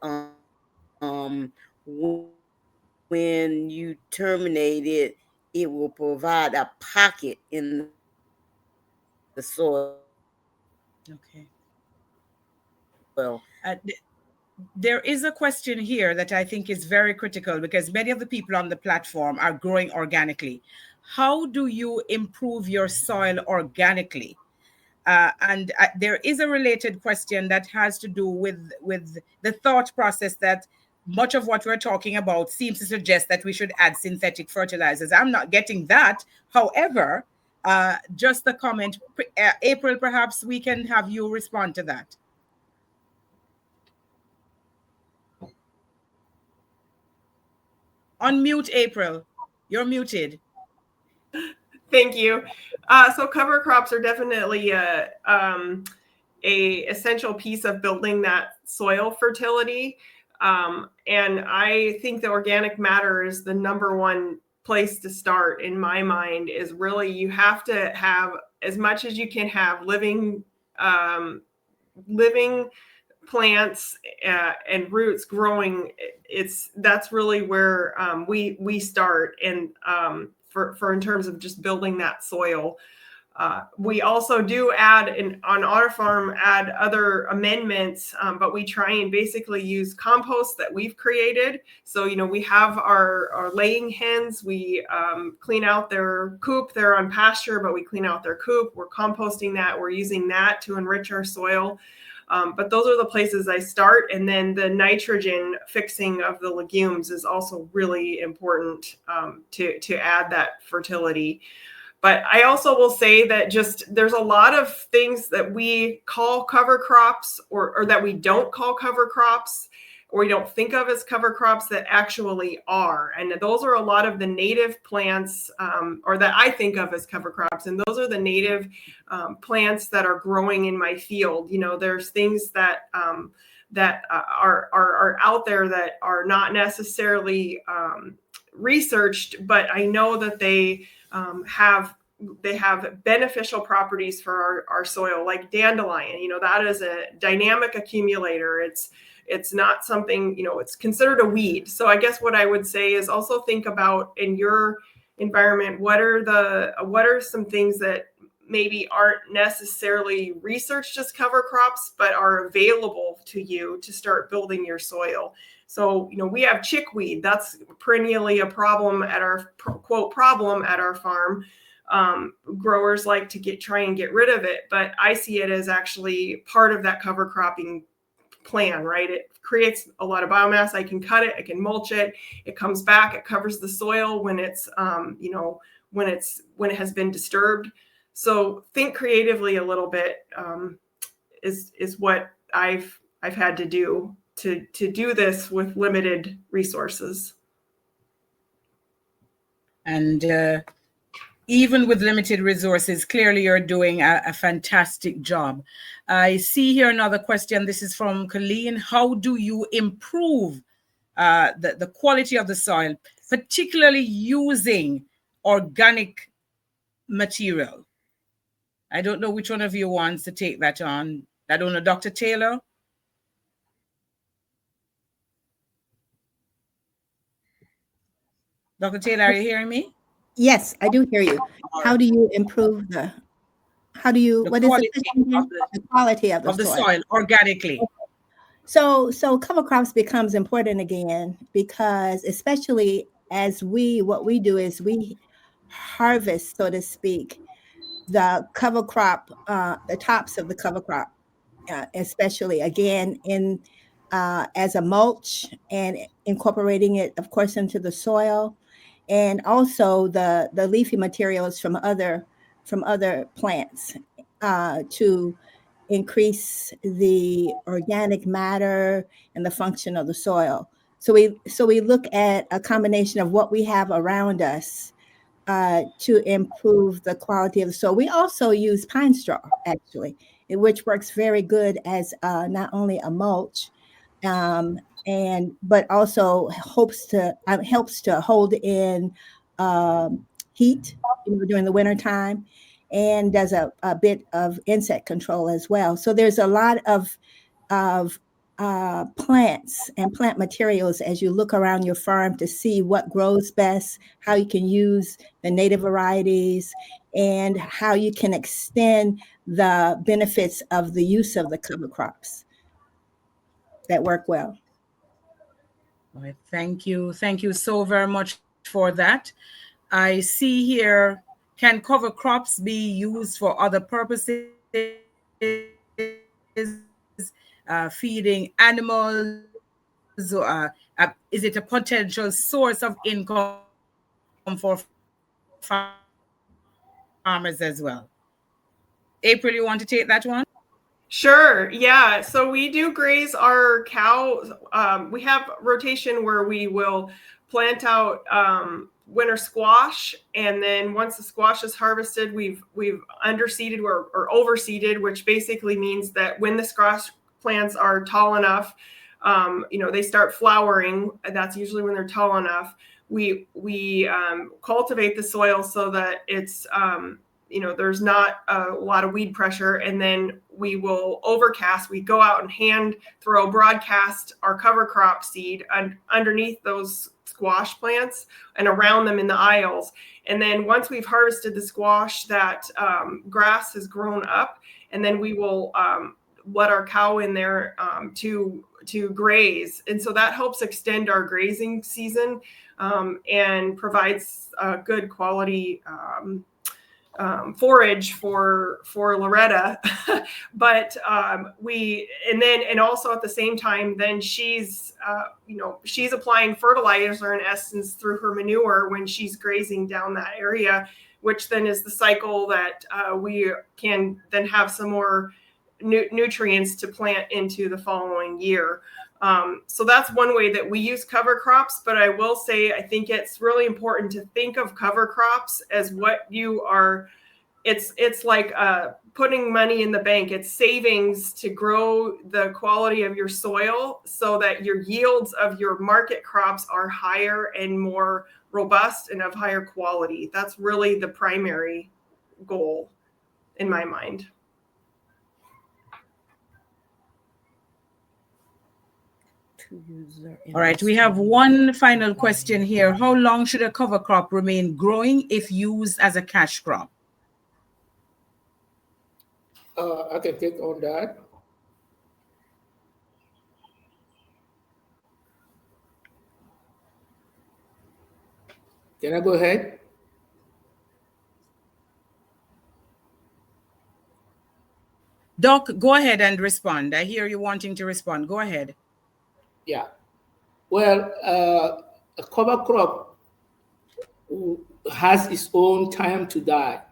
S6: when you terminate it, it will provide a pocket in the soil.
S1: Okay.
S6: Well,
S1: there is a question here that I think is very critical, because many of the people on the platform are growing organically. How do you improve your soil organically? And there is a related question that has to do with the thought process that much of what we're talking about seems to suggest that we should add synthetic fertilizers. I'm not getting that. However, just a comment. April, perhaps we can have you respond to that. Unmute, April. You're muted.
S8: Thank you. So cover crops are definitely a essential piece of building that soil fertility. And I think the organic matter is the number one place to start in my mind. Is really, you have to have as much as you can have living plants and roots growing. That's really where we start. And for in terms of just building that soil. We also do add on our farm, add other amendments, but we try and basically use compost that we've created. So, we have our laying hens, we clean out their coop. They're on pasture, but we clean out their coop. We're composting that. We're using that to enrich our soil. But those are the places I start. And then the nitrogen fixing of the legumes is also really important to add that fertility. But I also will say that there's a lot of things that we call cover crops or that we don't call cover crops, or we don't think of as cover crops that actually are. And those are a lot of the native plants, or that I think of as cover crops. And those are the native plants that are growing in my field. There's things that are out there that are not necessarily researched, but I know that they have beneficial properties for our soil, like dandelion. That is a dynamic accumulator. It's not something, it's considered a weed. So I guess what I would say is also think about in your environment, what are some things that maybe aren't necessarily researched as cover crops, but are available to you to start building your soil. So, we have chickweed. That's perennially a problem at our quote problem at our farm. Growers like to try and get rid of it, but I see it as actually part of that cover cropping plan, right? It creates a lot of biomass. I can cut it, I can mulch it. It comes back, it covers the soil when it's, when it has been disturbed. So think creatively a little bit is what I've had to do to do this with limited resources.
S1: And even with limited resources, clearly you're doing a fantastic job. I see here another question. This is from Colleen. How do you improve the quality of the soil, particularly using organic material? I don't know which one of you wants to take that on. I don't know, Dr. Taylor? Dr. Taylor, are you hearing me?
S4: Yes, I do hear you. How do you improve the quality of the soil
S1: organically?
S4: So cover crops becomes important again, because especially as what we do is we harvest, so to speak, the cover crop, the tops of the cover crop, especially again in as a mulch, and incorporating it, of course, into the soil, and also the leafy materials from other plants to increase the organic matter and the function of the soil. So we look at a combination of what we have around us to improve the quality of the soil. We also use pine straw, actually, which works very good as not only a mulch, but also helps to hold in heat during the winter time, and does a bit of insect control as well. So there's a lot of plants and plant materials as you look around your farm to see what grows best, how you can use the native varieties, and how you can extend the benefits of the use of the cover crops that work well.
S1: All right, thank you. Thank you so very much for that. I see here, can cover crops be used for other purposes? Feeding animals? Is it a potential source of income for farmers? farmers as well. April, you want to take that one?
S8: Sure. Yeah. So we do graze our cows. We have rotation where we will plant out winter squash, and then once the squash is harvested, we've underseeded or overseeded, which basically means that when the squash plants are tall enough, they start flowering. That's usually when they're tall enough. We cultivate the soil so that it's there's not a lot of weed pressure, and then we will overcast. We go out and hand throw broadcast our cover crop seed underneath those squash plants and around them in the aisles. And then once we've harvested the squash, that grass has grown up, and then we will let our cow in there to graze. And so that helps extend our grazing season and provides good quality forage for Loretta. But and also at the same time, then she's applying fertilizer in essence through her manure when she's grazing down that area, which then is the cycle that we can then have some more nutrients to plant into the following year. So that's one way that we use cover crops. But I will say, I think it's really important to think of cover crops as what you are. It's like putting money in the bank. It's savings to grow the quality of your soil so that your yields of your market crops are higher and more robust and of higher quality. That's really the primary goal in my mind.
S1: All right, we have one final question here. How long should a cover crop remain growing if used as a cash crop?
S5: I can take on that. Can I go ahead?
S1: Doc, go ahead and respond. I hear you wanting to respond. Go ahead.
S5: Yeah. Well, a cover crop has its own time to die.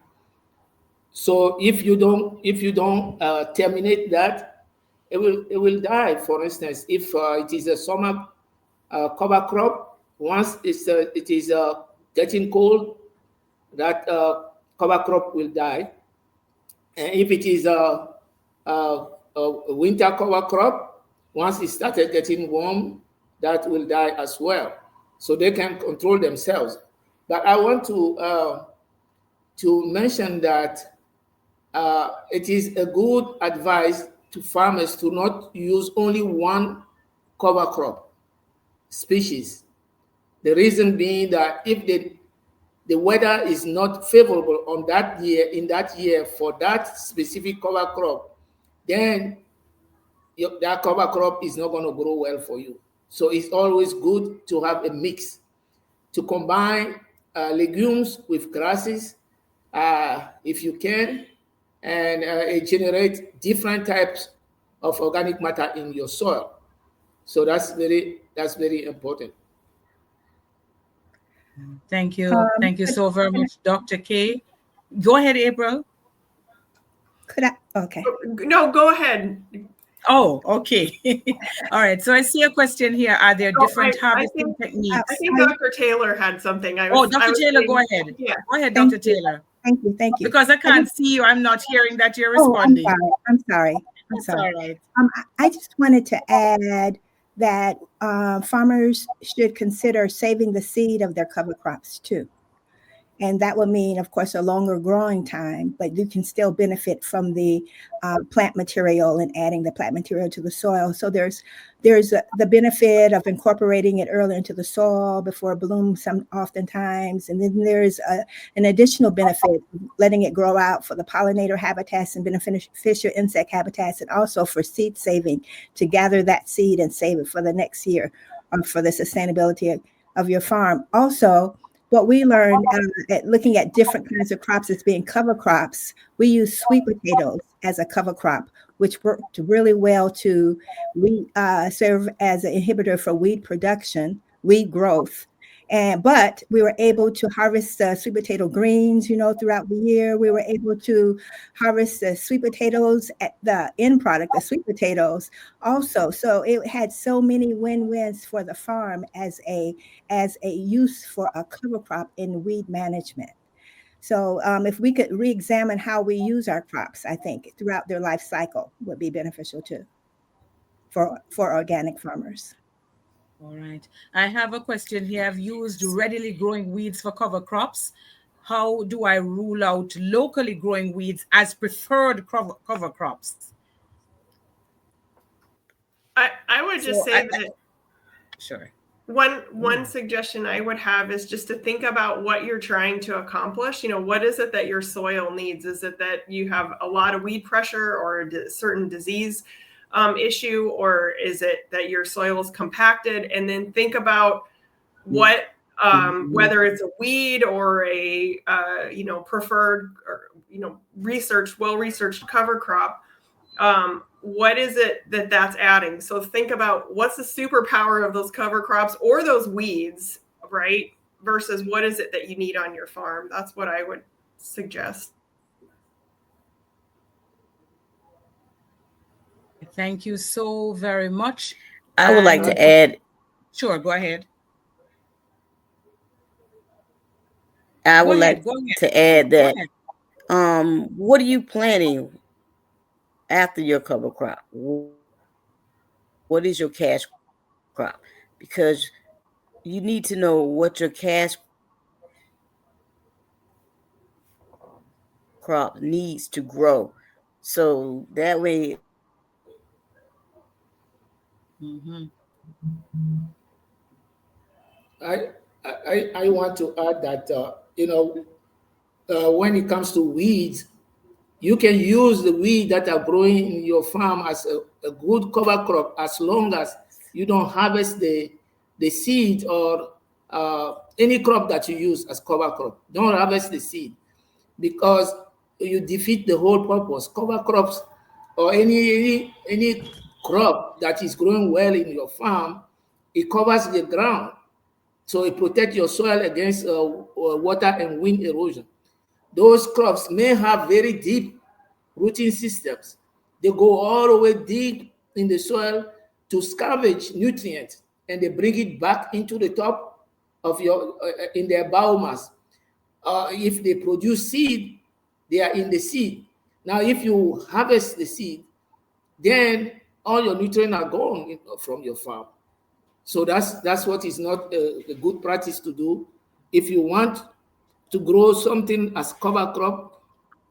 S5: So if you don't terminate that, it will die. For instance, if it is a summer cover crop, once it is getting cold, that cover crop will die. And if it is a winter cover crop, once it started getting warm, that will die as well. So they can control themselves. But I want to mention that it is a good advice to farmers to not use only one cover crop species. The reason being that if the weather is not favorable in that year for that specific cover crop, then that cover crop is not going to grow well for you. So it's always good to have a mix, to combine legumes with grasses if you can, and generate different types of organic matter in your soil. So that's very important.
S1: Thank you. Thank you so very much, Dr. K. Go ahead, April.
S4: Could I? Okay.
S8: No, go ahead.
S1: Oh, okay. All right. So I see a question here. Are there different harvesting techniques?
S8: I think Dr. Taylor had something.
S1: Dr. Taylor, go ahead.
S8: Yeah.
S1: Go ahead, Dr. Taylor.
S4: Thank you.
S1: Because I can't see you. I'm not hearing that you're responding.
S4: I'm sorry.
S1: That's all right.
S4: I just wanted to add that farmers should consider saving the seed of their cover crops too. And that would mean, of course, a longer growing time, but you can still benefit from the plant material and adding the plant material to the soil. So there's the benefit of incorporating it early into the soil before it blooms oftentimes. And then there's an additional benefit, letting it grow out for the pollinator habitats and beneficial insect habitats, and also for seed saving, to gather that seed and save it for the next year for the sustainability of your farm. Also, what we learned at looking at different kinds of crops as being cover crops, we use sweet potatoes as a cover crop, which worked really well to serve as an inhibitor for weed production, weed growth. But we were able to harvest sweet potato greens, throughout the year. We were able to harvest the sweet potatoes at the end product, the sweet potatoes also. So it had so many win-wins for the farm as a use for a cover crop in weed management. So if we could re-examine how we use our crops, I think throughout their life cycle would be beneficial too for organic farmers.
S1: All right. I have a question here. I've used readily growing weeds for cover crops. How do I rule out locally growing weeds as preferred cover crops?
S8: I would just say that.
S1: Sure.
S8: One suggestion I would have is just to think about what you're trying to accomplish. What is it that your soil needs? Is it that you have a lot of weed pressure or a certain disease issue, or is it that your soil is compacted? And then think about what, whether it's a weed or a preferred or well-researched cover crop. What is it that's adding? So think about what's the superpower of those cover crops or those weeds, right? Versus what is it that you need on your farm? That's what I would suggest.
S1: Thank you so very much.
S6: I would like to add.
S1: Sure, go ahead.
S6: I would like to add that. What are you planting after your cover crop? What is your cash crop? Because you need to know what your cash crop needs to grow. So that way.
S5: I want to add that, when it comes to weeds, you can use the weeds that are growing in your farm as a good cover crop as long as you don't harvest the seed or any crop that you use as cover crop. Don't harvest the seed because you defeat the whole purpose. Cover crops or any crop that is growing well in your farm, it covers the ground. So it protects your soil against water and wind erosion. Those crops may have very deep rooting systems. They go all the way deep in the soil to scavenge nutrients, and they bring it back into the top of your in their biomass. If they produce seed, they are in the seed. Now, if you harvest the seed, then all your nutrients are gone from your farm. So that's what is not a good practice to do. If you want to grow something as cover crop,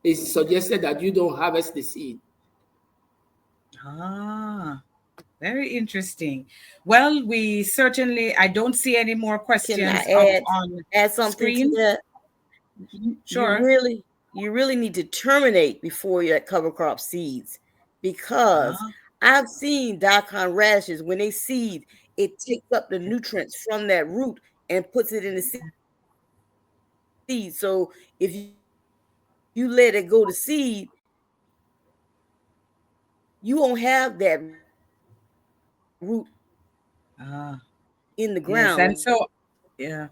S5: it's suggested that you don't harvest the seed.
S1: Very interesting. Well, we certainly, I don't see any more questions.
S6: Can I add something
S1: screen?
S6: to that?
S1: Sure.
S6: You really need to terminate before your cover crop seeds, because I've seen daikon radishes, when they seed, it takes up the nutrients from that root and puts it in the seed. So if you let it go to seed, you won't have that root in the ground.
S1: Yes,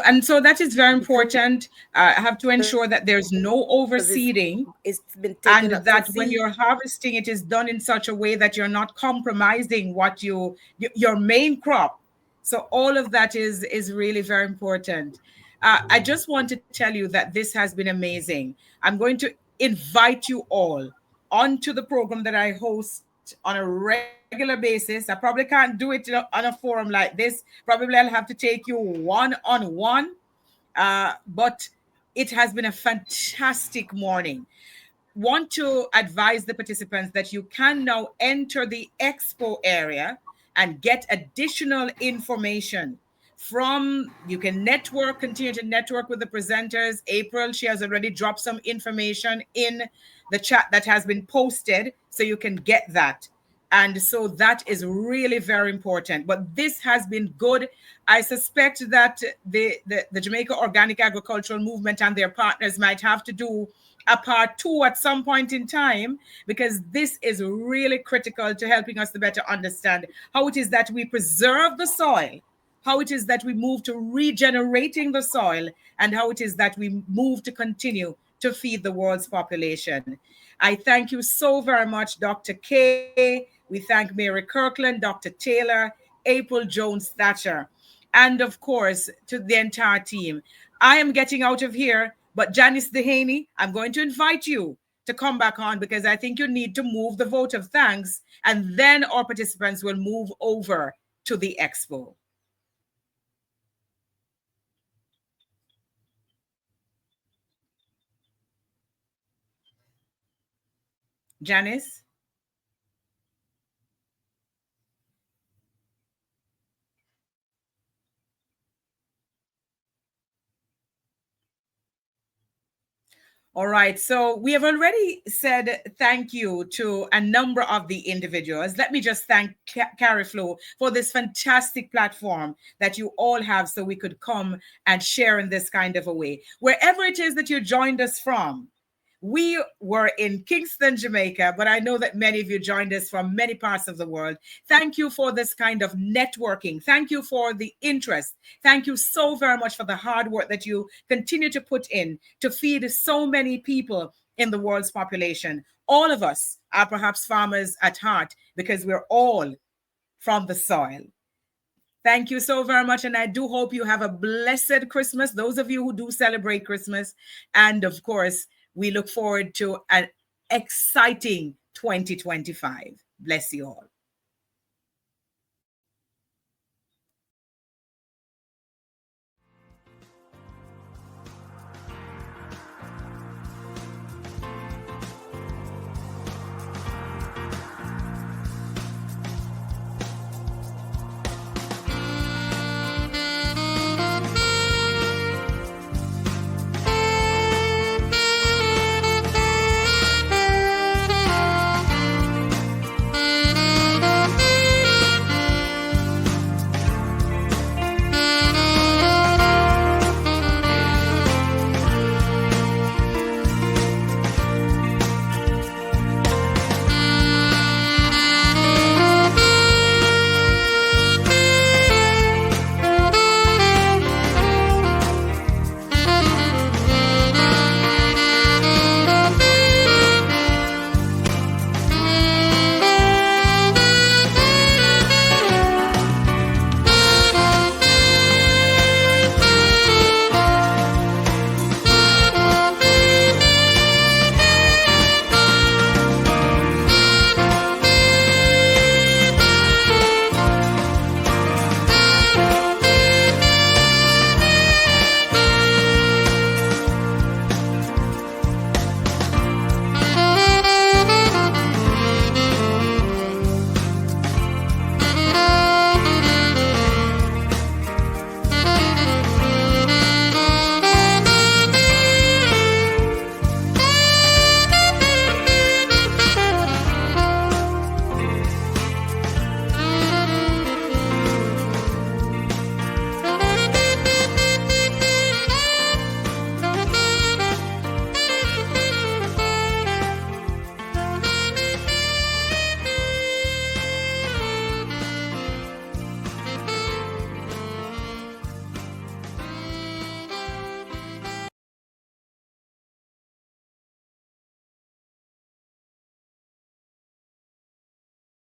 S1: and so that is very important. I have to ensure that there's no overseeding, and that when you're harvesting, it is done in such a way that you're not compromising what your main crop. So all of that is really very important. I just want to tell you that this has been amazing. I'm going to invite you all onto the program that I host on a regular basis. I probably can't do it on a forum like this. Probably I'll have to take you one-on-one. But it has been a fantastic morning. Want to advise the participants that you can now enter the expo area and get additional information you can continue to network with the presenters. April, she has already dropped some information in the chat that has been posted, so you can get that. And so that is really very important. But this has been good. I suspect that the Jamaica Organic Agricultural Movement and their partners might have to do a part 2 at some point in time, because this is really critical to helping us to better understand how it is that we preserve the soil how it is that we move to regenerating the soil, and how it is that we move to continue to feed the world's population. I thank you so very much, Dr. K. We thank Mary Kirkland, Dr. Taylor, April Jones Thatcher, and of course, to the entire team. I am getting out of here, but Janice Dehaney, I'm going to invite you to come back on, because I think you need to move the vote of thanks, and then our participants will move over to the expo. Janice? All right, so we have already said thank you to a number of the individuals. Let me just thank CariFlow for this fantastic platform that you all have, so we could come and share in this kind of a way. Wherever it is that you joined us from, we were in Kingston, Jamaica, but I know that many of you joined us from many parts of the world. Thank you for this kind of networking. Thank you for the interest. Thank you so very much for the hard work that you continue to put in to feed so many people in the world's population. All of us are perhaps farmers at heart, because we're all from the soil. Thank you so very much. And I do hope you have a blessed Christmas, those of you who do celebrate Christmas. And of course, we look forward to an exciting 2025. Bless you all.